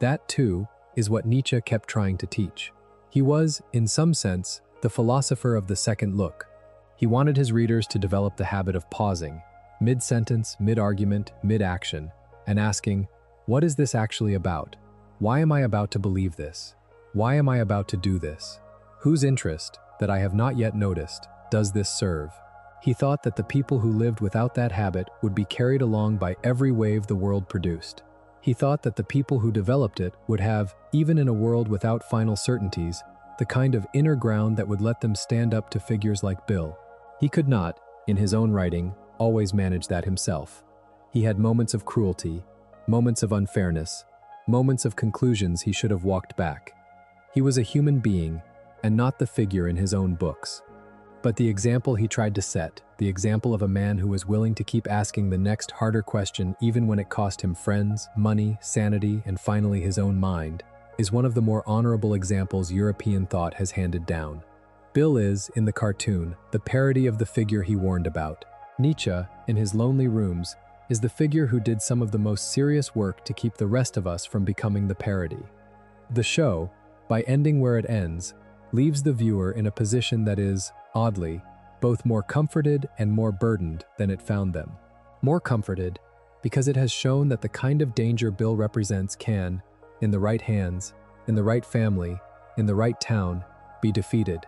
[SPEAKER 1] That, too, is what Nietzsche kept trying to teach. He was, in some sense, the philosopher of the second look. He wanted his readers to develop the habit of pausing, mid-sentence, mid-argument, mid-action, and asking, what is this actually about? Why am I about to believe this? Why am I about to do this? Whose interest, that I have not yet noticed, does this serve? He thought that the people who lived without that habit would be carried along by every wave the world produced. He thought that the people who developed it would have, even in a world without final certainties, the kind of inner ground that would let them stand up to figures like Bill. He could not, in his own writing, always manage that himself. He had moments of cruelty, moments of unfairness, moments of conclusions he should have walked back. He was a human being, and not the figure in his own books. But the example he tried to set, the example of a man who was willing to keep asking the next harder question even when it cost him friends, money, sanity, and finally his own mind, is one of the more honorable examples European thought has handed down. Bill is, in the cartoon, the parody of the figure he warned about. Nietzsche, in his lonely rooms, is the figure who did some of the most serious work to keep the rest of us from becoming the parody. The show, by ending where it ends, leaves the viewer in a position that is, oddly, both more comforted and more burdened than it found them. More comforted, because it has shown that the kind of danger Bill represents can, in the right hands, in the right family, in the right town, be defeated.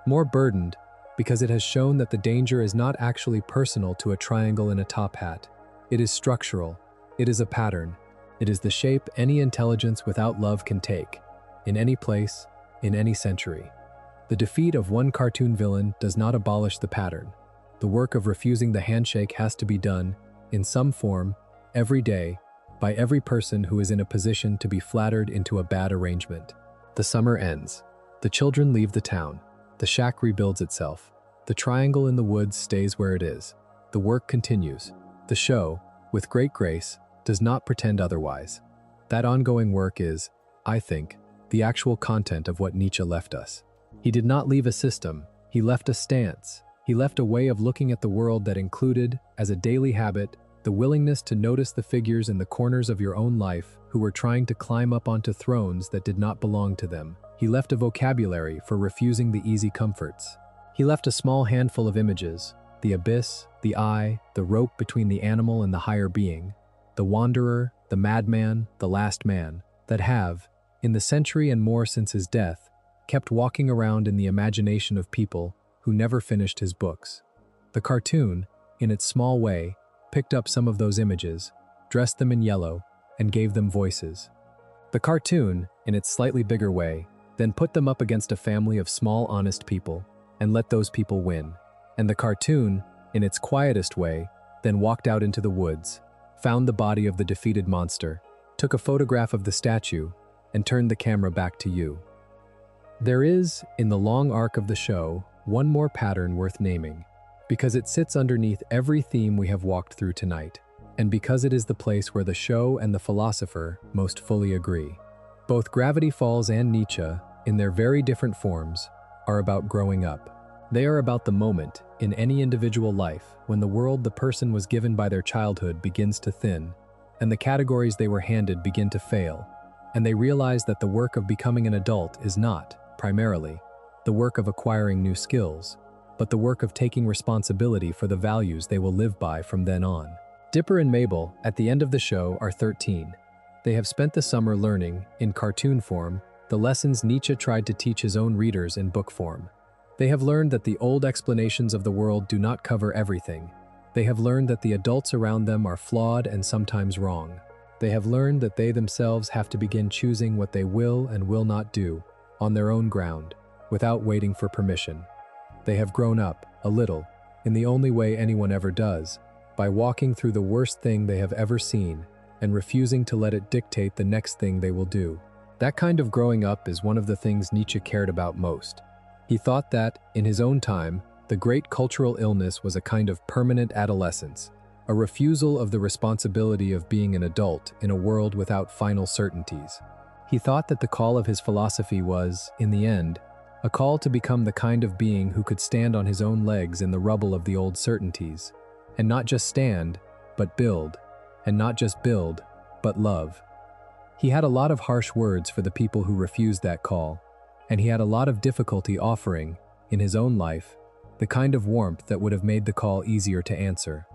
[SPEAKER 1] More burdened, because it has shown that the danger is not actually personal to a triangle in a top hat. It is structural. It is a pattern. It is the shape any intelligence without love can take, in any place, in any century. The defeat of one cartoon villain does not abolish the pattern. The work of refusing the handshake has to be done, in some form, every day, by every person who is in a position to be flattered into a bad arrangement. The summer ends. The children leave the town. The shack rebuilds itself. The triangle in the woods stays where it is. The work continues. The show, with great grace, does not pretend otherwise. That ongoing work is, I think, the actual content of what Nietzsche left us. He did not leave a system. He left a stance. He left a way of looking at the world that included, as a daily habit, the willingness to notice the figures in the corners of your own life who were trying to climb up onto thrones that did not belong to them. He left a vocabulary for refusing the easy comforts. He left a small handful of images: the abyss, the eye, the rope between the animal and the higher being, the wanderer, the madman, the last man, that have, in the century and more since his death, kept walking around in the imagination of people who never finished his books. The cartoon, in its small way, picked up some of those images, dressed them in yellow, and gave them voices. The cartoon, in its slightly bigger way, then put them up against a family of small, honest people, and let those people win. And the cartoon, in its quietest way, then walked out into the woods, found the body of the defeated monster, took a photograph of the statue, and turned the camera back to you. There is, in the long arc of the show, one more pattern worth naming, because it sits underneath every theme we have walked through tonight, and because it is the place where the show and the philosopher most fully agree. Both Gravity Falls and Nietzsche, in their very different forms, are about growing up. They are about the moment, in any individual life, when the world the person was given by their childhood begins to thin, and the categories they were handed begin to fail, and they realize that the work of becoming an adult is not, primarily, the work of acquiring new skills, but the work of taking responsibility for the values they will live by from then on. Dipper and Mabel, at the end of the show, are 13. They have spent the summer learning, in cartoon form, the lessons Nietzsche tried to teach his own readers in book form. They have learned that the old explanations of the world do not cover everything. They have learned that the adults around them are flawed and sometimes wrong. They have learned that they themselves have to begin choosing what they will and will not do, on their own ground, without waiting for permission. They have grown up, a little, in the only way anyone ever does, by walking through the worst thing they have ever seen, and refusing to let it dictate the next thing they will do. That kind of growing up is one of the things Nietzsche cared about most. He thought that, in his own time, the great cultural illness was a kind of permanent adolescence, a refusal of the responsibility of being an adult in a world without final certainties. He thought that the call of his philosophy was, in the end, a call to become the kind of being who could stand on his own legs in the rubble of the old certainties, and not just stand, but build, and not just build, but love. He had a lot of harsh words for the people who refused that call, and he had a lot of difficulty offering, in his own life, the kind of warmth that would have made the call easier to answer.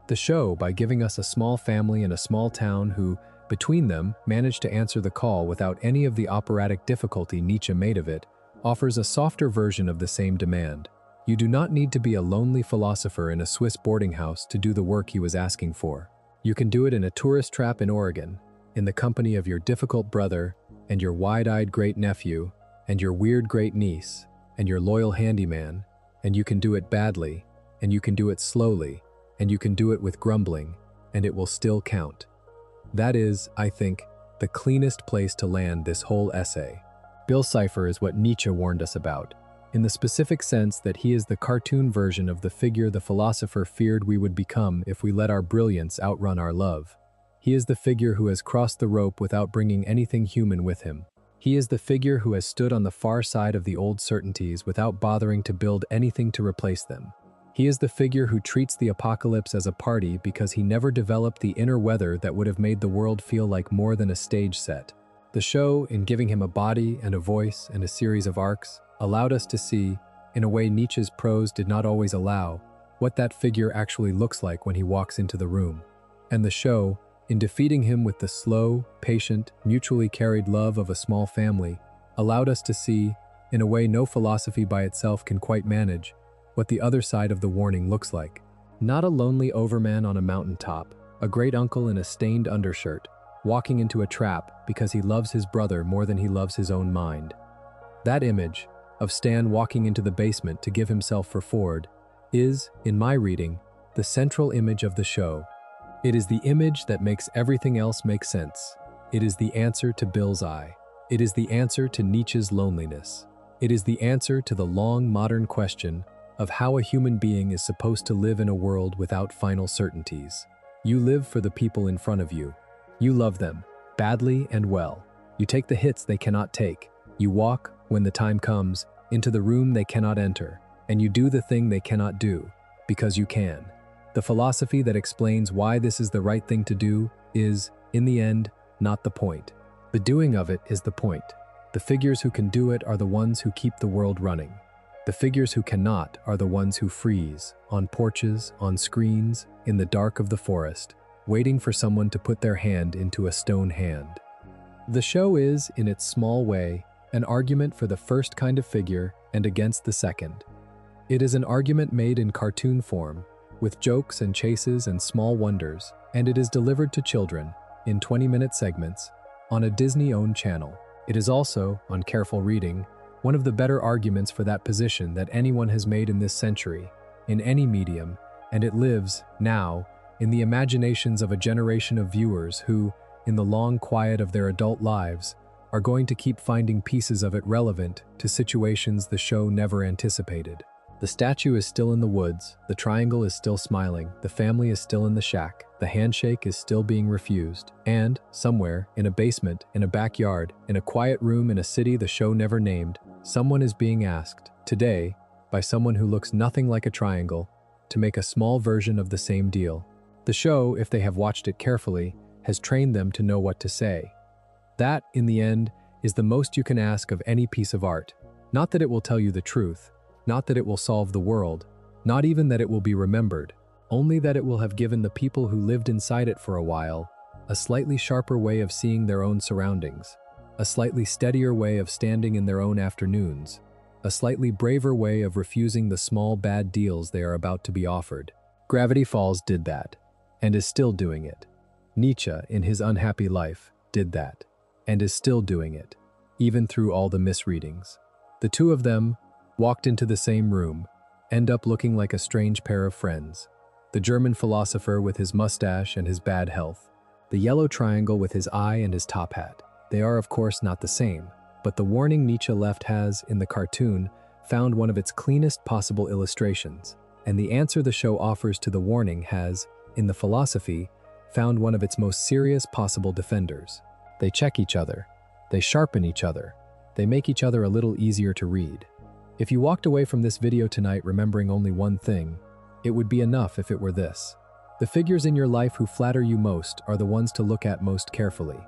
[SPEAKER 1] The show, by giving us a small family in a small town who, between them, managed to answer the call without any of the operatic difficulty Nietzsche made of it, offers a softer version of the same demand. You do not need to be a lonely philosopher in a Swiss boarding house to do the work he was asking for. You can do it in a tourist trap in Oregon, in the company of your difficult brother, and your wide-eyed great-nephew, and your weird great-niece, and your loyal handyman, and you can do it badly, and you can do it slowly, and you can do it with grumbling, and it will still count. That is, I think, the cleanest place to land this whole essay. Bill Cipher is what Nietzsche warned us about, in the specific sense that he is the cartoon version of the figure the philosopher feared we would become if we let our brilliance outrun our love. He is the figure who has crossed the rope without bringing anything human with him. He is the figure who has stood on the far side of the old certainties without bothering to build anything to replace them. He is the figure who treats the apocalypse as a party because he never developed the inner weather that would have made the world feel like more than a stage set. The show, in giving him a body and a voice and a series of arcs, allowed us to see, in a way Nietzsche's prose did not always allow, what that figure actually looks like when he walks into the room. And the show, in defeating him with the slow, patient, mutually carried love of a small family, allowed us to see, in a way no philosophy by itself can quite manage, what the other side of the warning looks like. Not a lonely overman on a mountaintop, a great uncle in a stained undershirt, walking into a trap because he loves his brother more than he loves his own mind. That image, of Stan walking into the basement to give himself for Ford, is, in my reading, the central image of the show. It is the image that makes everything else make sense. It is the answer to Bill's eye. It is the answer to Nietzsche's loneliness. It is the answer to the long modern question of how a human being is supposed to live in a world without final certainties. You live for the people in front of you. You love them, badly and well. You take the hits they cannot take. You walk, when the time comes, into the room they cannot enter, and you do the thing they cannot do, because you can. The philosophy that explains why this is the right thing to do is, in the end, not the point. The doing of it is the point. The figures who can do it are the ones who keep the world running. The figures who cannot are the ones who freeze, on porches, on screens, in the dark of the forest, waiting for someone to put their hand into a stone hand. The show is, in its small way, an argument for the first kind of figure and against the second. It is an argument made in cartoon form, with jokes and chases and small wonders, and it is delivered to children, in 20-minute segments, on a Disney-owned channel. It is also, on careful reading, one of the better arguments for that position that anyone has made in this century, in any medium, and it lives, now, in the imaginations of a generation of viewers who, in the long quiet of their adult lives, are going to keep finding pieces of it relevant to situations the show never anticipated. The statue is still in the woods, the triangle is still smiling, the family is still in the shack, the handshake is still being refused, and, somewhere, in a basement, in a backyard, in a quiet room in a city the show never named, someone is being asked, today, by someone who looks nothing like a triangle, to make a small version of the same deal. The show, if they have watched it carefully, has trained them to know what to say. That, in the end, is the most you can ask of any piece of art. Not that it will tell you the truth, not that it will solve the world, not even that it will be remembered, only that it will have given the people who lived inside it for a while a slightly sharper way of seeing their own surroundings, a slightly steadier way of standing in their own afternoons, a slightly braver way of refusing the small bad deals they are about to be offered. Gravity Falls did that, and is still doing it. Nietzsche, in his unhappy life, did that, and is still doing it, even through all the misreadings. The two of them, walked into the same room, end up looking like a strange pair of friends. The German philosopher with his mustache and his bad health. The yellow triangle with his eye and his top hat. They are, of course, not the same, but the warning Nietzsche left has, in the cartoon, found one of its cleanest possible illustrations, and the answer the show offers to the warning has, in the philosophy, found one of its most serious possible defenders. They check each other. They sharpen each other. They make each other a little easier to read. If you walked away from this video tonight remembering only one thing, it would be enough if it were this. The figures in your life who flatter you most are the ones to look at most carefully.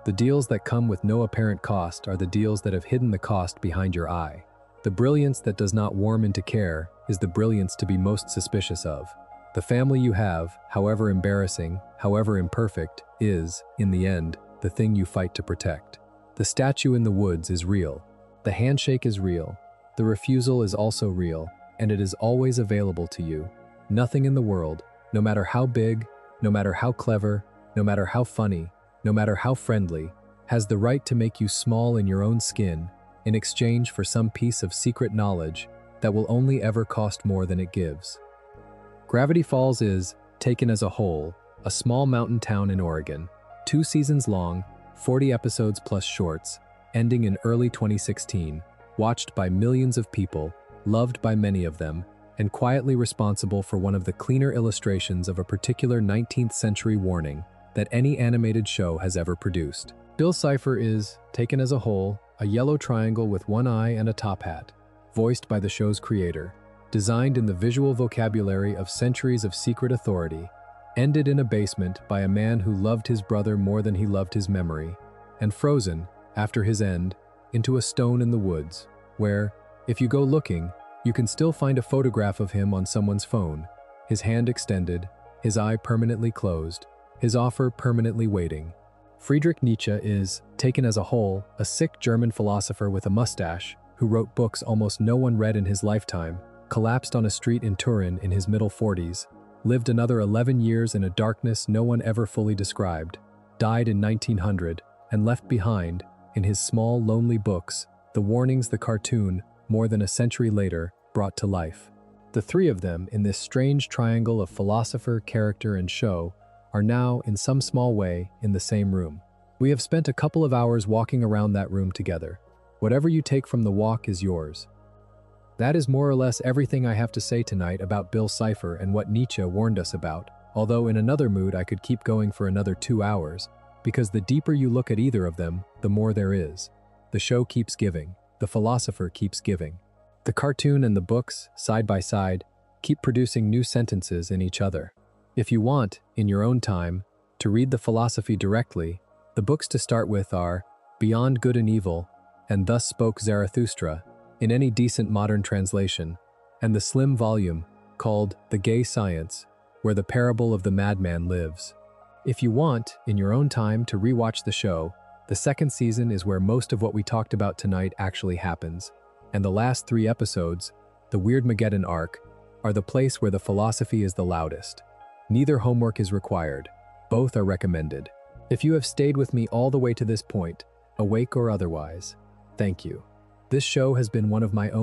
[SPEAKER 1] The deals that come with no apparent cost are the deals that have hidden the cost behind your eye. The brilliance that does not warm into care is the brilliance to be most suspicious of. The family you have, however embarrassing, however imperfect, is, in the end, the thing you fight to protect. The statue in the woods is real. The handshake is real. The refusal is also real, and it is always available to you. Nothing in the world, no matter how big, no matter how clever, no matter how funny, no matter how friendly, has the right to make you small in your own skin in exchange for some piece of secret knowledge that will only ever cost more than it gives. Gravity Falls is, taken as a whole, a small mountain town in Oregon, 2 seasons long, 40 episodes plus shorts, ending in early 2016, watched by millions of people, loved by many of them, and quietly responsible for one of the cleaner illustrations of a particular 19th century warning that any animated show has ever produced. Bill Cipher is, taken as a whole, a yellow triangle with one eye and a top hat, voiced by the show's creator, designed in the visual vocabulary of centuries of secret authority, ended in a basement by a man who loved his brother more than he loved his memory, and frozen, after his end, into a stone in the woods, where, if you go looking, you can still find a photograph of him on someone's phone, his hand extended, his eye permanently closed, his offer permanently waiting. Friedrich Nietzsche is, taken as a whole, a sick German philosopher with a mustache who wrote books almost no one read in his lifetime, collapsed on a street in Turin in his middle 40s, lived another 11 years in a darkness no one ever fully described, died in 1900, and left behind, in his small, lonely books, the warnings the cartoon, more than a century later, brought to life. The three of them, in this strange triangle of philosopher, character, and show, are now, in some small way, in the same room. We have spent a couple of hours walking around that room together. Whatever you take from the walk is yours. That is more or less everything I have to say tonight about Bill Cipher and what Nietzsche warned us about, although in another mood I could keep going for another 2 hours, because the deeper you look at either of them, the more there is. The show keeps giving. The philosopher keeps giving. The cartoon and the books, side by side, keep producing new sentences in each other. If you want, in your own time, to read the philosophy directly, the books to start with are Beyond Good and Evil and Thus Spoke Zarathustra, in any decent modern translation, and the slim volume called The Gay Science, where the parable of the madman lives. If you want, in your own time, to rewatch the show, the second season is where most of what we talked about tonight actually happens, and the last 3 episodes, the Weirdmageddon arc, are the place where the philosophy is the loudest. Neither homework is required. Both are recommended. If you have stayed with me all the way to this point, awake or otherwise, thank you. This show has been one of my own